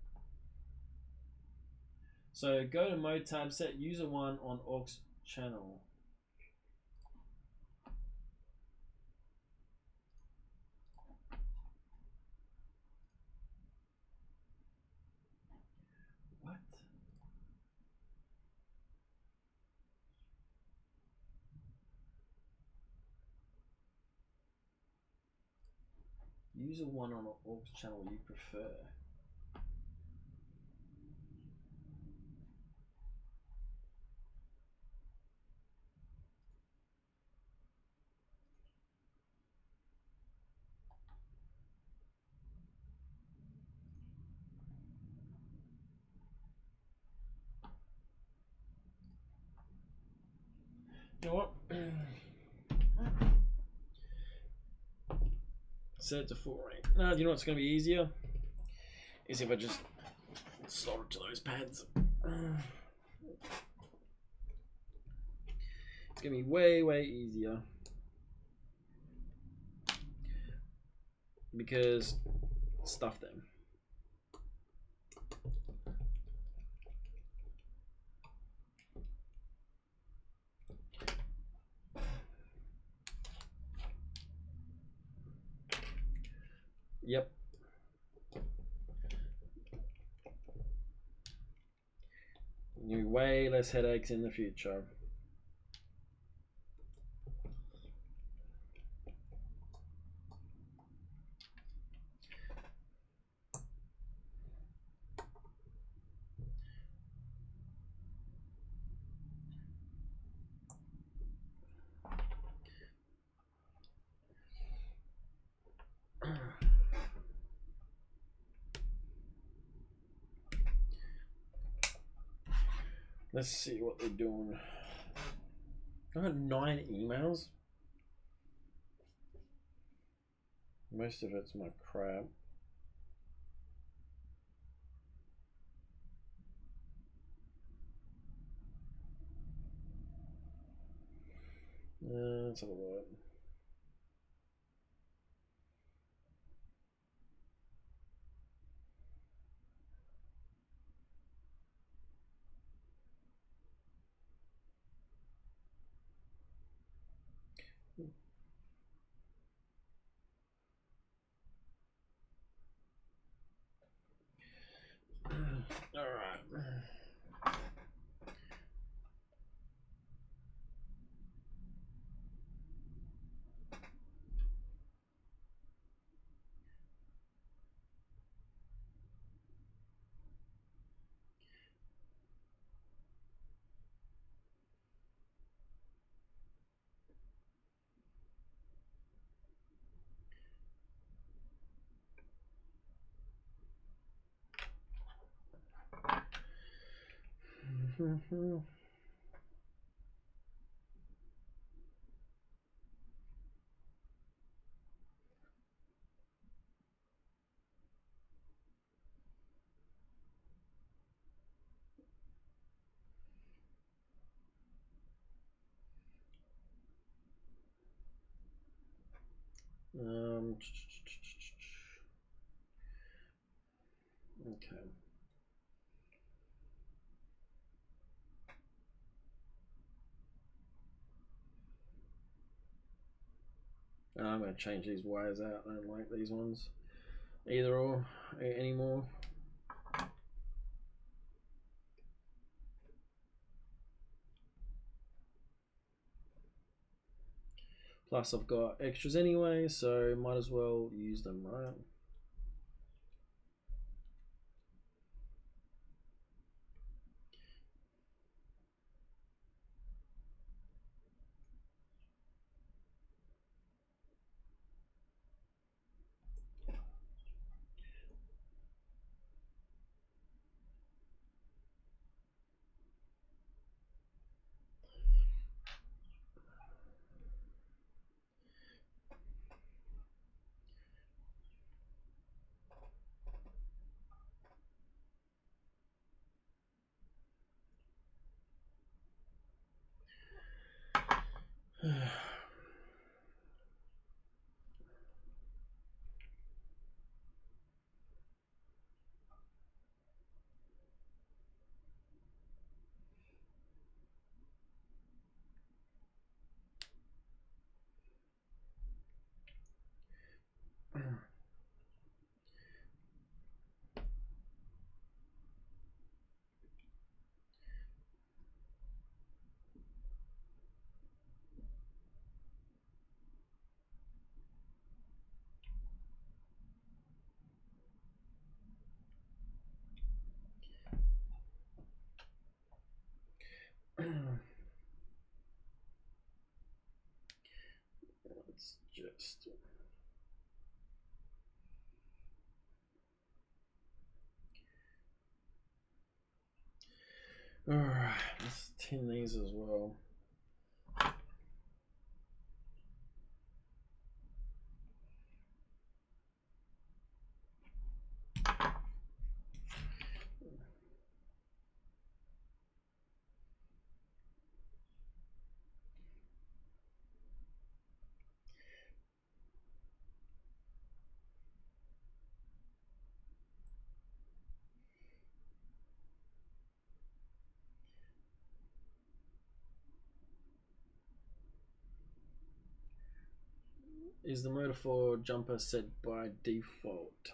[SPEAKER 1] So go to mode tab, set user 1 on aux channel. What? User 1 on aux channel you prefer. You know what? Set it to full range. No, you know what's going to be easier? Is if I just solder to those pads. It's going to be way, way easier. Because stuff them. Yep. You'll be way less headaches in the future. Let's see what they're doing. I got 9 emails. Most of it's my crap. Let's have a look. All right. Okay. I'm going to change these wires out. I don't like these ones either or anymore. Plus I've got extras anyway, so might as well use them, right? Let's just all right, let's tin these as well. is the motor 4 jumper set by default?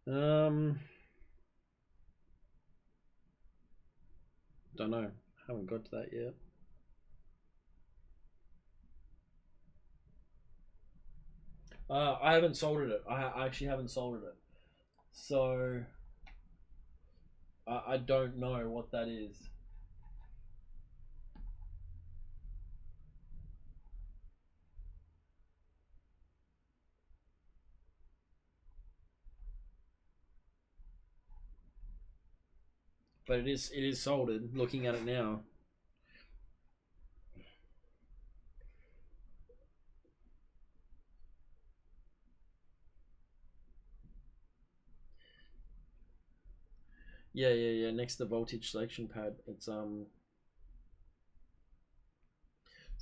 [SPEAKER 1] Don't know. Haven't got to that yet. I haven't soldered it. I actually haven't soldered it. So I don't know what that is. But it is soldered, looking at it now. Yeah. Next to the voltage selection pad, it's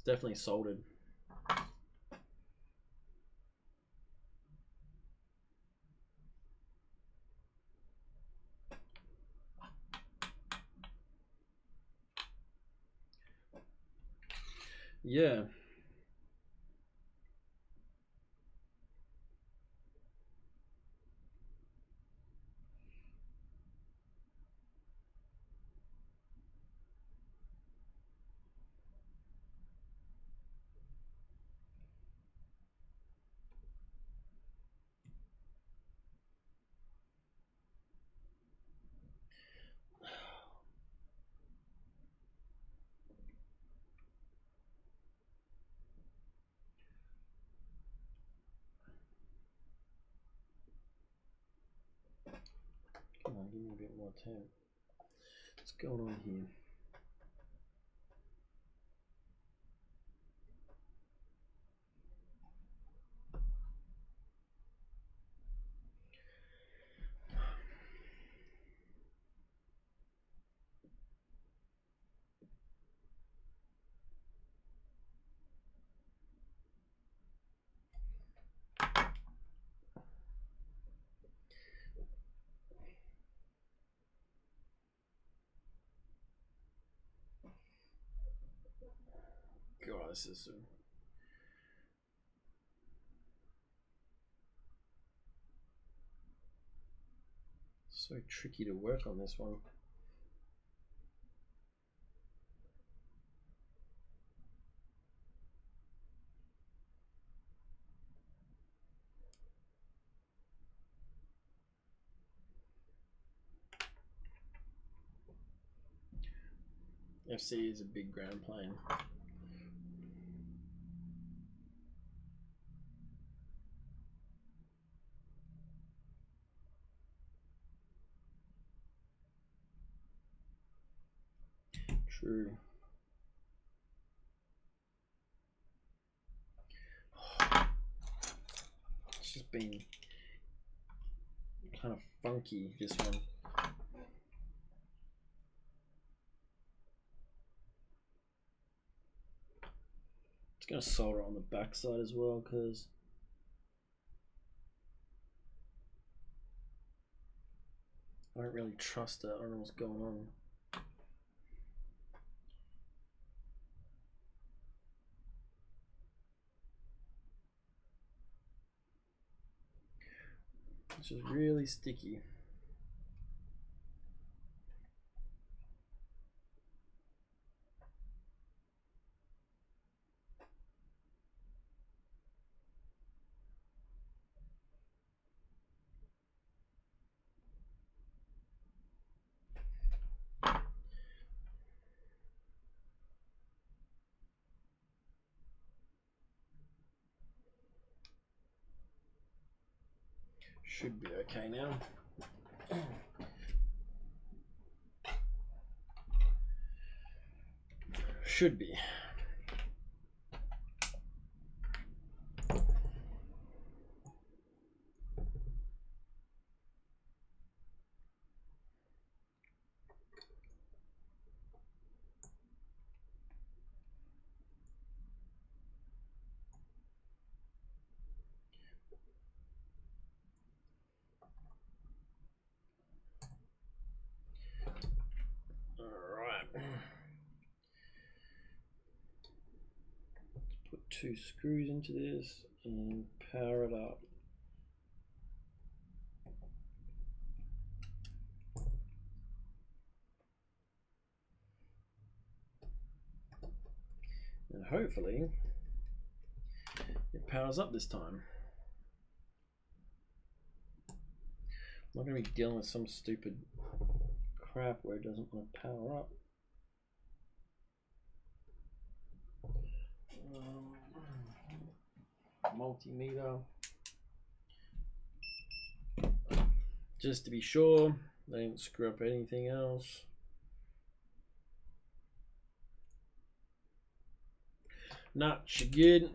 [SPEAKER 1] definitely soldered. Yeah. Come on, give me a bit more time. What's going on here? God, this is so tricky to work on this one. FC is a big ground plane. True. It's just been kind of funky, this one. It's gonna solder on the back side as well, because I don't really trust it. I don't know what's going on. It's just really sticky. Should be okay now. Should be. All right. 2 screws into this and power it up. And hopefully it powers up this time. I'm not going to be dealing with some stupid crap where it doesn't want to power up. Multimeter. Just to be sure they didn't screw up anything else. Nah, she good.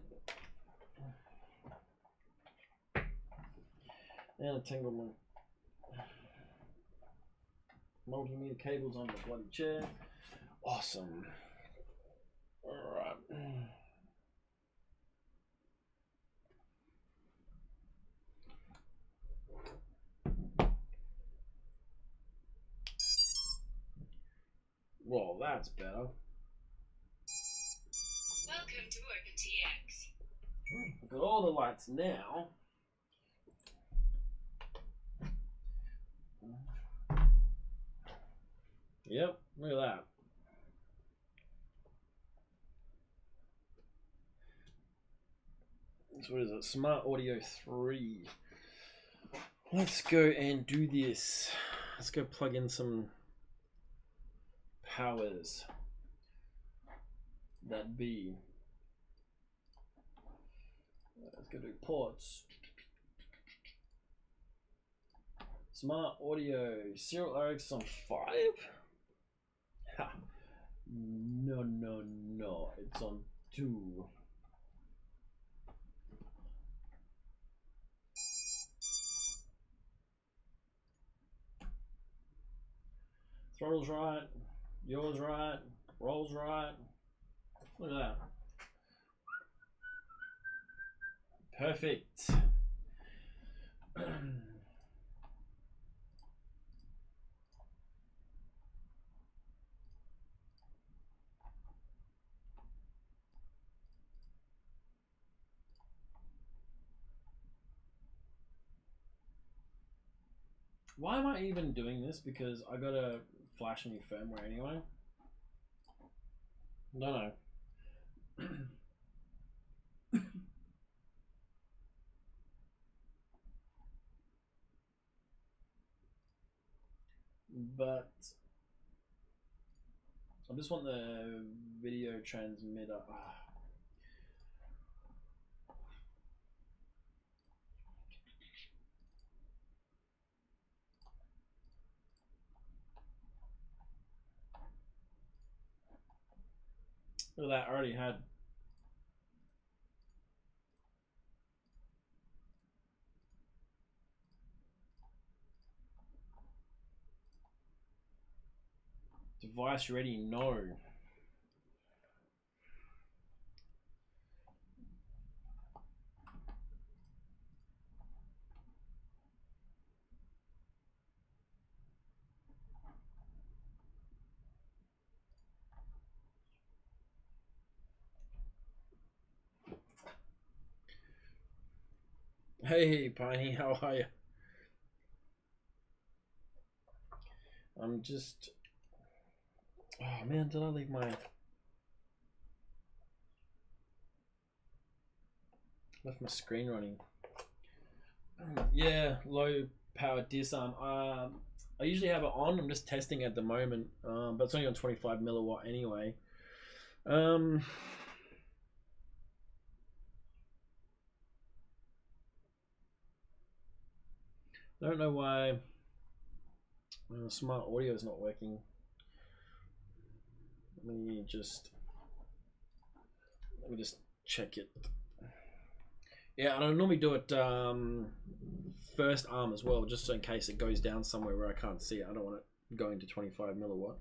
[SPEAKER 1] And a tangle my multimeter cables on the bloody chair. Awesome. Alright. Well, that's better.
[SPEAKER 2] Welcome to OpenTX.
[SPEAKER 1] I've got all the lights now. Yep, look at that. So what is it? Smart Audio 3. Let's go and do this. Let's go plug in some powers. That be. Let's go do ports. Smart Audio. Serial RX on 5? Ha. No, no, no. It's on 2. Throttle's right. Yours right. Rolls right. Look at that. Perfect. Why am I even doing this? Because I gotta flash a new firmware anyway. No. But I just want the video transmitter. Look at that, I already had. Device ready, no. Hey, Piney, how are you? I'm just. Oh man, did I leave my. Left my screen running. Yeah, low power disarm. I usually have it on. I'm just testing at the moment, but it's only on 25 milliwatt anyway. I don't know why Smart Audio is not working. Let me just check it. Yeah, and I normally do it first arm as well, just so in case it goes down somewhere where I can't see it. I don't want it going to 25 milliwatt.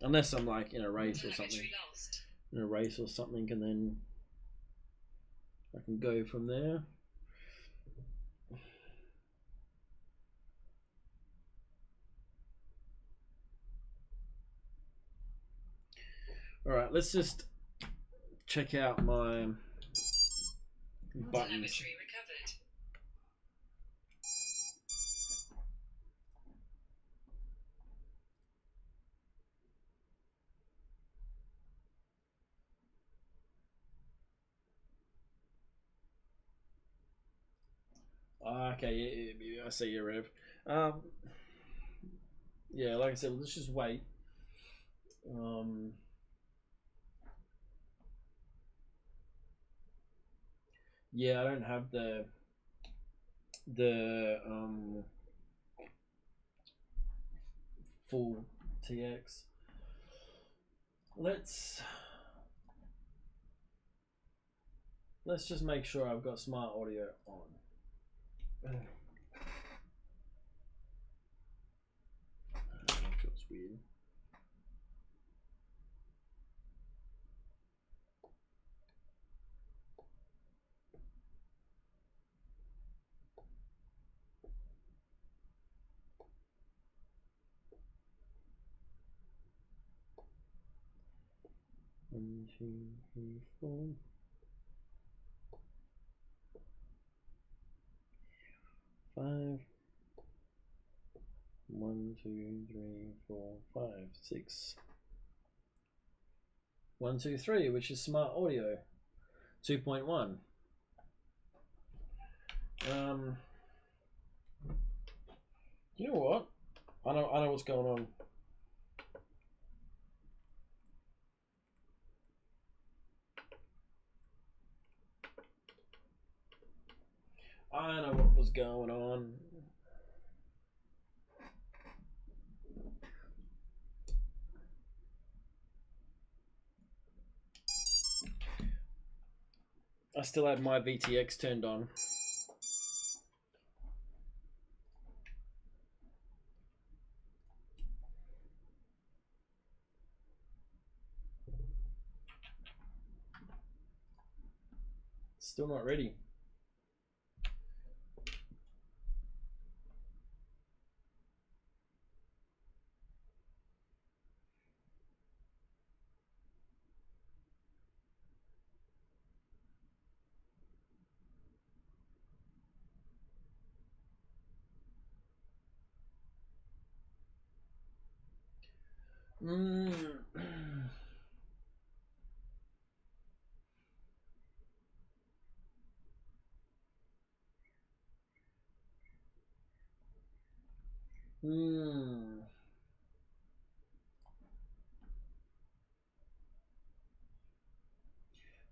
[SPEAKER 1] Unless I'm like in a race or something. In a race or something, and then I can go from there. All right, let's just check out my buttons.
[SPEAKER 2] Telemetry recovered.
[SPEAKER 1] Okay, yeah, I see you, Rev. Yeah, like I said, let's just wait. Yeah, I don't have the full TX. Let's just make sure I've got smart audio on. That feels weird. One, two, three, four. 5. 1, 2, 3, 4, 5, 6. 1, 2, 3, which is smart audio. 2.1. You know what? I know what's going on. I know what was going on. I still had my VTX turned on. Still not ready.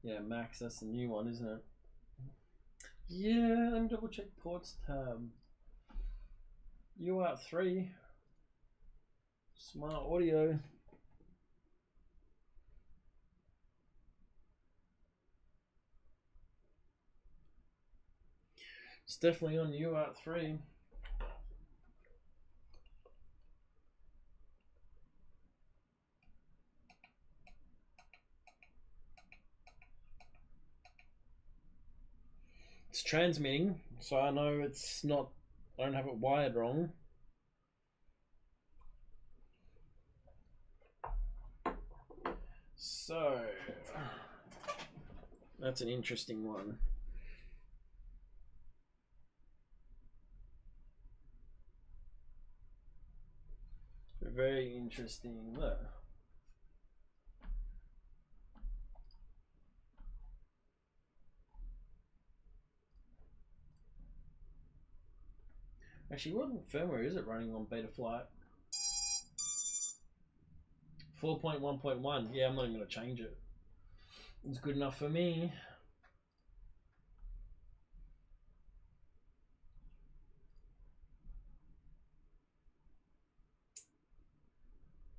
[SPEAKER 1] Yeah, Max, that's the new one, isn't it? Yeah, let me double check ports tab. UART 3. Smart audio. It's definitely on UART 3. It's transmitting, so I know it's not, I don't have it wired wrong. So, that's an interesting one. Very interesting. Look. Actually, what firmware is it running on Betaflight? 4.1.1. Yeah, I'm not even going to change it. It's good enough for me.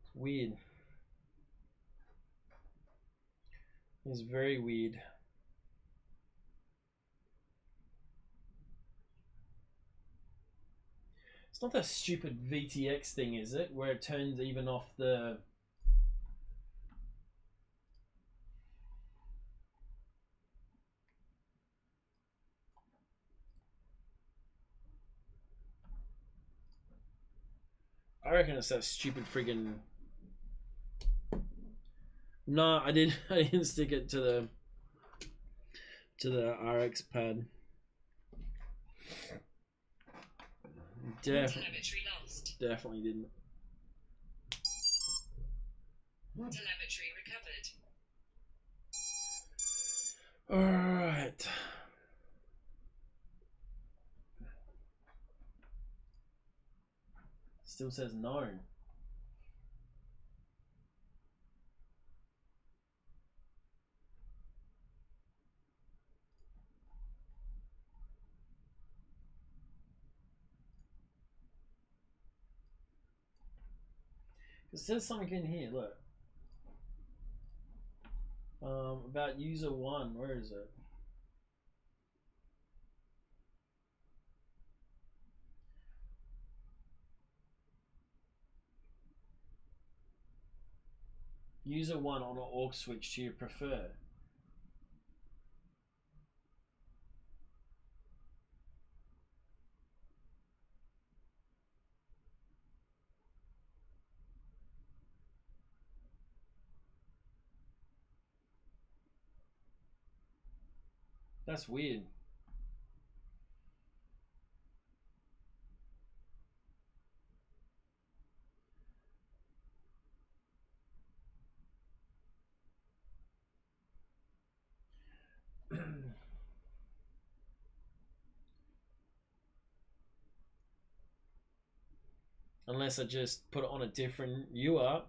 [SPEAKER 1] It's weird. It's very weird. It's not that stupid VTX thing, is it? Where it turns even off the... I reckon it's that stupid friggin' No, I didn't stick it to the RX pad.
[SPEAKER 2] Telemetry lost.
[SPEAKER 1] Definitely didn't.
[SPEAKER 2] Telemetry recovered.
[SPEAKER 1] Alright. Still says no. It says something in here, look. About user 1, where is it? User 1 on an aux switch, do you prefer? That's weird. Unless I just put it on a different UART.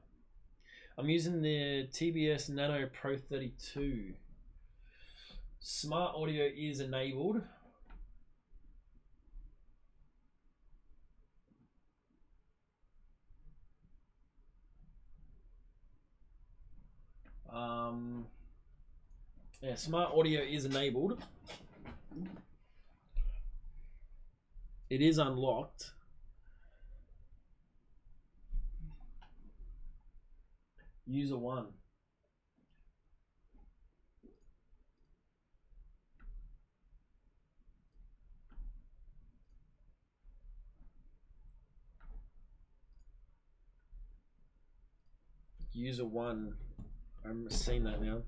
[SPEAKER 1] I'm using the TBS Nano Pro 32. Smart audio is enabled. Yeah, smart audio is enabled. It is unlocked. User 1. User 1. I'm seeing that now.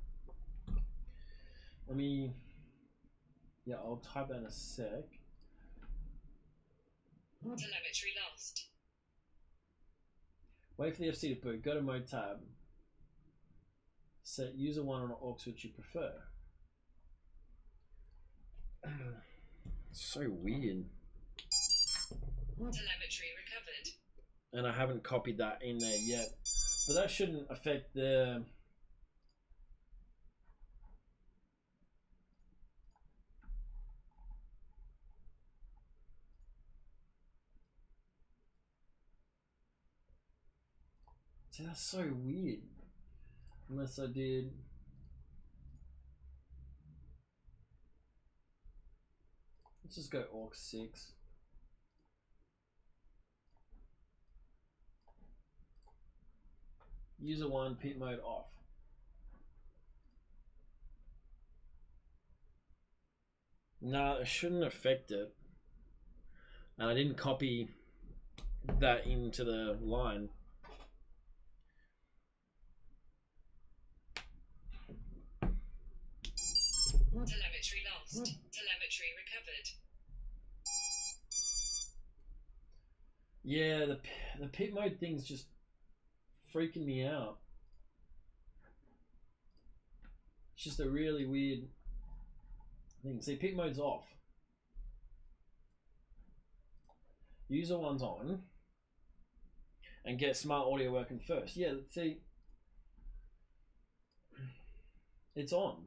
[SPEAKER 1] Let me. Yeah, I'll type that in a sec.
[SPEAKER 2] Telemetry lost.
[SPEAKER 1] Wait for the FC to boot. Go to mode tab. Set user 1 on an aux which you prefer. It's so weird.
[SPEAKER 2] Telemetry recovered.
[SPEAKER 1] And I haven't copied that in there yet. But that shouldn't affect the... See, that's so weird. Unless I did... Let's just go aux 6. User 1, pit mode off. No, it shouldn't affect it. And I didn't copy that into the line.
[SPEAKER 2] Telemetry lost. Telemetry recovered.
[SPEAKER 1] Yeah, the pit mode thing's just freaking me out. It's just a really weird thing. See, pit mode's off. User 1's on. And get smart audio working first. Yeah, see, it's on.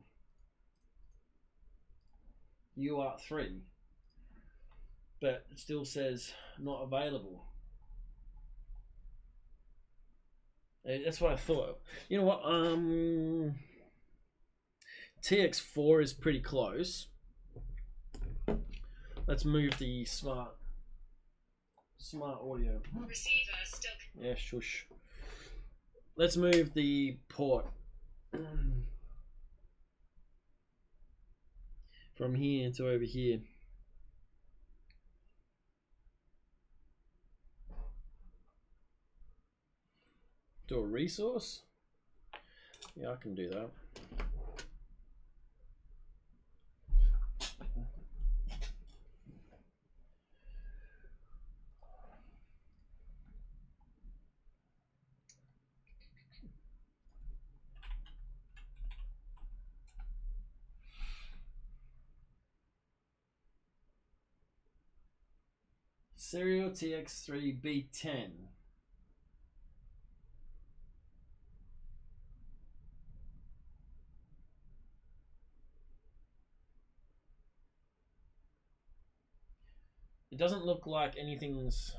[SPEAKER 1] UART 3. But it still says not available. That's what I thought. You know what? TX4 is pretty close. Let's move the smart audio.
[SPEAKER 2] Receiver stuck.
[SPEAKER 1] Yeah, shush. Let's move the port from here to over here. Do a resource. Yeah, I can do that. Serial TX3 B10. It doesn't look like anything's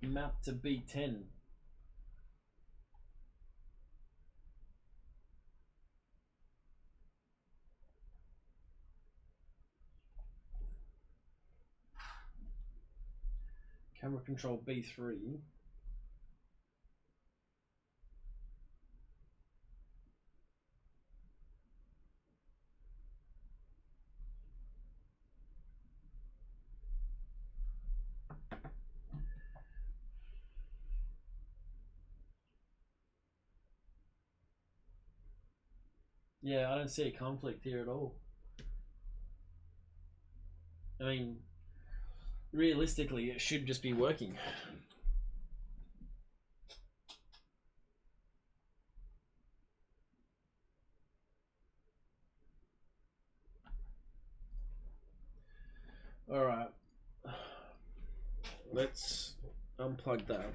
[SPEAKER 1] mapped to B10. Camera control B3. Yeah, I don't see a conflict here at all. I mean, realistically, it should just be working. All right, let's unplug that.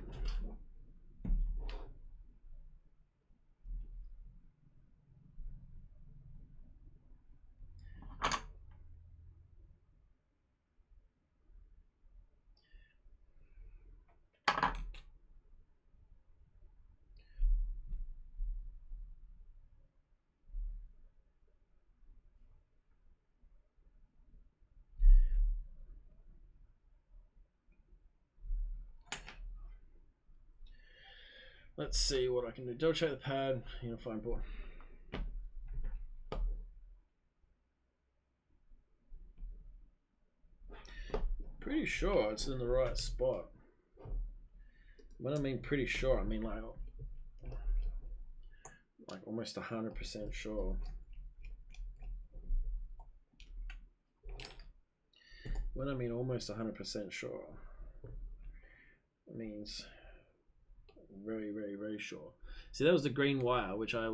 [SPEAKER 1] Let's see what I can do. Double check the pad, unifying port. Pretty sure it's in the right spot. When I mean pretty sure, I mean like almost 100% sure. When I mean almost 100% sure, it means very, very, very sure. See, that was the green wire which I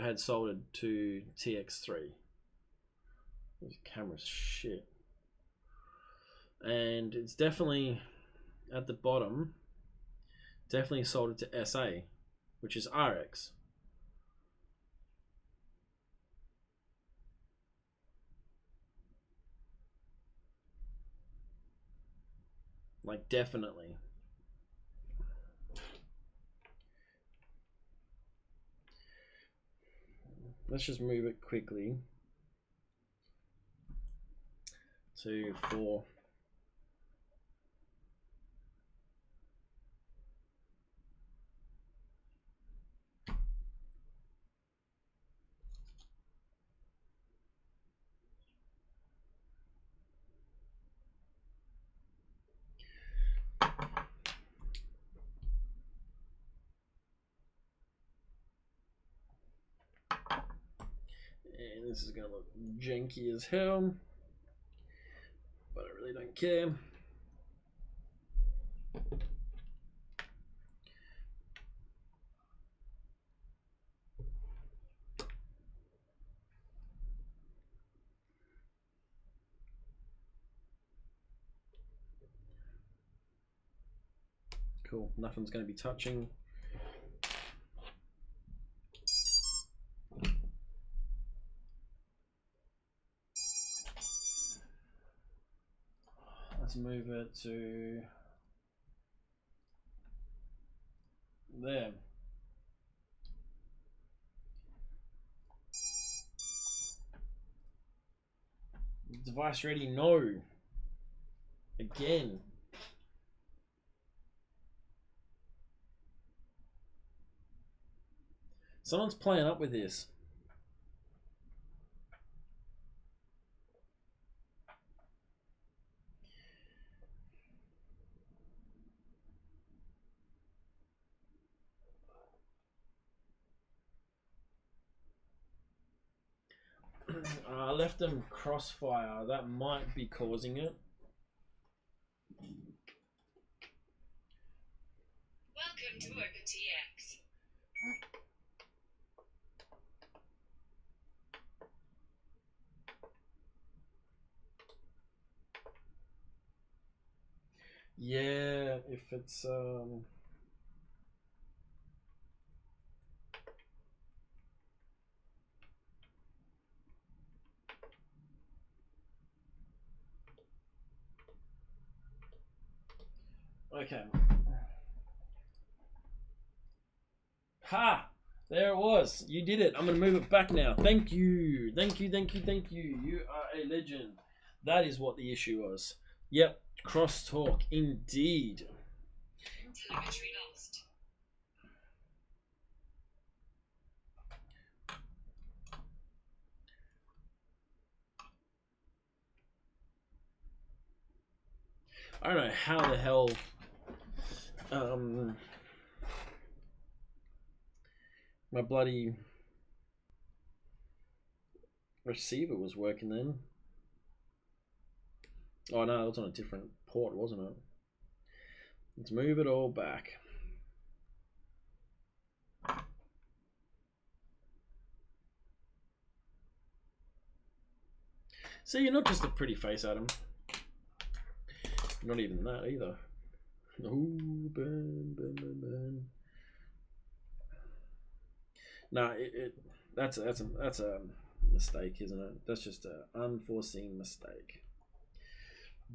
[SPEAKER 1] had soldered to TX3. This camera's shit. And it's definitely at the bottom, definitely soldered to SA, which is RX. Like, definitely. Let's just move it quickly to 4. And this is gonna look janky as hell, but I really don't care. Cool, nothing's gonna be touching. Let's move it to there. Device ready? No. Again. Someone's playing up with this. I left them crossfire. That might be causing it.
[SPEAKER 2] Welcome to OpenTX.
[SPEAKER 1] Yeah, if it's okay. Ha! There it was. You did it. I'm going to move it back now. Thank you. Thank you, thank you, thank you. You are a legend. That is what the issue was. Yep. Crosstalk. Indeed.
[SPEAKER 2] Telemetry lost.
[SPEAKER 1] I don't know how the hell my bloody receiver was working then. Oh no, it was on a different port, wasn't it? Let's move it all back. See, you're not just a pretty face, Adam. Not even that either. Oh, burn, burn, burn, burn. No, that's a mistake, isn't it? That's just an unforeseen mistake.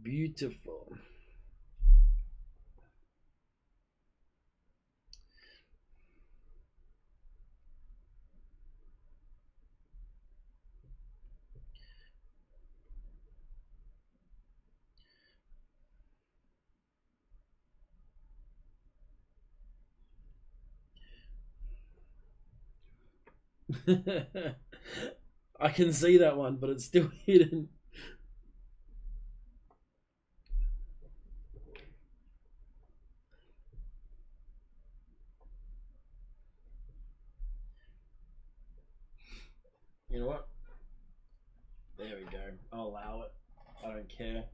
[SPEAKER 1] Beautiful. I can see that one, but it's still hidden. You know what? There we go. I'll allow it. I don't care.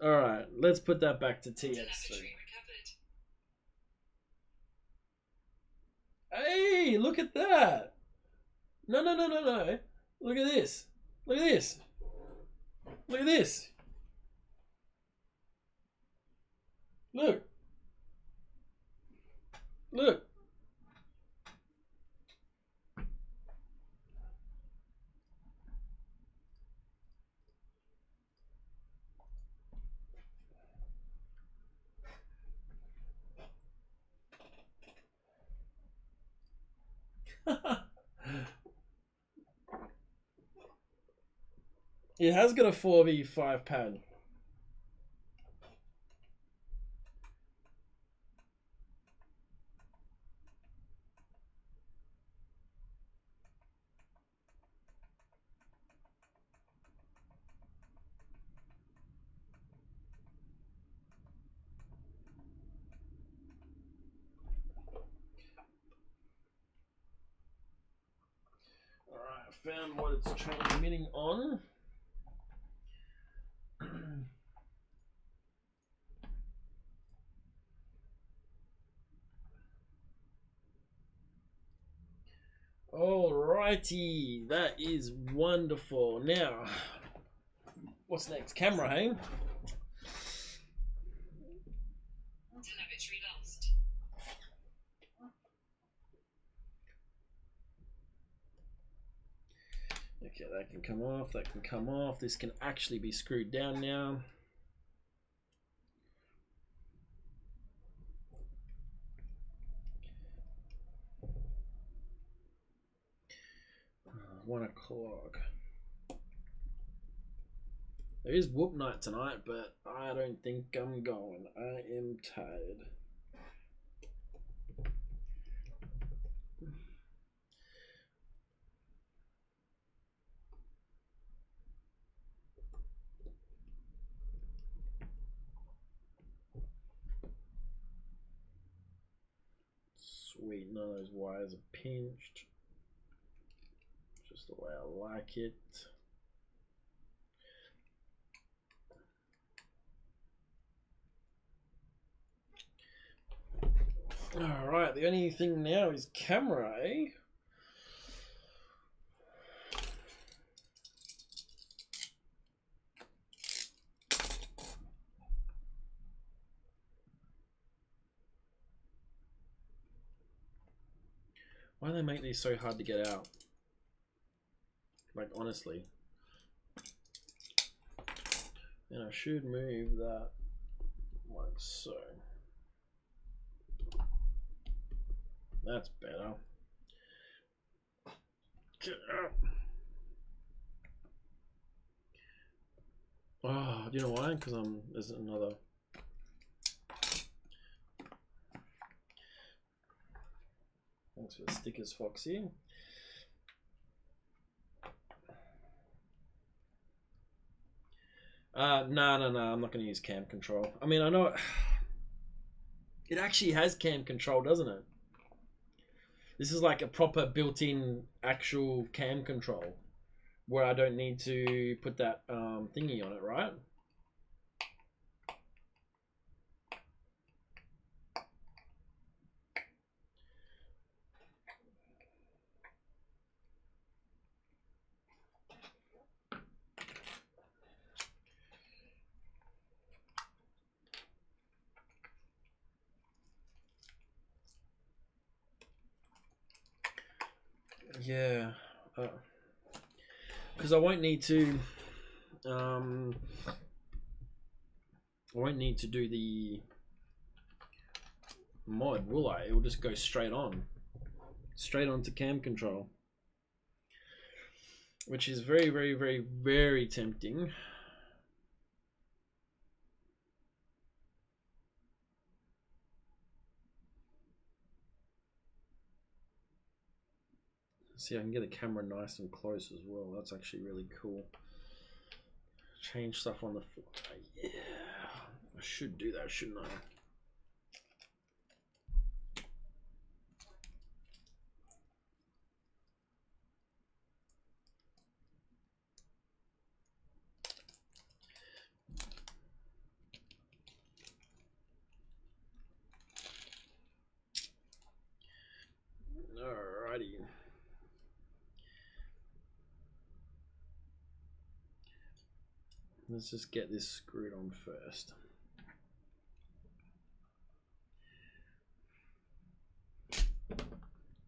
[SPEAKER 1] Alright, let's put that back to TX3.
[SPEAKER 2] Telemetry recovered.
[SPEAKER 1] Hey, look at that! No. Look at this. Look at this. Look at this. Look. Look. It has got a 4v5 pad. Alright, I found what it's transmitting on. Alrighty, that is wonderful. Now, what's next? Camera, hey?
[SPEAKER 2] Telemetry lost.
[SPEAKER 1] Okay, that can come off, that can come off. This can actually be screwed down now. Uh, 1 o'clock. There is whoop night tonight, but I don't think I'm going. I am tired. Sweet, none of those wires are pinched. Just the way I like it. Alright, the only thing now is camera, eh? Why do they make these so hard to get out? Like, honestly. And I should move that like so. That's better. Get out. Oh, do you know why? Because there's another. Thanks for the stickers, Foxy. No, I'm not going to use cam control. I mean, I know it actually has cam control, doesn't it? This is like a proper built-in actual cam control where I don't need to put that thingy on it, right? Yeah, because I won't need to do the mod, will I? It will just go straight onto cam control, which is very, very, very, very tempting. See, I can get the camera nice and close as well. That's actually really cool. Change stuff on the fly. Yeah, I should do that, shouldn't I? Alrighty. Let's just get this screwed on first.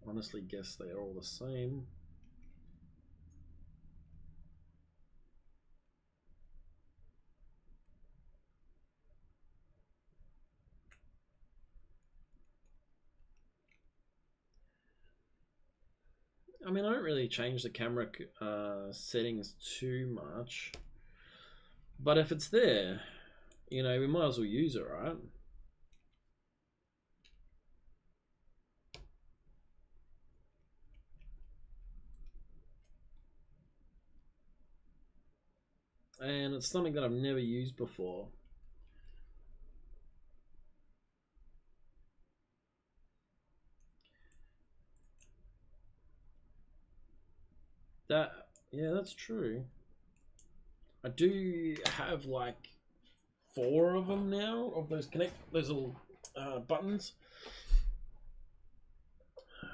[SPEAKER 1] Honestly, guess they are all the same. I mean, I don't really change the camera settings too much, but if it's there, you know, we might as well use it, right? And it's something that I've never used before. Yeah, that's true. I do have like 4 of them now, of those little buttons.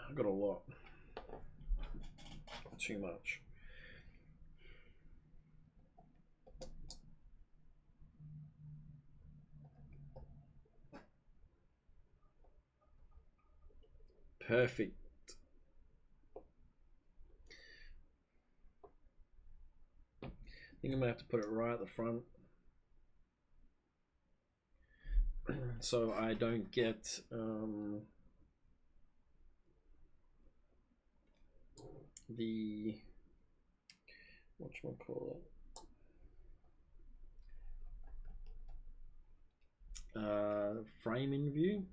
[SPEAKER 1] I've got a lot. Too much. Perfect. I think I'm gonna have to put it right at the front so I don't get the whatchamacallit, frame in view.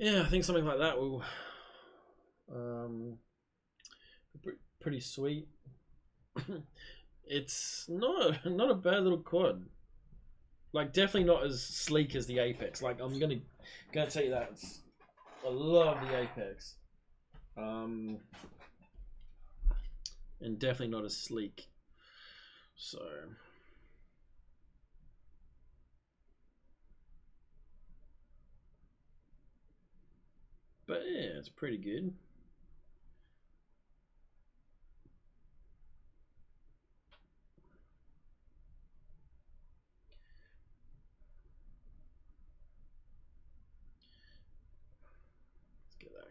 [SPEAKER 1] yeah, I think something like that will pretty sweet. It's not a bad little quad. Like, definitely not as sleek as the Apex. Like, I'm gonna tell you that. I love the Apex, and definitely not as sleek. So, but yeah, it's pretty good.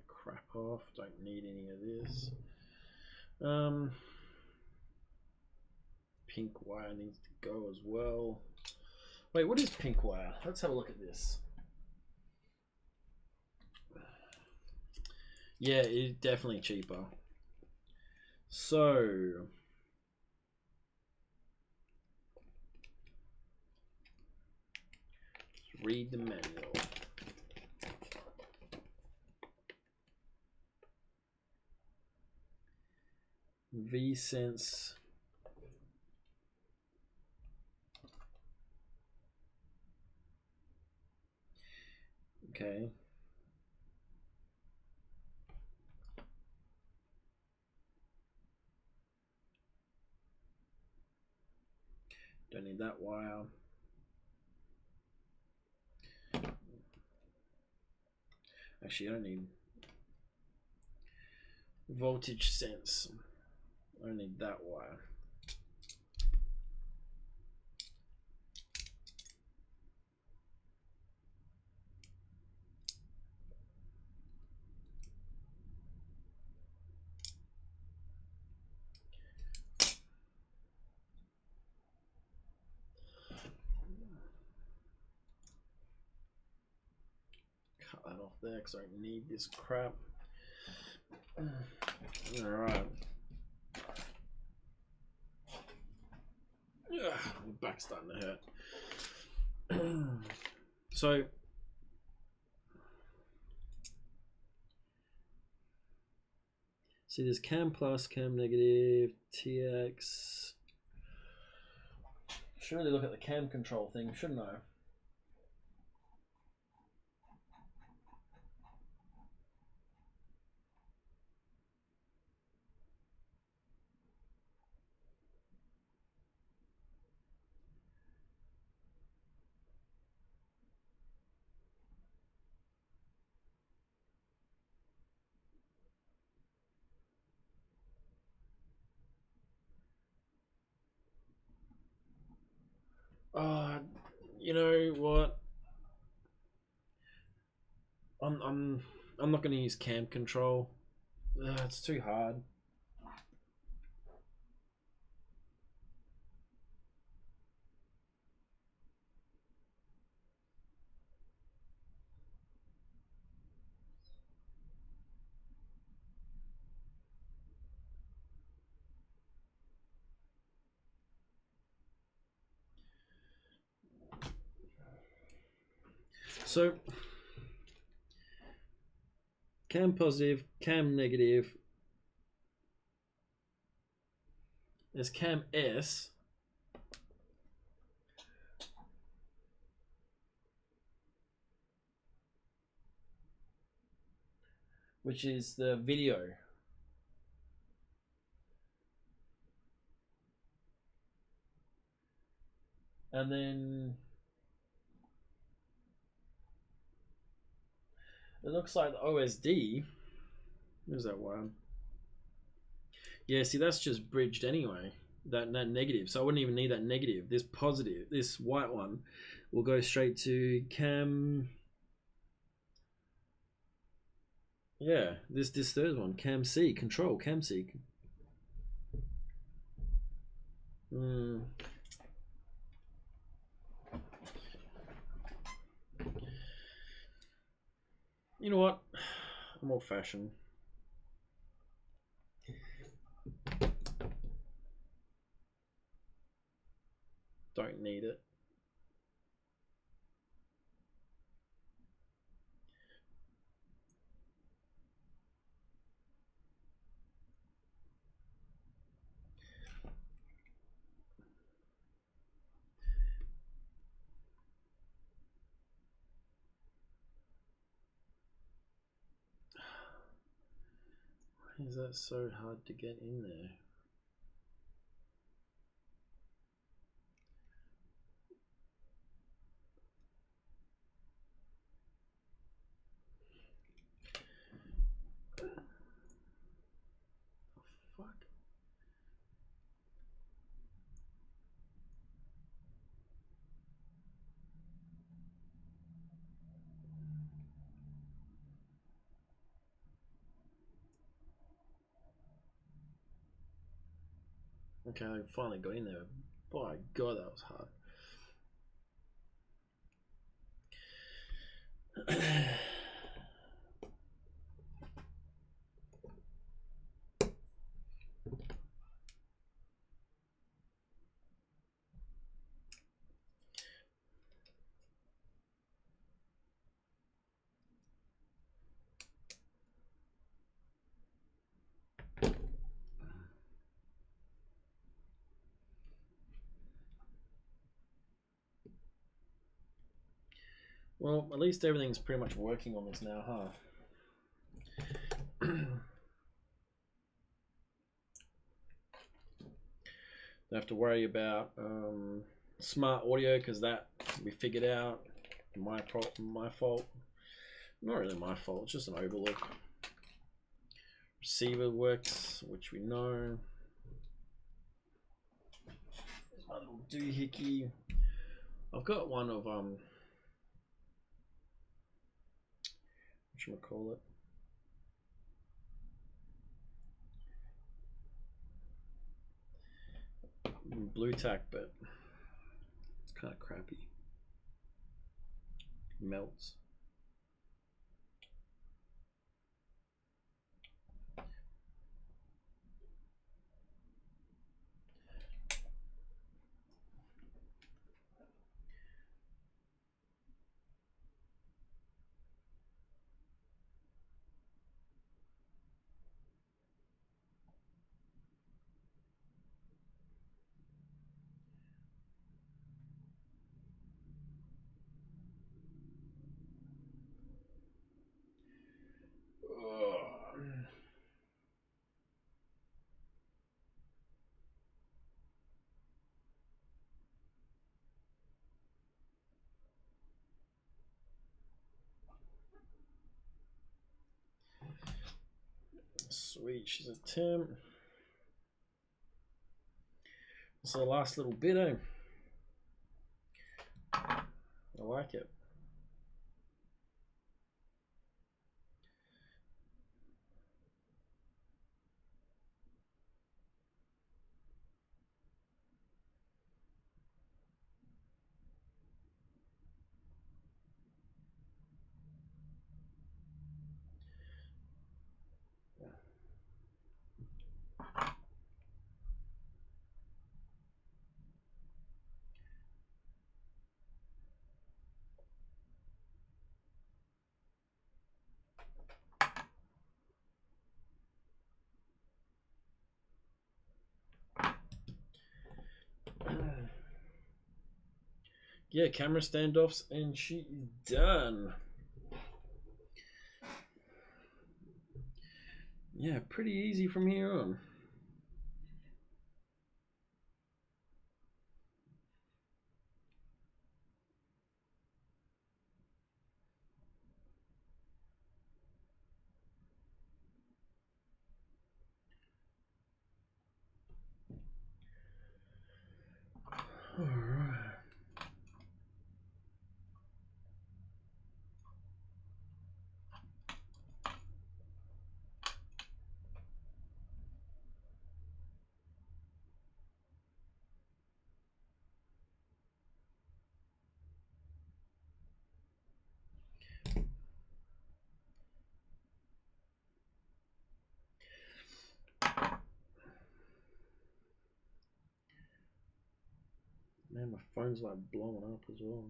[SPEAKER 1] Crap off, don't need any of this. Pink wire needs to go as well. Wait, what is pink wire? Let's have a look at this. Yeah, it's definitely cheaper. So read the manual. V-Sense. Okay. Don't need that wire. Actually, I don't need voltage sense. I don't need that wire. Cut that off there because I don't need this crap. Alright. My back's starting to hurt. So, see, there's cam plus, cam negative, TX. Should really look at the cam control thing, shouldn't I? You know what? I'm not going to use cam control. It's too hard. So, cam positive, cam negative. There's cam S. Which is the video. And then it looks like the OSD. Where's that one? Yeah, see, that's just bridged anyway. That negative. So I wouldn't even need that negative. This positive, this white one, will go straight to cam. Yeah, this third one, cam C, control, cam C. You know what? I'm old fashioned. Don't need it. is that so hard to get in there? Fuck. Okay, I finally got in there. By God, that was hard. Well, at least everything's pretty much working on this now, huh? Don't have to worry about smart audio because that we figured out. My fault. Not really my fault. It's just an overlook. Receiver works, which we know. There's my little doohickey. I've got one of whatchamacallit? Blue tack, but it's kind of crappy. Melts. Sweet, she's a Tim. So the last little bit, eh? I like it. Yeah, camera standoffs, and she is done. Yeah, pretty easy from here on. All right. Man, my phone's like blowing up as well.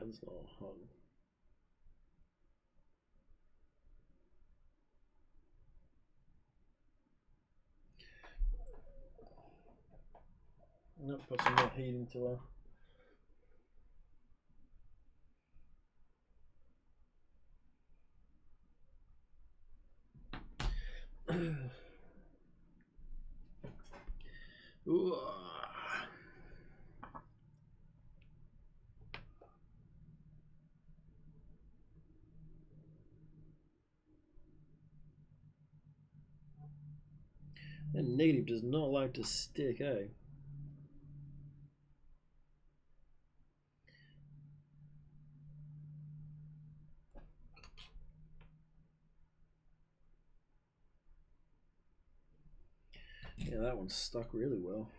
[SPEAKER 1] it's not hot. Nope, put some more heat into her. Ooh. That negative does not like to stick, eh? Yeah, that one stuck really well.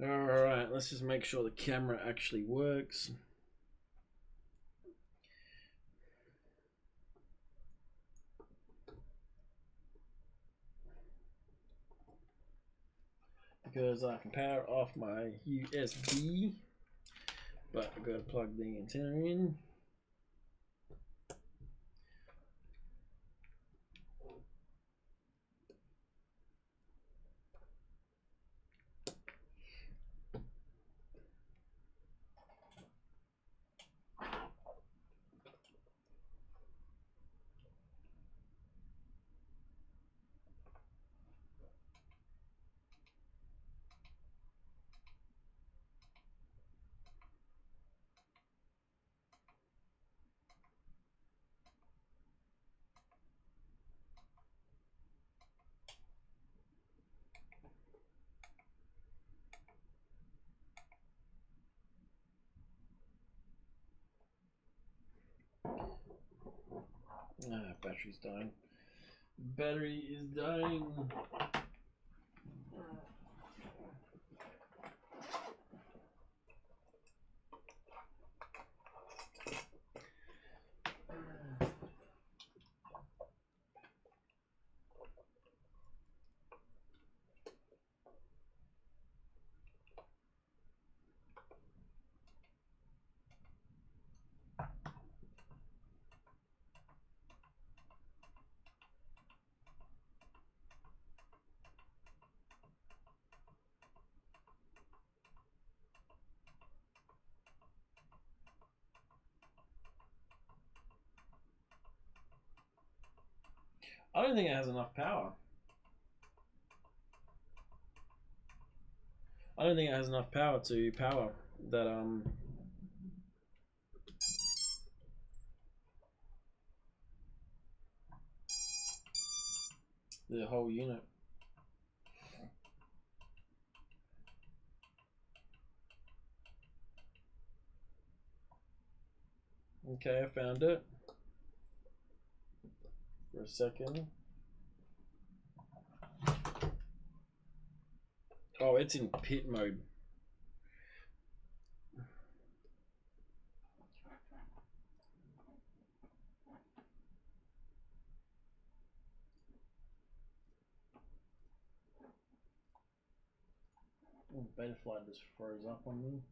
[SPEAKER 1] Alright, let's just make sure the camera actually works. Because I can power off my USB, but I've got to plug the antenna in. Ah, battery's dying. Battery is dying. I don't think it has enough power. I don't think it has enough power to power that the whole unit. Okay, I found it. For a second. Oh, it's in pit mode. Oh, Betaflight just froze up on me.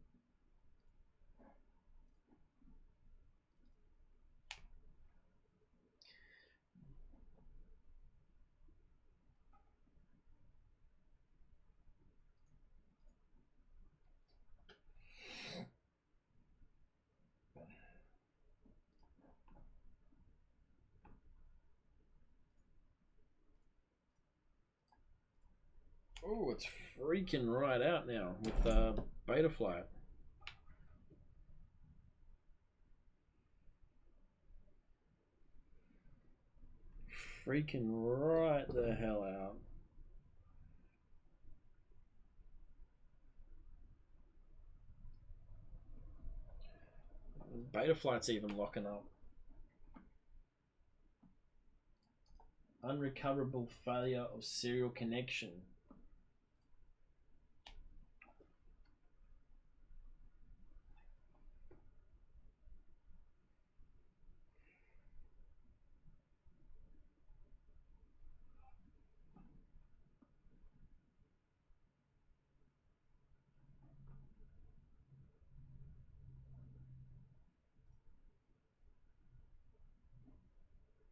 [SPEAKER 1] Oh, it's freaking right out now with Betaflight. Freaking right the hell out. Betaflight's even locking up. Unrecoverable failure of serial connection.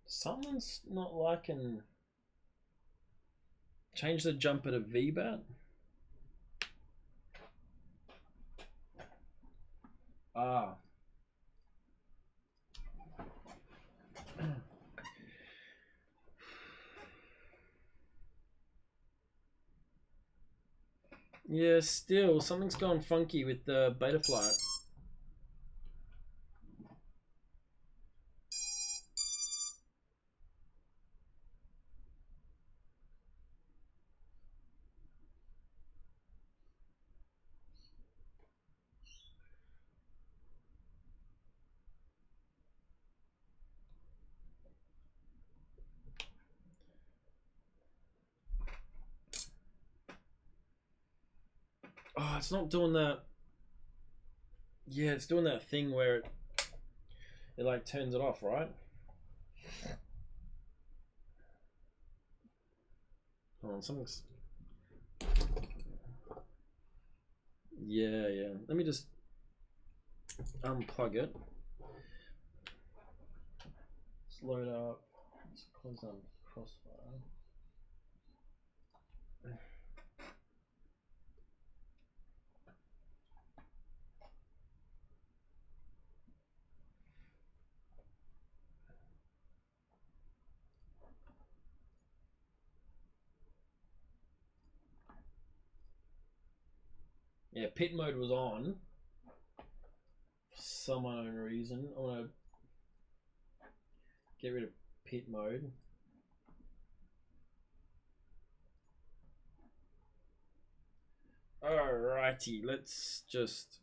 [SPEAKER 1] Someone's not liking. Change the jumper to VBAT. Ah. Yeah, still something's gone funky with the Betaflight. Oh, it's not doing that. Yeah, it's doing that thing where it like turns it off, right? Hold on, something's. Yeah, yeah. Let me just unplug it. Let's load up. Let's close down Crossfire. Yeah, pit mode was on for some unknown reason. I want to get rid of pit mode. Alrighty, let's just.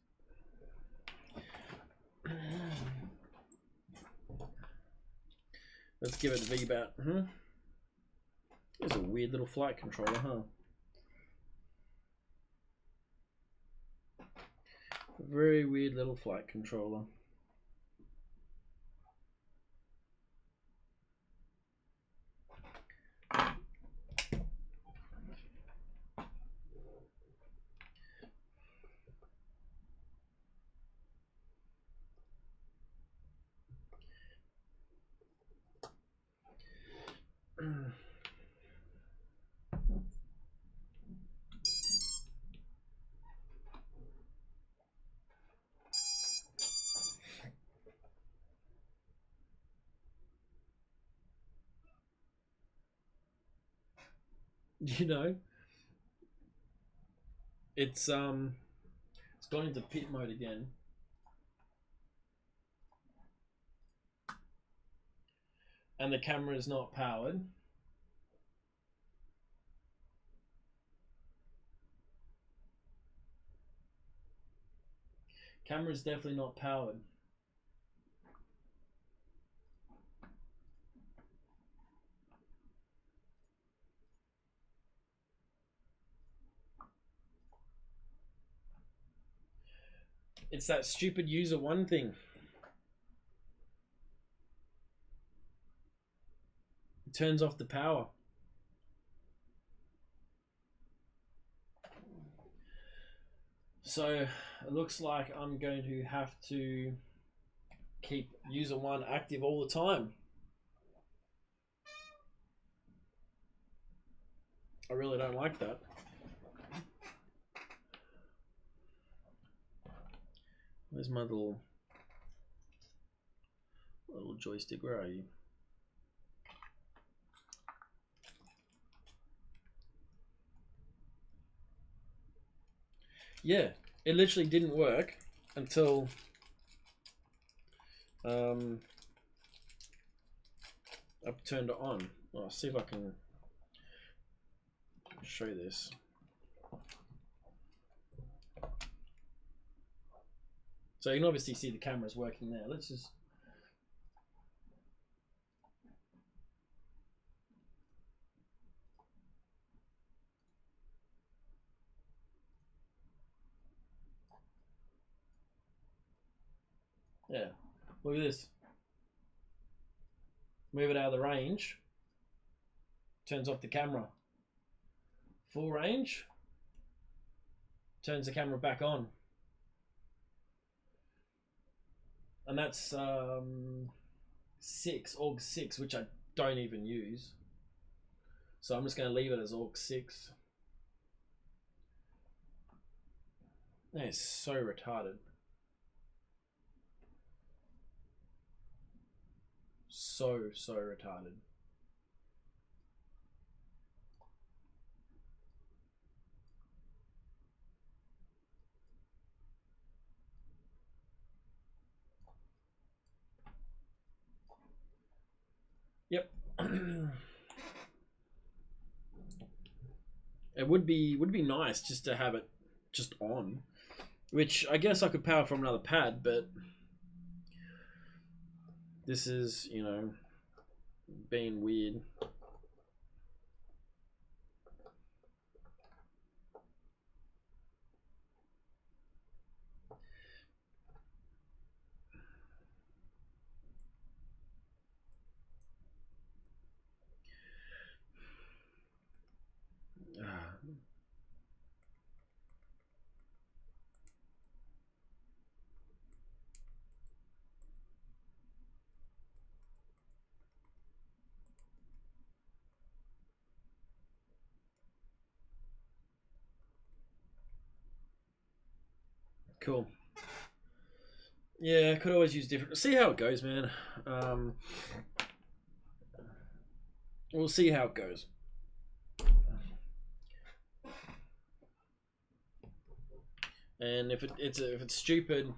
[SPEAKER 1] Let's give it VBAT. It's a weird little flight controller, huh? A very weird little flight controller. You know, it's gone into pit mode again. And the camera is not powered. Camera is definitely not powered. It's that stupid user one thing. It turns off the power. So it looks like I'm going to have to keep user one active all the time. I really don't like that. Where's my little joystick? Where are you? Yeah, it literally didn't work until I turned it on. I'll see if I can show this. So you can obviously see the cameras working there. Let's just... Yeah, look at this. Move it out of the range. Turns off the camera. Full range. Turns the camera back on. And that's AUG 6, which I don't even use. So I'm just going to leave it as AUG 6. That is so retarded. So retarded. Yep. It would be nice just to have it just on, which I guess I could power from another pad, but this is, you know, being weird. Cool. Yeah, could always use different. See how it goes, man. We'll see how it goes. And if it's stupid,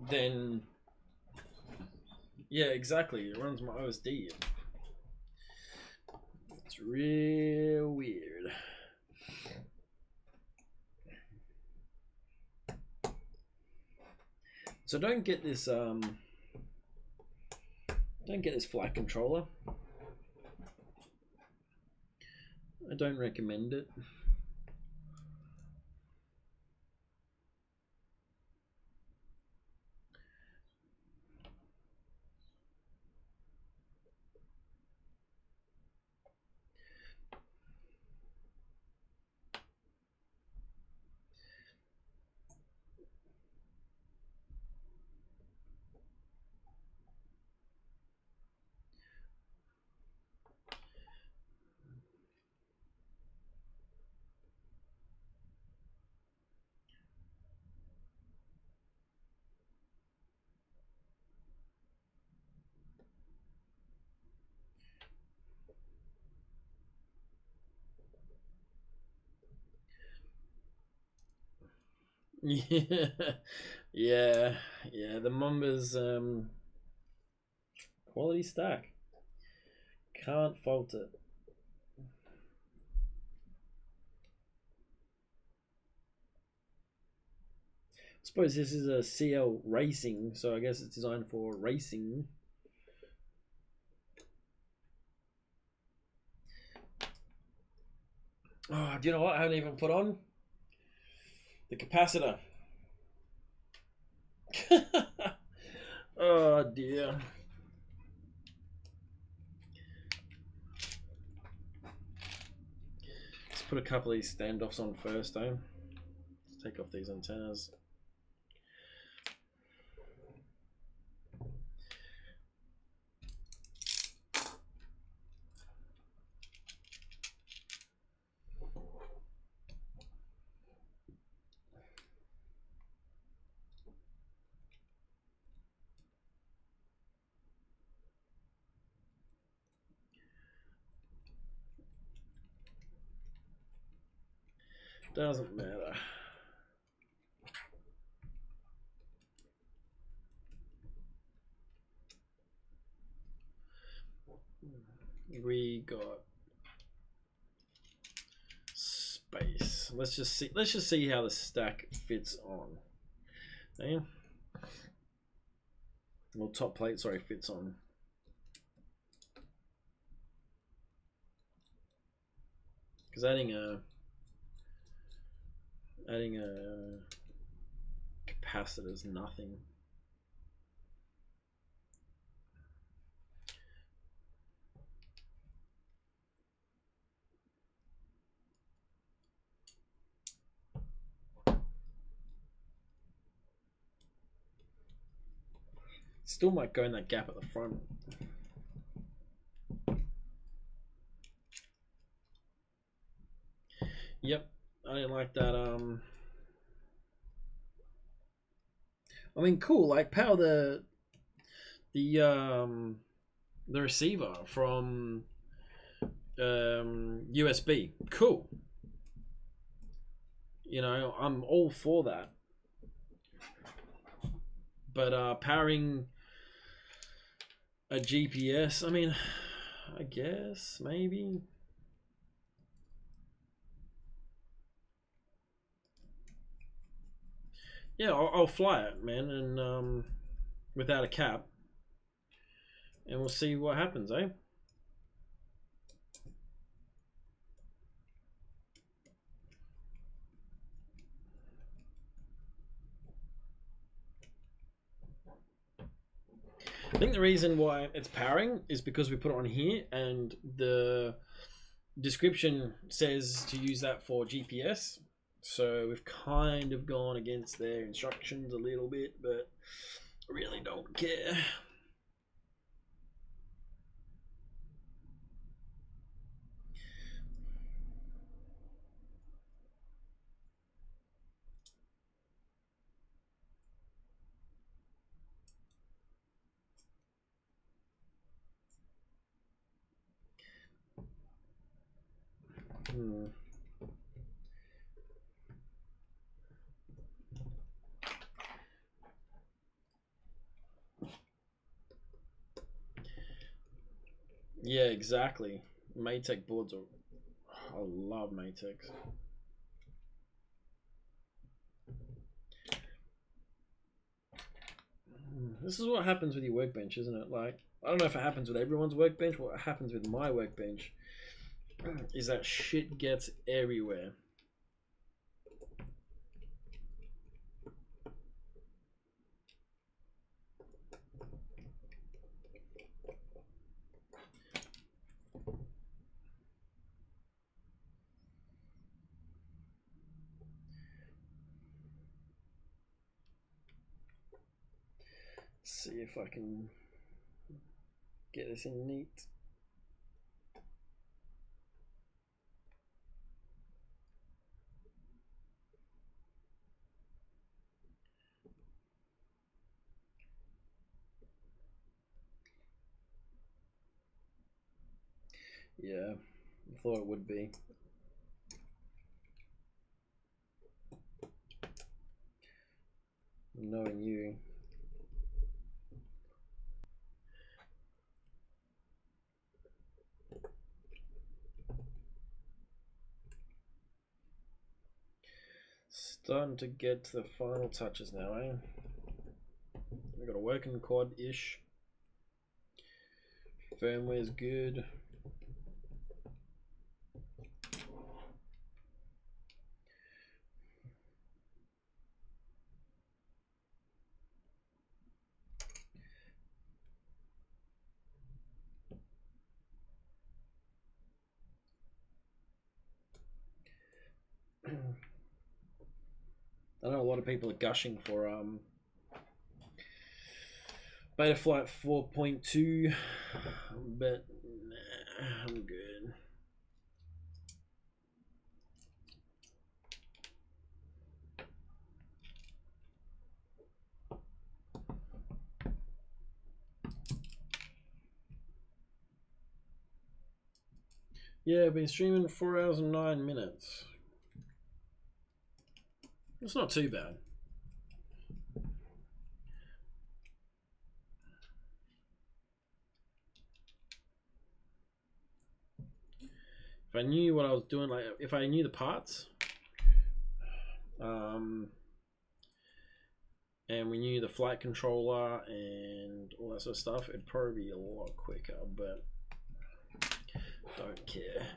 [SPEAKER 1] then yeah, exactly. It runs my OSD. It's real weird. So don't get this flight controller. I don't recommend it. Yeah, yeah. The Mamba's quality stack. Can't fault it. I suppose this is a CL racing, so I guess it's designed for racing. Oh, do you know what? I haven't even put on the capacitor. Oh dear. Let's put a couple of these standoffs on first, though. Let's take off these antennas. Doesn't matter. We got space. this. Let's just see how the stack fits on. Okay. Well, top plate, sorry, fits on. Because adding a capacitor is nothing. Still might go in that gap at the front. Yep, I didn't like that. I mean, cool. Like power the receiver from USB. Cool. You know, I'm all for that. But powering a GPS, I mean, I guess maybe. Yeah, I'll fly it, man, and without a cap, and we'll see what happens, eh? I think the reason why it's powering is because we put it on here, and the description says to use that for GPS. So we've kind of gone against their instructions a little bit, but really don't care. Yeah, exactly. Maytech boards are... I love Maytechs. This is what happens with your workbench, isn't it? Like, I don't know if it happens with everyone's workbench. What happens with my workbench is that shit gets everywhere. See if I can get this in neat. Yeah, I thought it would be. Knowing you. Starting to get to the final touches now, eh? We got a working quad-ish. Firmware's good. I know a lot of people are gushing for Betaflight 4.2, but nah, I'm good. Yeah, I've been streaming 4 hours and 9 minutes. It's not too bad. If I knew what I was doing, like if I knew the parts, and we knew the flight controller and all that sort of stuff, it'd probably be a lot quicker, but don't care.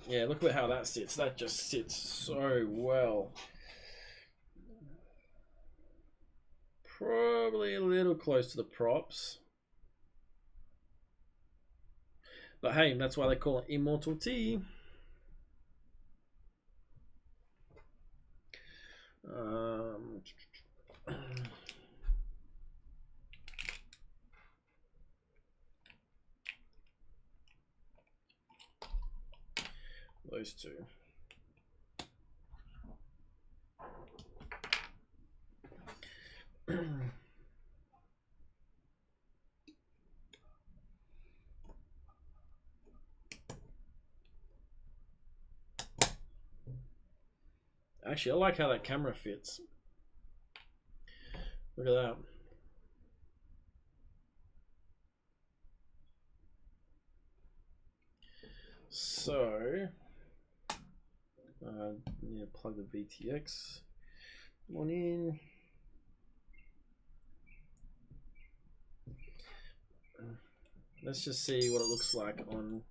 [SPEAKER 1] Yeah, look at how that sits. That just sits so well. Probably a little close to the props. But hey, that's why they call it Immortal T. Those two. Actually, I like how that camera fits. Look at that. So, need to plug the VTX one in. Let's just see what it looks like on.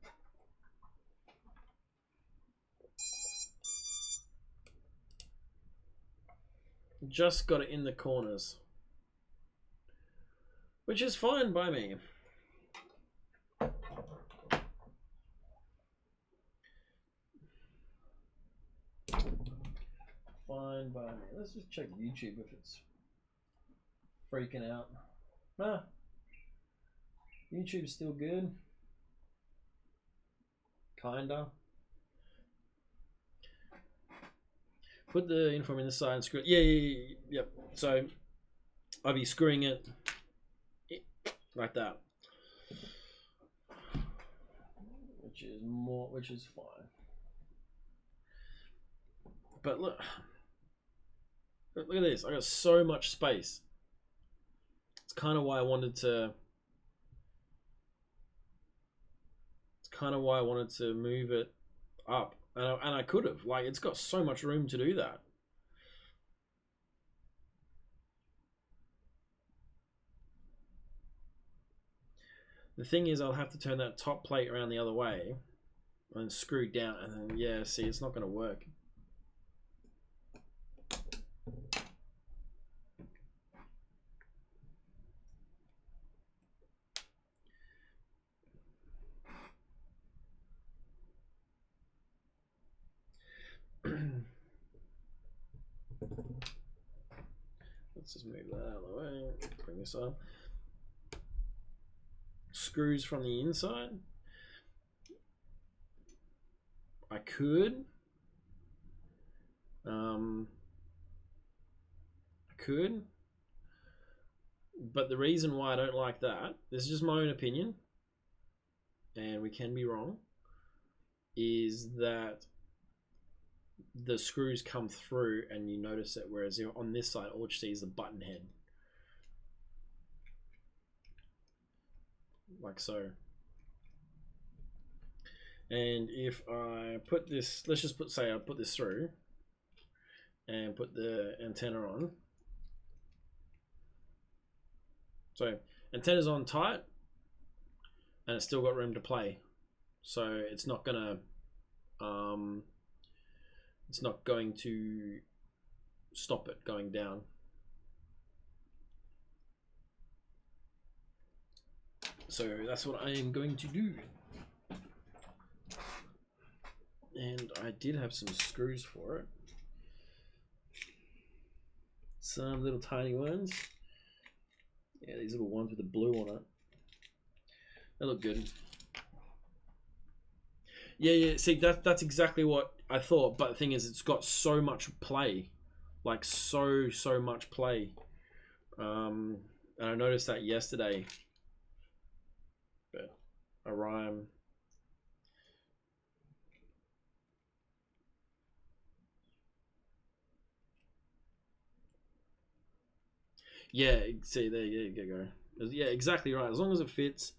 [SPEAKER 1] Just got it in the corners, which is fine by me. Fine by me. Let's just check YouTube if it's freaking out. Nah, YouTube's still good. Kinda. Put the uniform in the side and screw it. Yep. So I'll be screwing it like that, which is fine. But look at this. I got so much space. It's kind of why I wanted to. It's kind of why I wanted to move it up. And I could have, like, it's got so much room to do that. The thing is, I'll have to turn that top plate around the other way and screw down, and then, yeah, see, it's not going to work. Let's just move that out of the way. Bring this up. Screws from the inside. I could. But the reason why I don't like that, this is just my own opinion, and we can be wrong, is that the screws come through and you notice it, whereas on this side all you see is the button head, like so. And if I put this, let's just say I put this through and put the antenna on. So antenna's on tight and it's still got room to play, so it's not gonna stop it going down. So that's what I am going to do. And I did have some screws for it. Some little tiny ones. Yeah, these little ones with the blue on it. They look good. Yeah, see, that's exactly what I thought, but the thing is, it's got so much play. Like, so much play. And I noticed that yesterday. But a rhyme. Yeah, see, there you go. Yeah, exactly right. As long as it fits.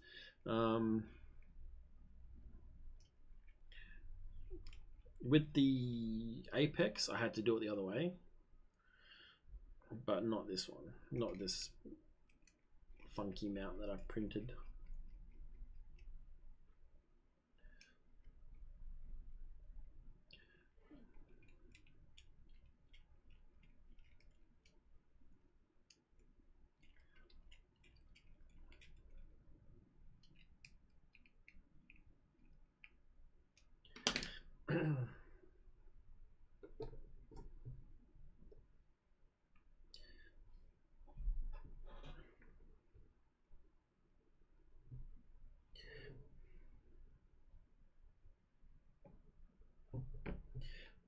[SPEAKER 1] With the Apex, I had to do it the other way, but not this one. Not this funky mount that I've printed.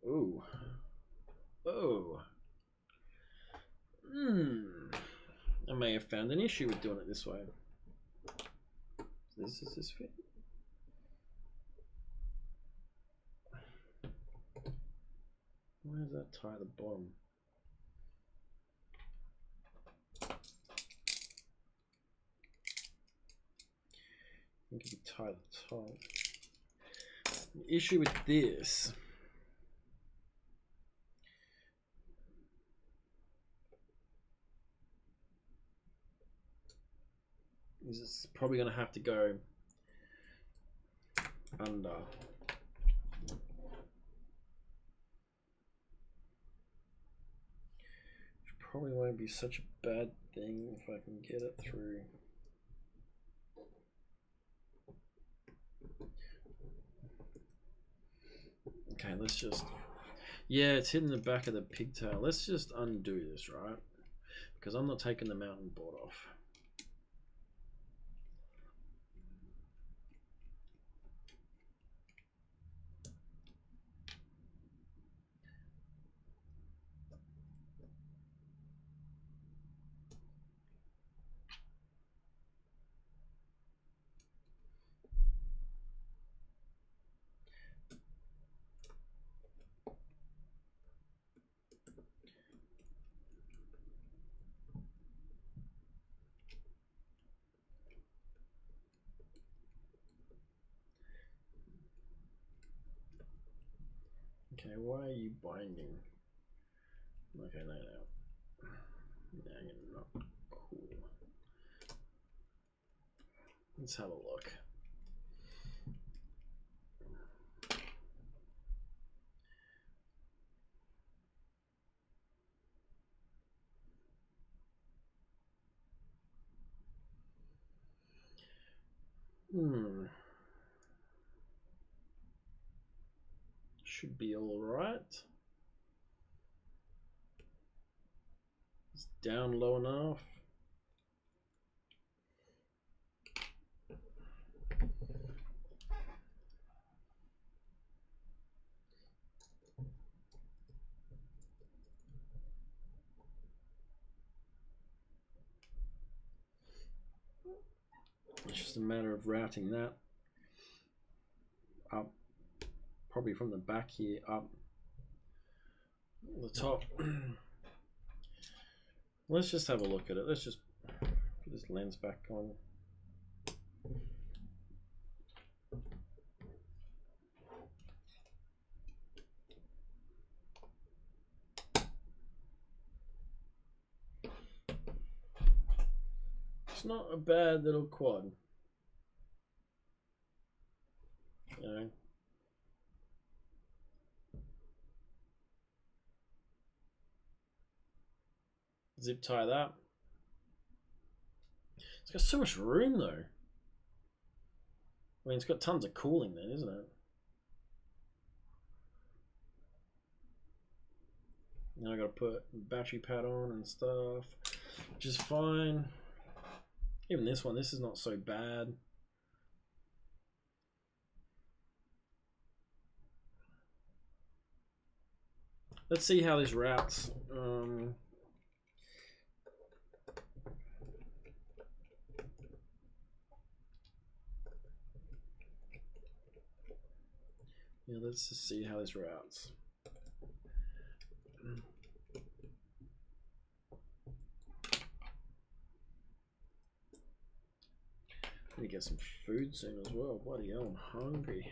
[SPEAKER 1] Ooh. Oh. I may have found an issue with doing it this way. Does this fit? Why does that tie at the bottom? I think if you tie the top. The issue with this is it's probably going to have to go under. Which probably won't be such a bad thing if I can get it through. Okay, let's just, yeah, it's hitting the back of the pigtail. Let's just undo this, right? Because I'm not taking the mountain board off. Okay, why are you binding? Okay, no. Now you're not cool. Let's have a look. Should be all right. It's down low enough. It's just a matter of routing that up, probably from the back here up the top. Let's just have a look at it. Let's just put this lens back on. It's not a bad little quad, you know. Zip tie that. It's got so much room though. I mean, it's got tons of cooling then, isn't it? Now I gotta put battery pad on and stuff, which is fine. Even this one, this is not so bad. Let's see how this routes. Yeah, let's just see how this routes. Need to get some food soon as well. Bloody hell, I'm hungry.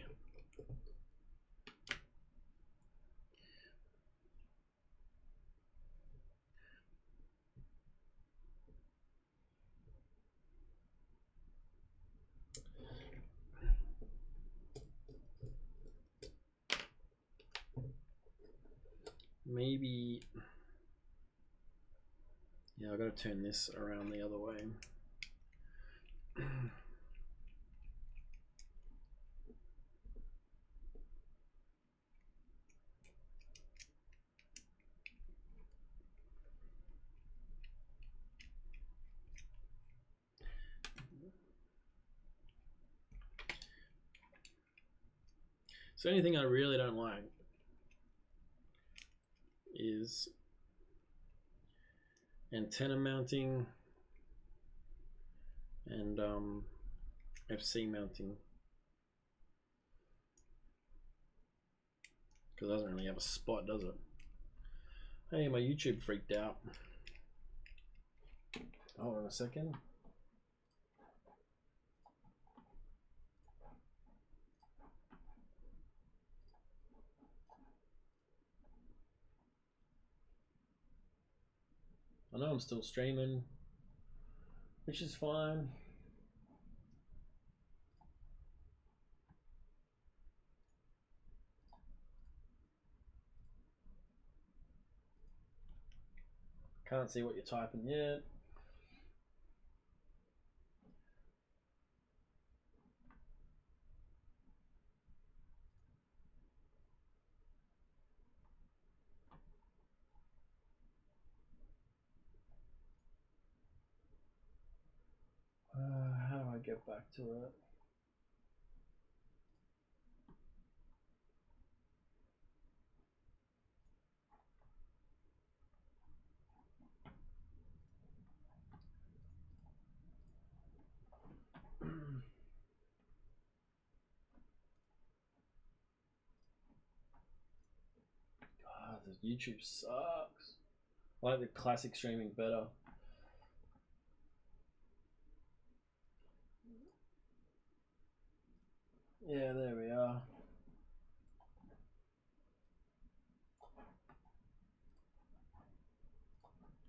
[SPEAKER 1] Maybe, yeah, I gotta turn this around the other way. So anything I really don't like is antenna mounting and FC mounting, because it doesn't really have a spot, does it? Hey, my YouTube freaked out. Hold on a second. I know I'm still streaming, which is fine. Can't see what you're typing yet. How do I get back to it? God, this YouTube sucks. I like the classic streaming better. Yeah, there we are.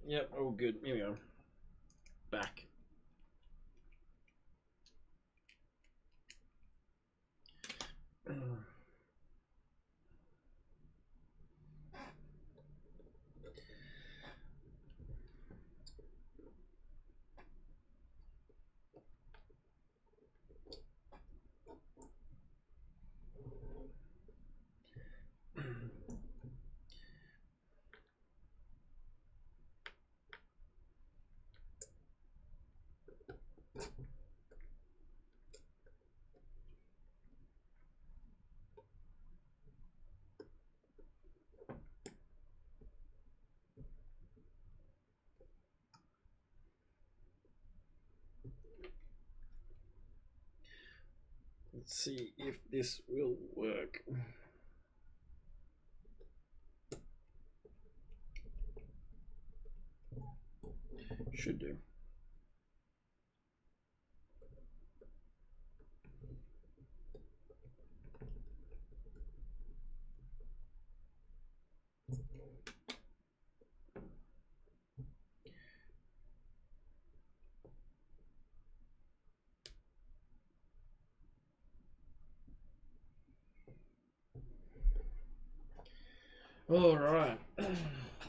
[SPEAKER 1] Yep, all good. Here we go. Back. Let's see if this will work. Should do. All right,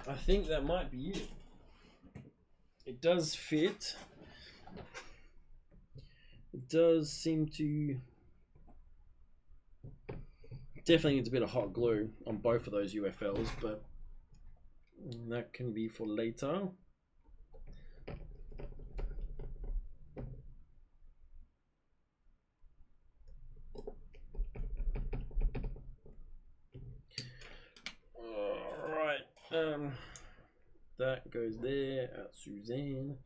[SPEAKER 1] I think that might be it. It does fit. It does seem to. Definitely needs a bit of hot glue on both of those UFLs, but that can be for later. All right, that goes there at Suzanne.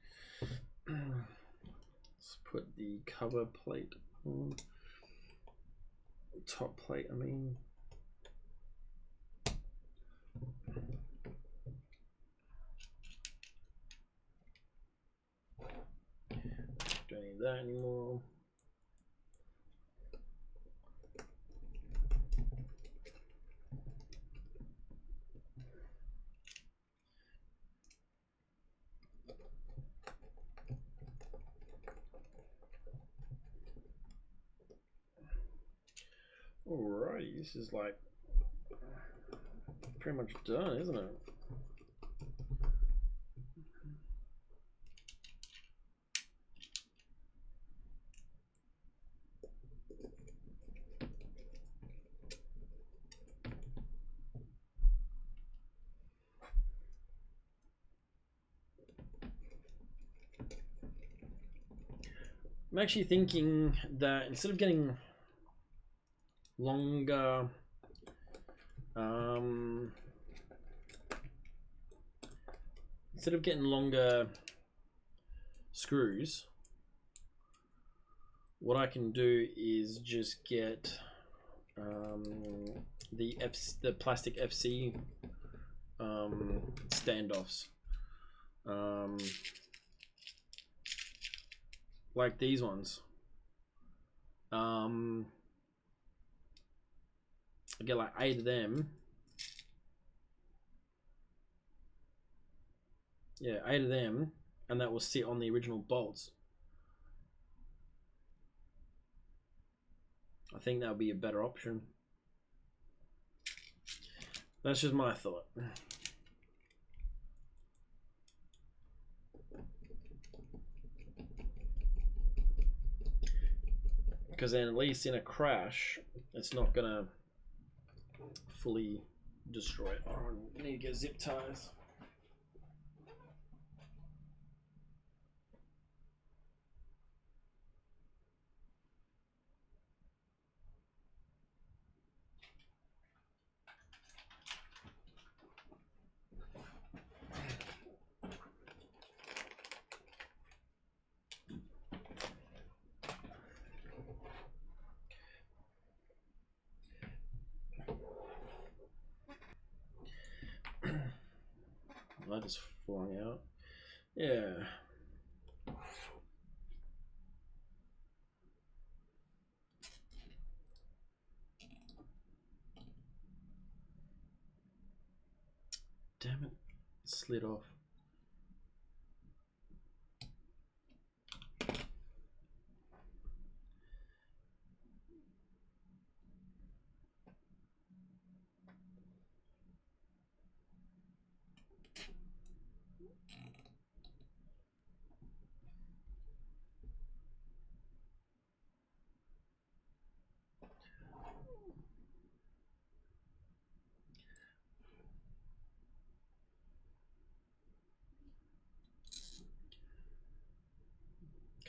[SPEAKER 1] Let's put the cover plate on. Top plate, I mean. Don't need that anymore. Alrighty, this is like pretty much done, isn't it? I'm actually thinking that instead of getting longer screws, what I can do is just get the plastic FC standoffs, like these ones. I get like 8 of them. Yeah, 8 of them, and that will sit on the original bolts. I think that would be a better option. That's just my thought. Because then at least in a crash, it's not gonna fully destroy it. Oh, I need to get zip ties. That just falling out. Yeah. Damn it. It slid off.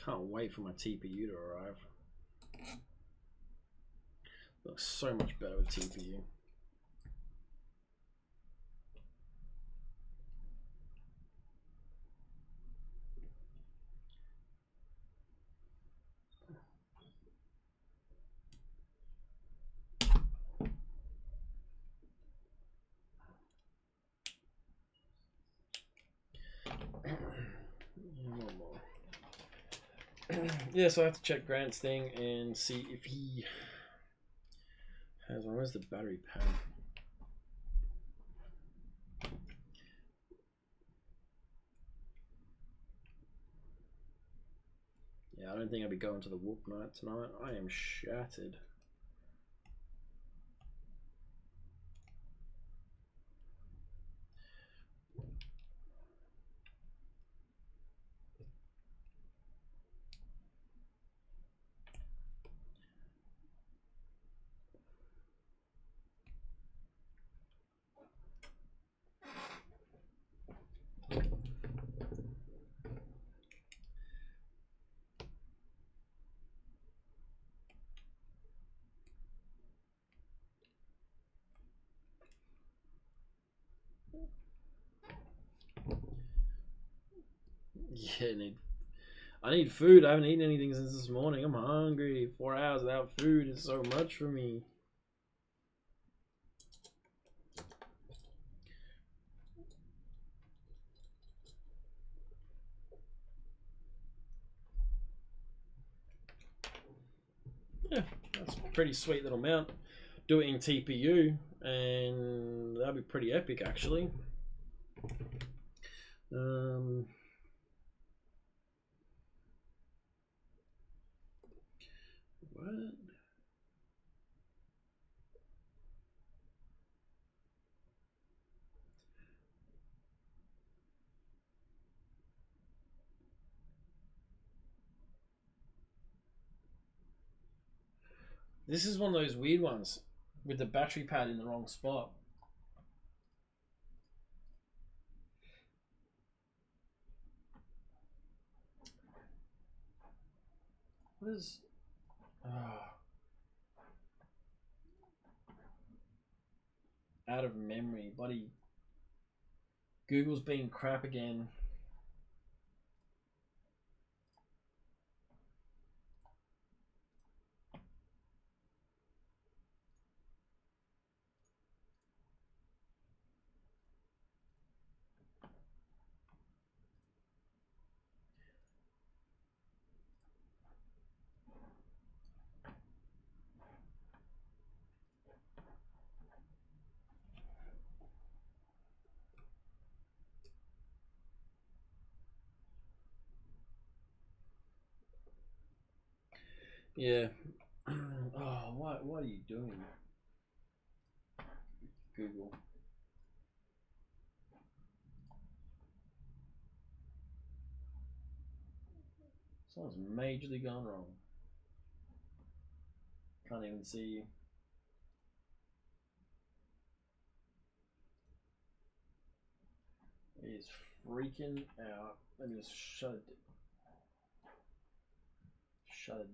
[SPEAKER 1] Can't wait for my TPU to arrive. Looks so much better with TPU. Yeah, so I have to check Grant's thing and see if he has one. Where's the battery pad? Yeah, I don't think I'll be going to the whoop night tonight. I am shattered. Yeah, I need food. I haven't eaten anything since this morning. I'm hungry. 4 hours without food is so much for me. Yeah, that's a pretty sweet little mount. Do it in TPU, and that'd be pretty epic, actually. What? This is one of those weird ones with the battery pad in the wrong spot. What is... out of memory. Bloody Google's being crap again. Yeah. Oh, what are you doing, Google? Something's majorly gone wrong. Can't even see. He's freaking out. Let me just shut it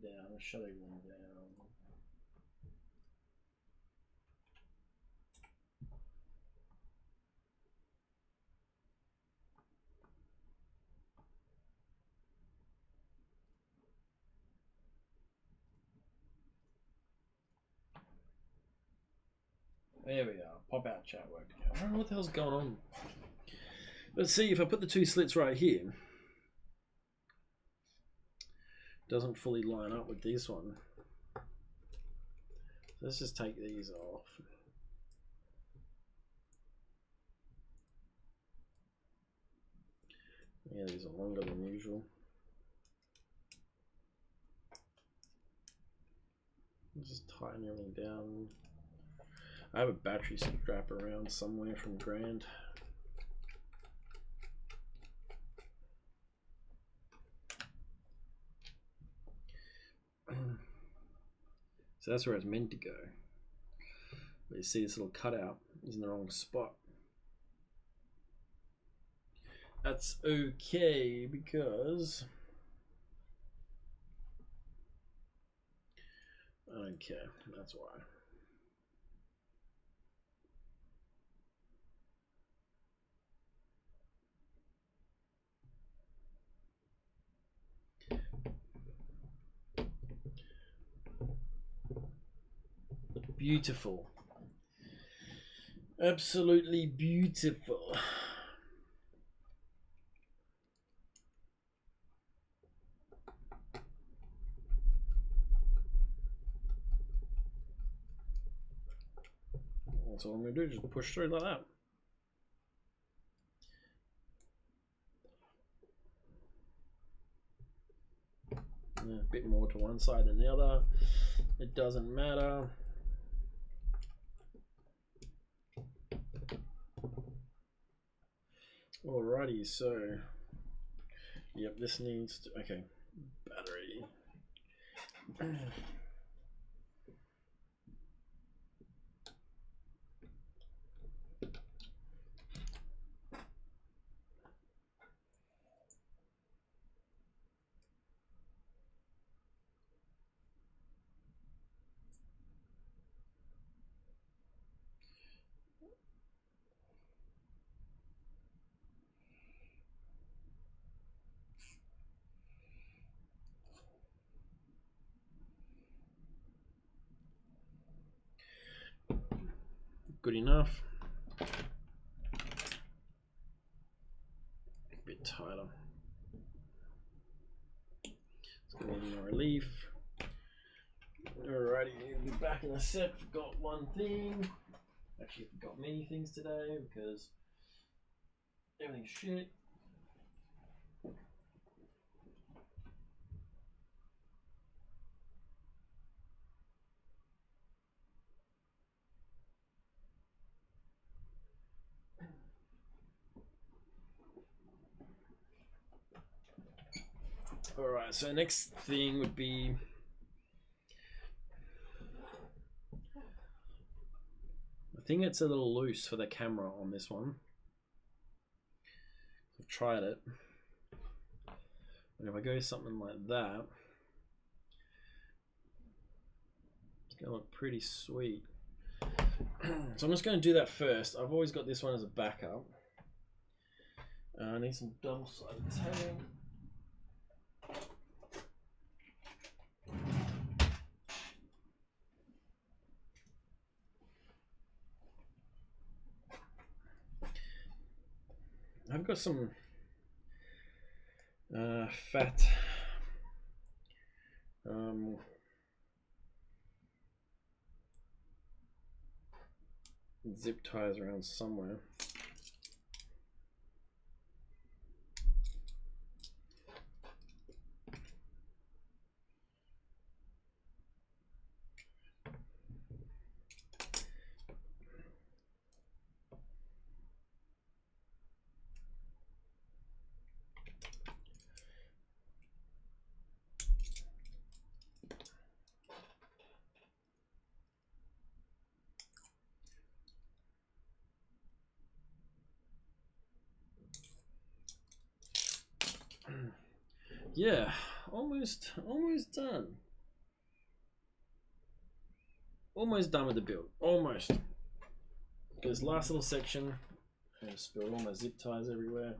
[SPEAKER 1] down. Shut everything down. There we are. Pop out chat work. I don't know what the hell's going on. Let's see if I put the two slits right here. Doesn't fully line up with this one. Let's just take these off. Yeah, these are longer than usual. Just tighten everything down. I have a battery strap around somewhere from Grand. So that's where it's meant to go. But you see this little cutout is in the wrong spot. That's okay because I don't care. That's why. Beautiful. Absolutely beautiful. That's all I'm going to do, just push through like that. A bit more to one side than the other. It doesn't matter. Alrighty, so yep, this needs to, okay, battery. Good enough. A bit tighter. It's gonna need more relief. Alrighty, we'll be back in a sec. Forgot one thing. Actually, forgot many things today because everything's shit. Alright, so next thing would be I think it's a little loose for the camera on this one. I've tried it. But if I go something like that, it's gonna look pretty sweet. So I'm just gonna do that first. I've always got this one as a backup. I need some double-sided tape. I've got some fat zip ties around somewhere. Yeah, almost done. Almost done with the build. Almost. This last little section, I spilled all my zip ties everywhere.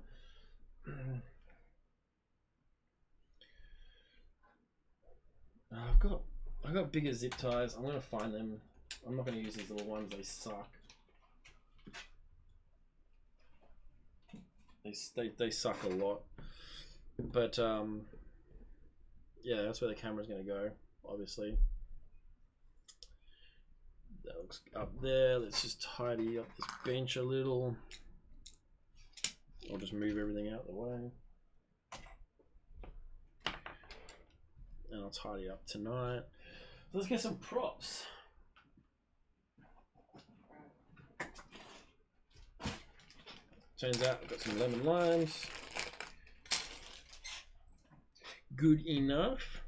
[SPEAKER 1] I've got bigger zip ties. I'm gonna find them. I'm not gonna use these little ones. They suck. They suck a lot. But yeah, that's where the camera's gonna go. Obviously, that looks up there. Let's just tidy up this bench a little. I'll just move everything out of the way. And I'll tidy up tonight. So let's get some props. Turns out I've got some lemon limes. Good enough.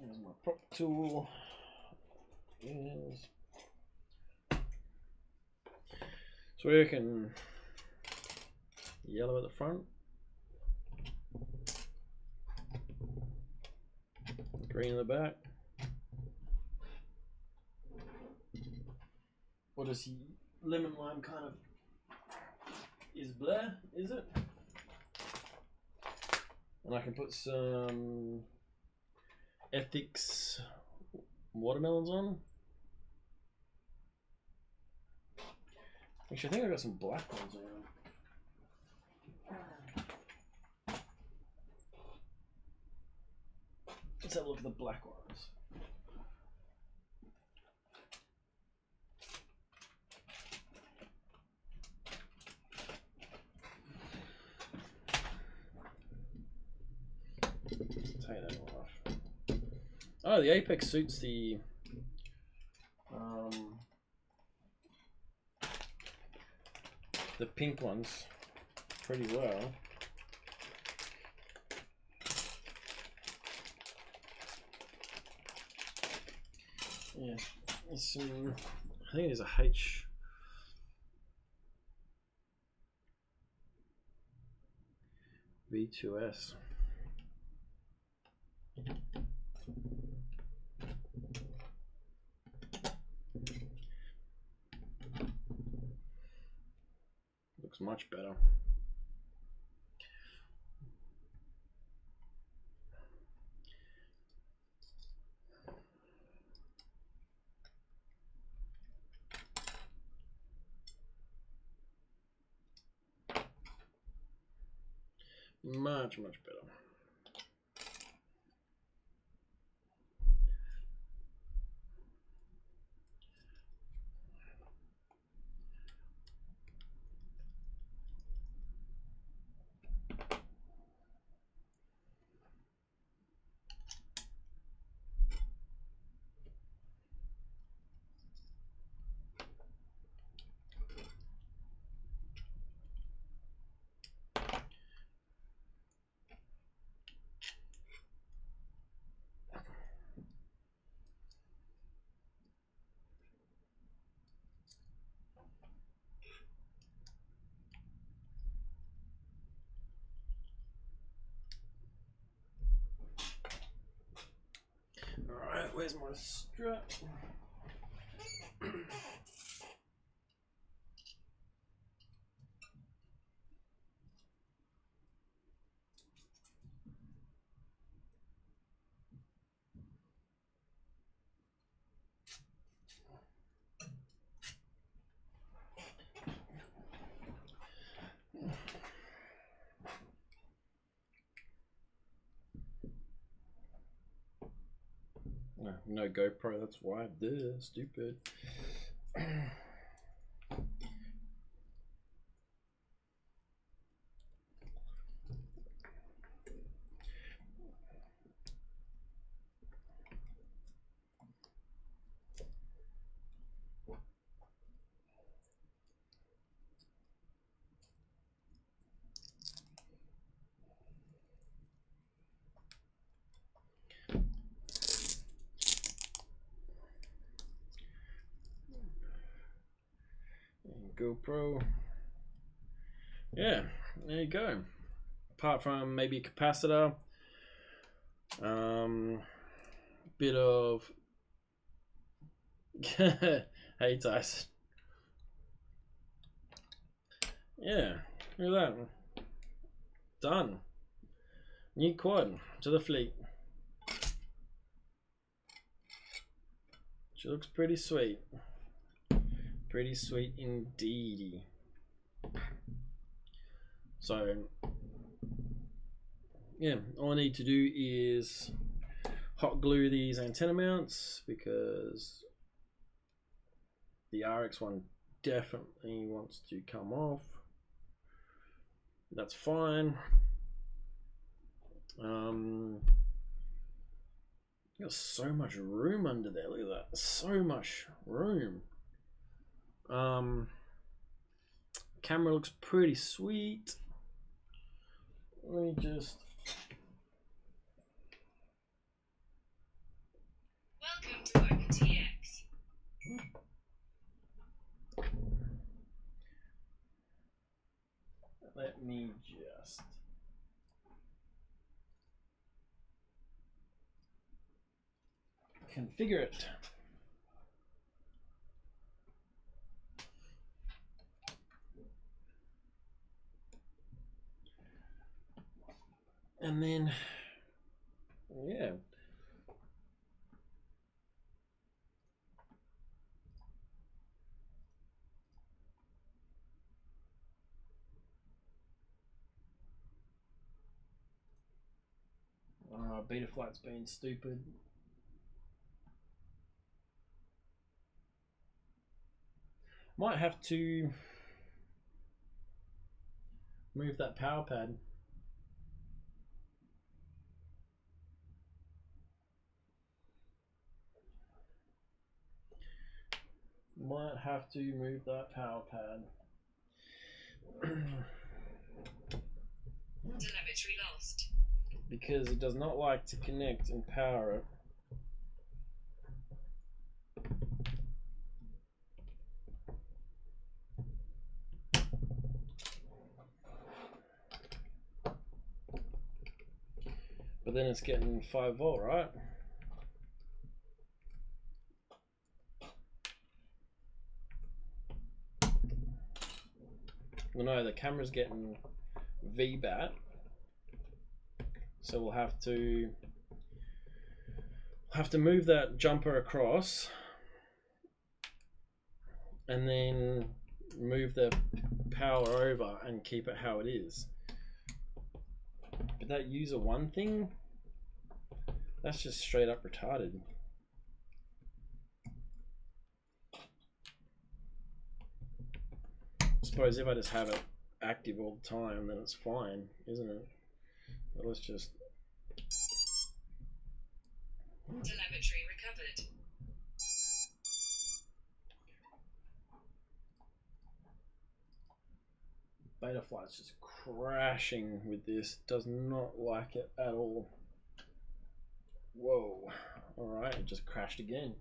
[SPEAKER 1] Here's my prop tool. Yes. So we can yellow at the front, green in the back. What is he? Lemon lime kind of is Blair, is it? And I can put some Ethics watermelons on. Actually, I think I got some black ones around. Let's have a look at the black ones. Take that off. Oh, the Apex suits the pink ones pretty well. Yeah, it's I think it's a V2S. Looks much better. Much better. Where's my strap? No GoPro, that's why. Duh, stupid. GoPro. Yeah, there you go. Apart from maybe a capacitor, bit of hey Tyson. Yeah, look at that. Done. New quad to the fleet. She looks pretty sweet. Pretty sweet indeed. So, yeah, all I need to do is hot glue these antenna mounts because the RX one definitely wants to come off. That's fine. There's so much room under there. Look at that. So much room. Camera looks pretty sweet. Let me just.
[SPEAKER 2] Welcome to OpenTX.
[SPEAKER 1] Let me just. Configure it. And then, yeah. Beta flight's being stupid. Might have to move that power pad. Might have to move that power pad.
[SPEAKER 2] Telemetry lost.
[SPEAKER 1] Because it does not like to connect and power it. But then it's getting 5 volt, right? Well, no, the camera's getting VBAT. So we'll have to move that jumper across and then move the power over and keep it how it is. But that user one thing, that's just straight up retarded. I suppose if I just have it active all the time, then it's fine, isn't it? But let's just.
[SPEAKER 2] Telemetry recovered.
[SPEAKER 1] Betaflight's just crashing with this. Does not like it at all. Whoa. Alright, it just crashed again.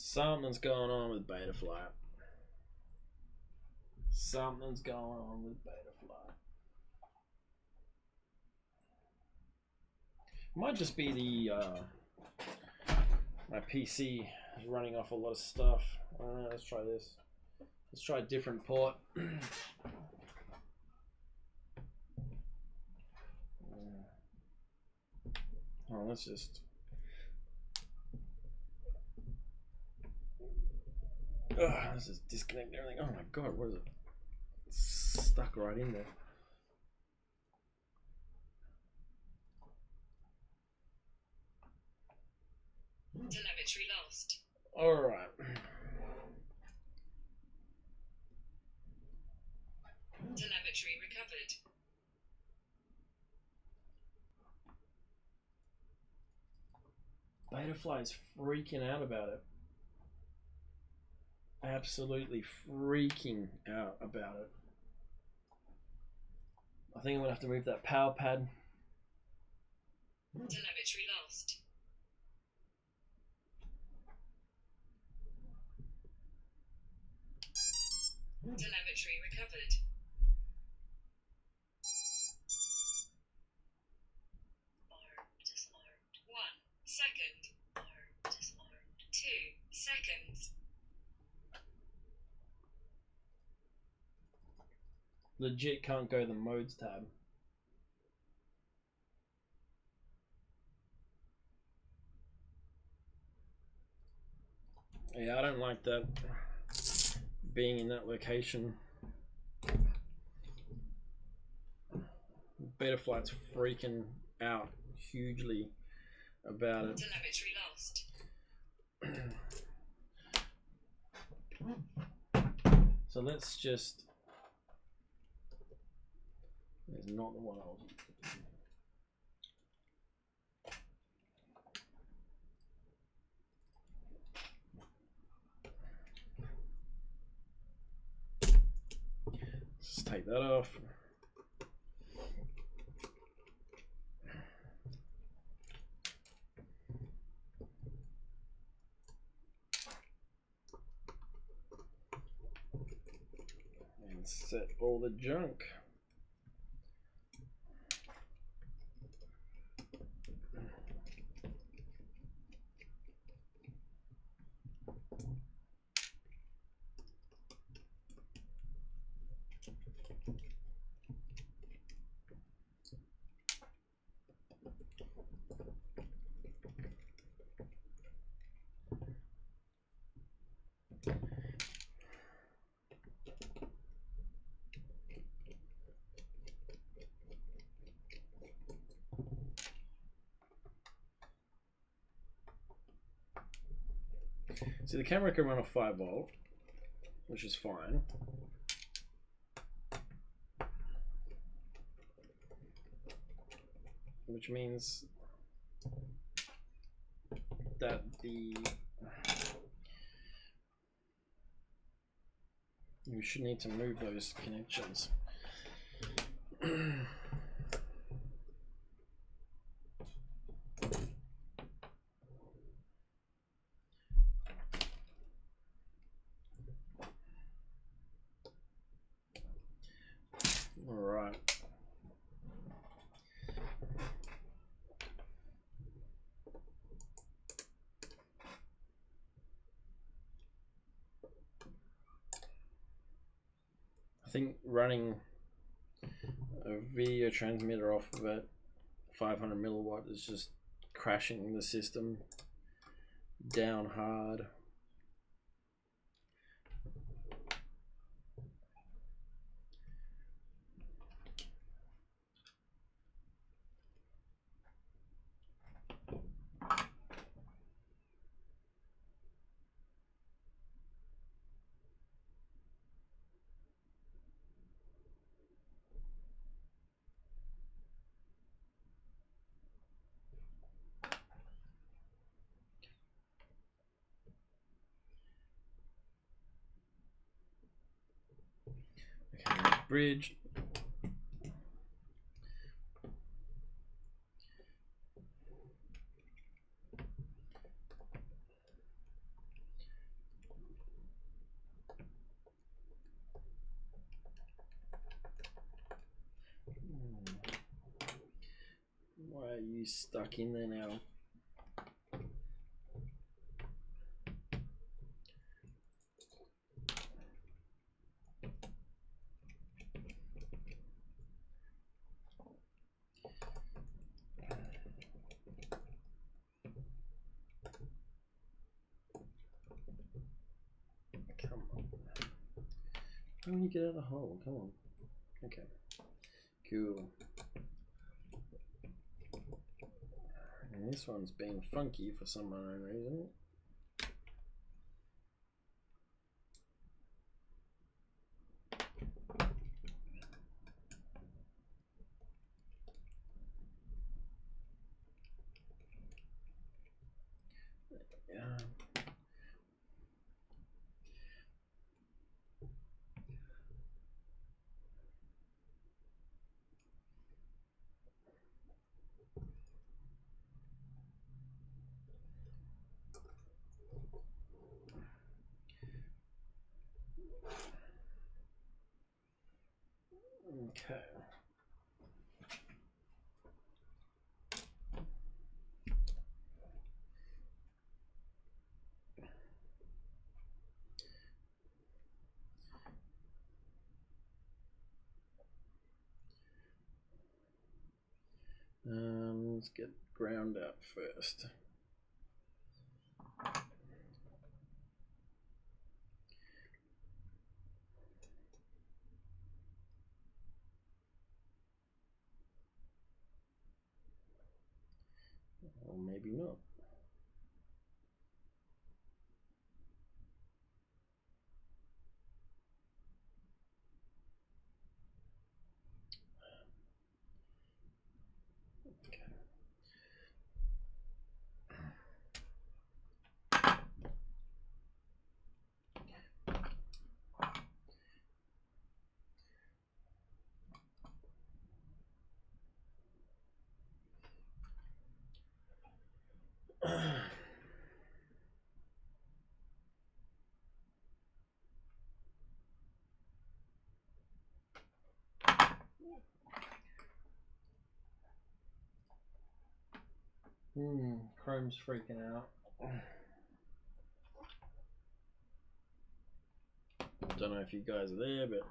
[SPEAKER 1] Something's going on with Betafly. Something's going on with Betafly. Might just be the my PC is running off a lot of stuff. Let's try this. Let's try a different port. Oh, let's just. Let's just disconnect everything. Oh my god, what is it? It's stuck right in there.
[SPEAKER 2] Telemetry lost.
[SPEAKER 1] Alright.
[SPEAKER 2] Telemetry recovered.
[SPEAKER 1] Betafly is freaking out about it. Absolutely freaking out about it. I think I'm gonna have to move that power pad.
[SPEAKER 2] Telemetry lost. Telemetry recovered. Arm disarmed. 1 second. Arm disarmed. 2 seconds.
[SPEAKER 1] Legit can't go to the modes tab. Yeah, I don't like that. Being in that location. Betafly's freaking out hugely about it.
[SPEAKER 2] Telemetry lost.
[SPEAKER 1] So let's just. It's not the one I was. Let's take that off. And set all the junk. See, the camera can run a 5 volt, which is fine. Which means that you should need to move those connections. All right. I think running a video transmitter off of it 500 milliwatt is just crashing the system down hard. Okay, bridge. you stuck in there now. Come on. How do you get out of the hole? Come on. Okay. Cool. And this one's being funky for some unknown reason. Okay. Let's get ground out first. Or maybe not. Chrome's freaking out. Don't know if you guys are there, but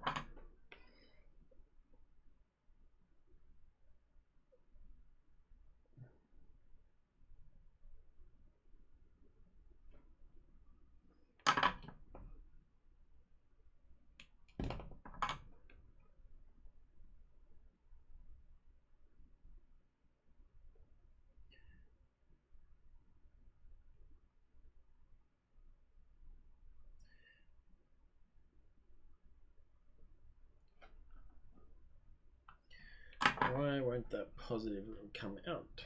[SPEAKER 1] why won't that positive come out?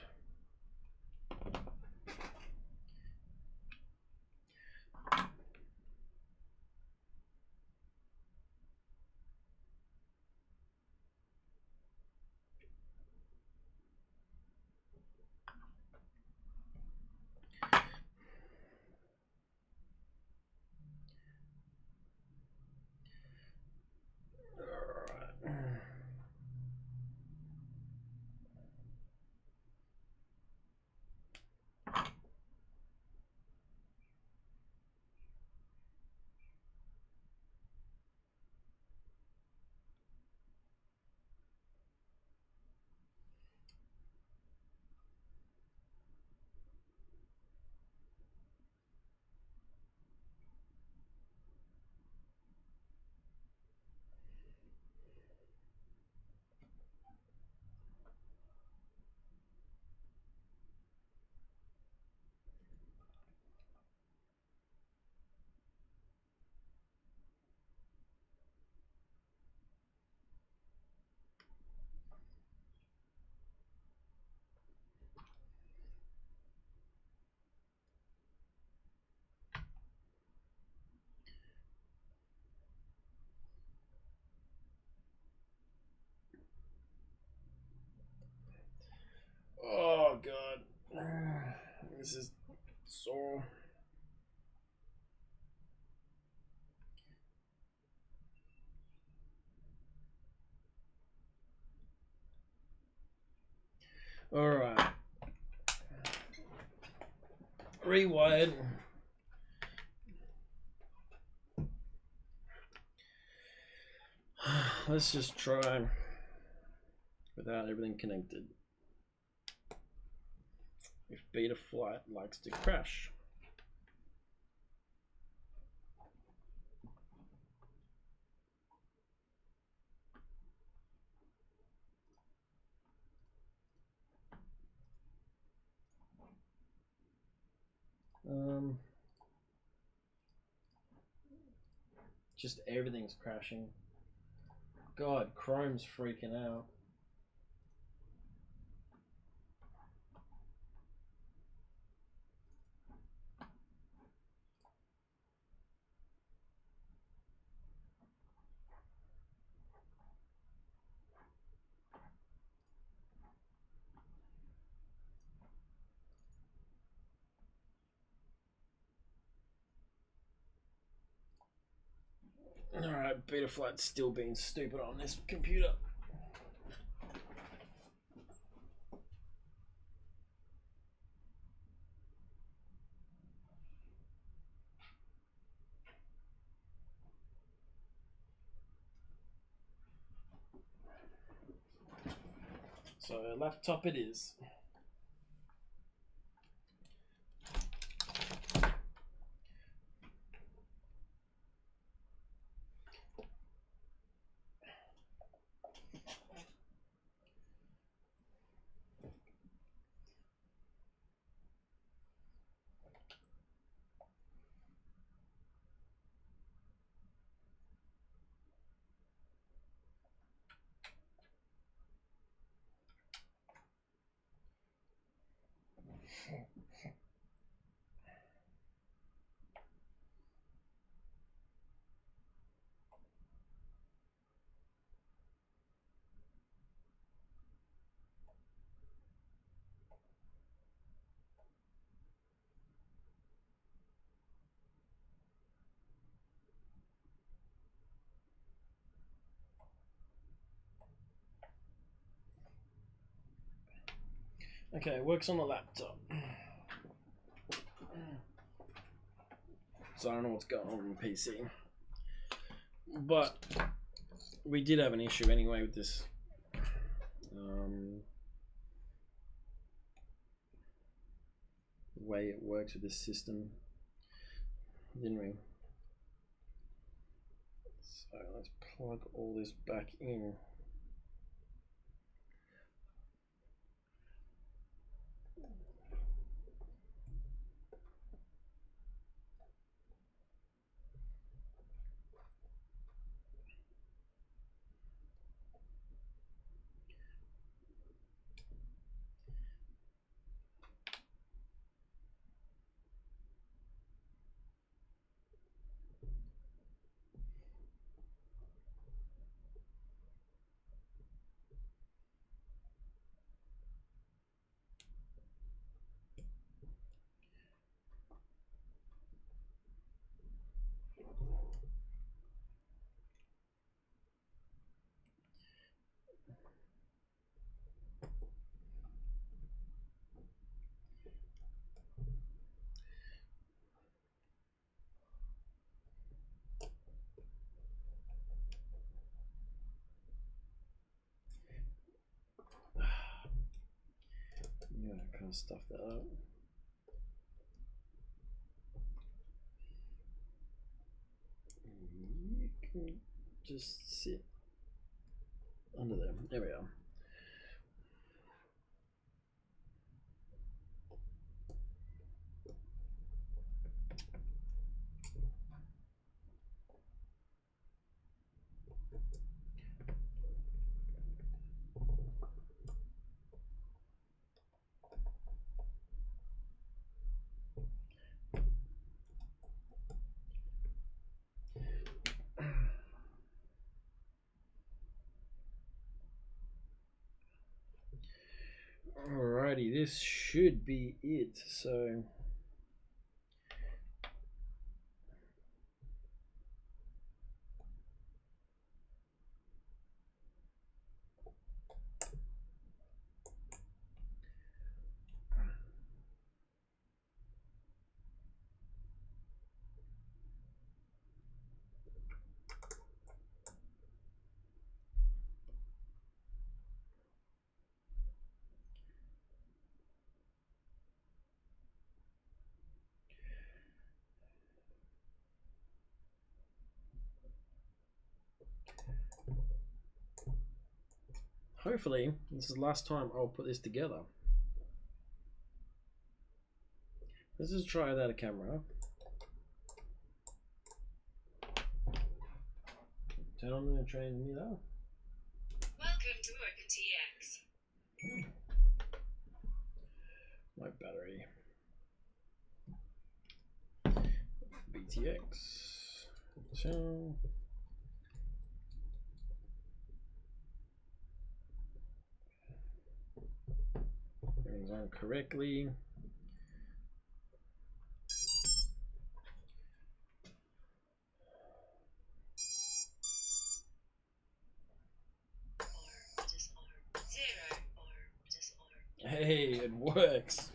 [SPEAKER 1] Oh god, this is sore. All right, rewired. Let's just try without everything connected. If beta flight likes to crash. Just everything's crashing. God, Chrome's freaking out. Alright, Betaflight's still being stupid on this computer. So, laptop it is. Okay, it works on the laptop. So I don't know what's going on the PC. But we did have an issue anyway with this. The way it works with this system, didn't we? So let's plug all this back in. Yeah, I kind of stuff that up. You can just sit under there. There we are. Alrighty, this should be it. So hopefully this is the last time I'll put this together. Let's just try that a camera. Turn on the transmitter.
[SPEAKER 2] Welcome to OpenTX.
[SPEAKER 1] My battery. BTX. So everything's on correctly. Hey, it works.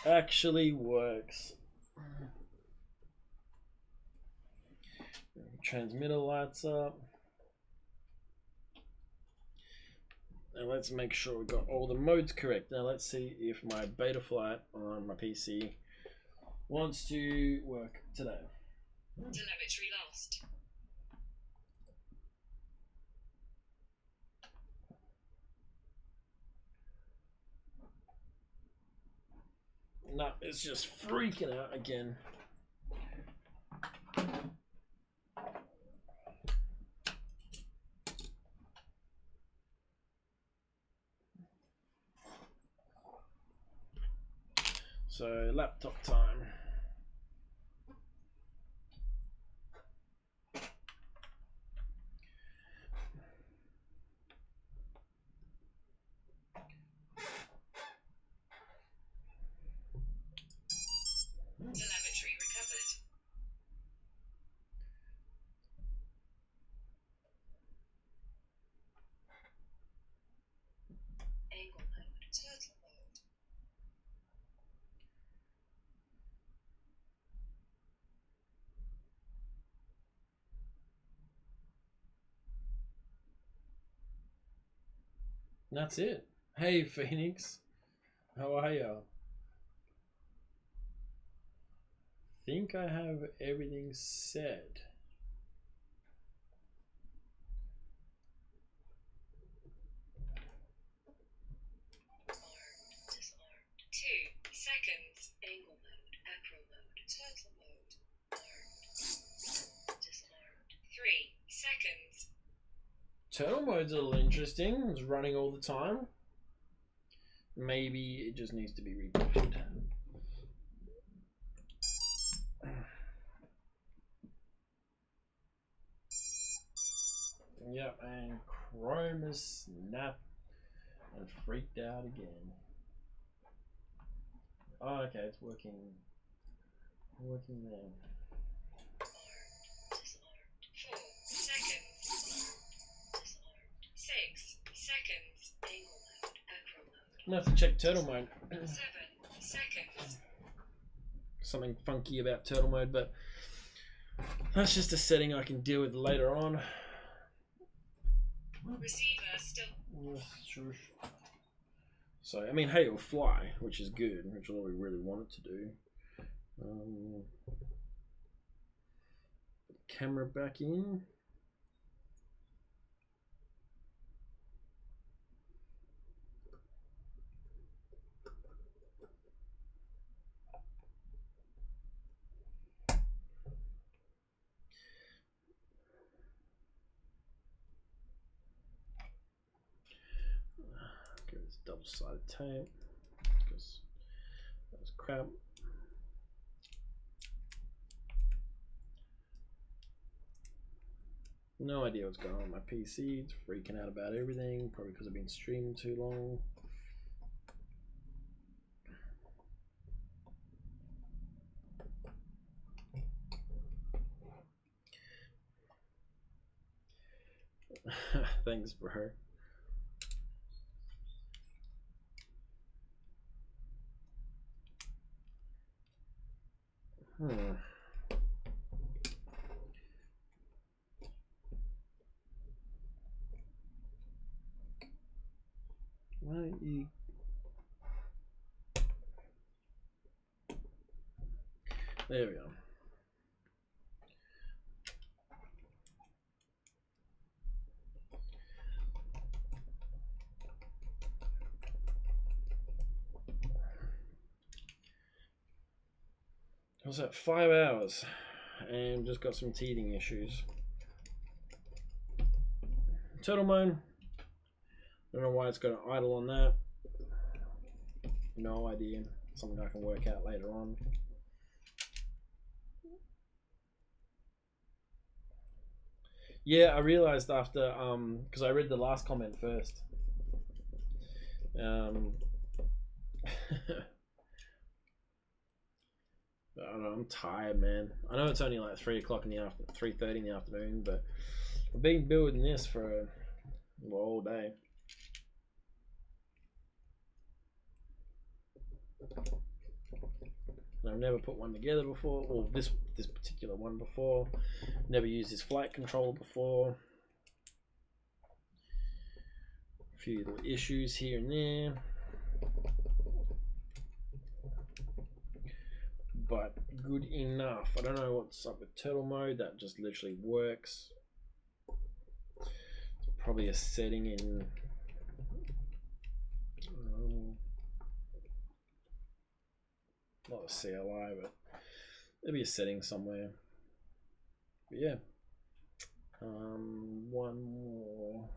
[SPEAKER 1] Actually works. Transmitter lights up. And let's make sure we've got all the modes correct. Now let's see if my Betaflight on my PC wants to work today.
[SPEAKER 2] Telemetry lost.
[SPEAKER 1] No, it's just freaking out again. So laptop time.
[SPEAKER 2] Telemetry recovered. Angle mode. Turtle mode.
[SPEAKER 1] And that's it. Hey Phoenix, how are you? Think I have everything set.
[SPEAKER 2] Disarmed. 2 seconds. Angle mode. Acro mode. Turtle mode. Armed. Disarmed. 3 seconds.
[SPEAKER 1] Turtle mode's a little interesting. It's running all the time. Maybe it just needs to be rebooted. Yep, and Chrome has snapped and freaked out again. Oh, okay, it's working. Working there.
[SPEAKER 2] Disarmed. 4 seconds. Disarmed. 6 seconds. Angle mode. Acro mode.
[SPEAKER 1] I'm gonna have to check turtle mode.
[SPEAKER 2] 7 seconds.
[SPEAKER 1] Something funky about turtle mode, but that's just a setting I can deal with later on.
[SPEAKER 2] Receiver still.
[SPEAKER 1] Sure. So, I mean, hey, it'll fly, which is good, which is all we really want it to do. Camera back in. Get this double-sided tape because that was crap. No idea what's going on with my PC. It's freaking out about everything, probably because I've been streaming too long. Thanks, bro. Why don't you... There we go. was that 5 hours and just got some teething issues. Turtle mode, don't know why it's got an idle on that. No idea. Something I can work out later on. Yeah, I realized after because I read the last comment first. I don't know, I'm tired, man. I know it's only like 3 o'clock in the afternoon, 3:30 in the afternoon, but I've been building this for all day. And I've never put one together before, or this particular one before. Never used this flight controller before. A few little issues here and there. But good enough. I don't know what's up with turtle mode. That just literally works. It's probably a setting in not a CLI, but maybe a setting somewhere. But yeah. One more.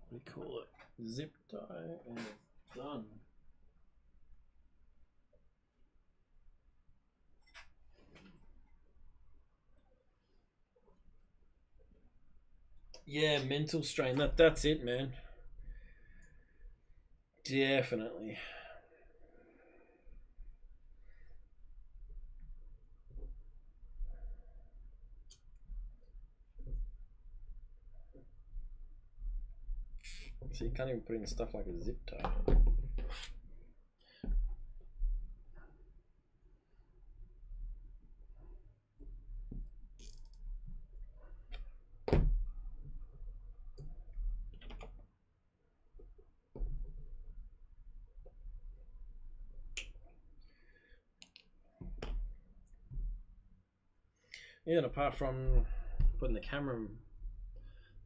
[SPEAKER 1] What do you call it? Zip tie, and it's done. Yeah, mental strain. That's it, man. Definitely. So you can't even put in stuff like a zip tie. Yeah, and apart from putting the camera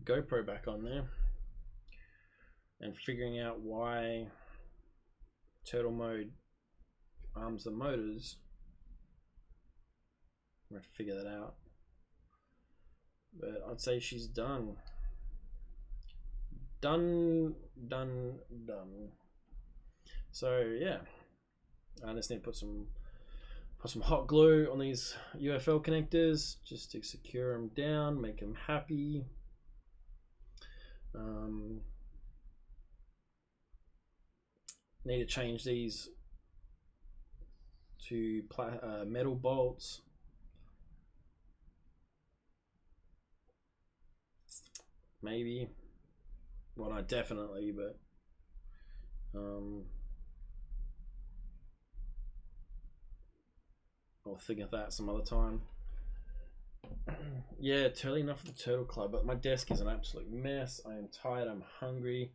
[SPEAKER 1] GoPro back on there and figuring out why turtle mode arms the motors, I'm going to figure that out. But I'd say she's done. Done. So yeah, I just need to put some hot glue on these UFL connectors just to secure them down, make them happy. Need to change these to metal bolts. Maybe. Well, not definitely, but I'll think of that some other time. Yeah, early enough for the Turtle Club, but my desk is an absolute mess. I am tired, I'm hungry.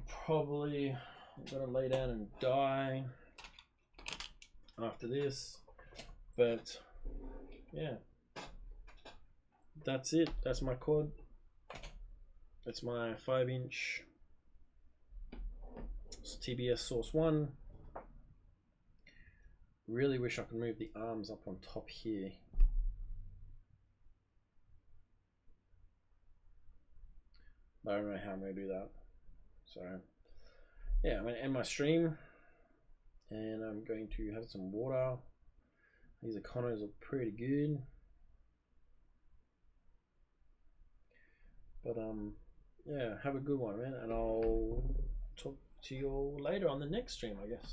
[SPEAKER 1] Probably I'm gonna lay down and die after this, but yeah, that's it. That's my quad. That's my 5-inch Tbs Source One. Really wish I could move the arms up on top here. But I don't know how I'm going to do that. So yeah, I'm going to end my stream and I'm going to have some water. These econos look pretty good. But yeah, have a good one, man, and I'll talk to you all later on the next stream, I guess.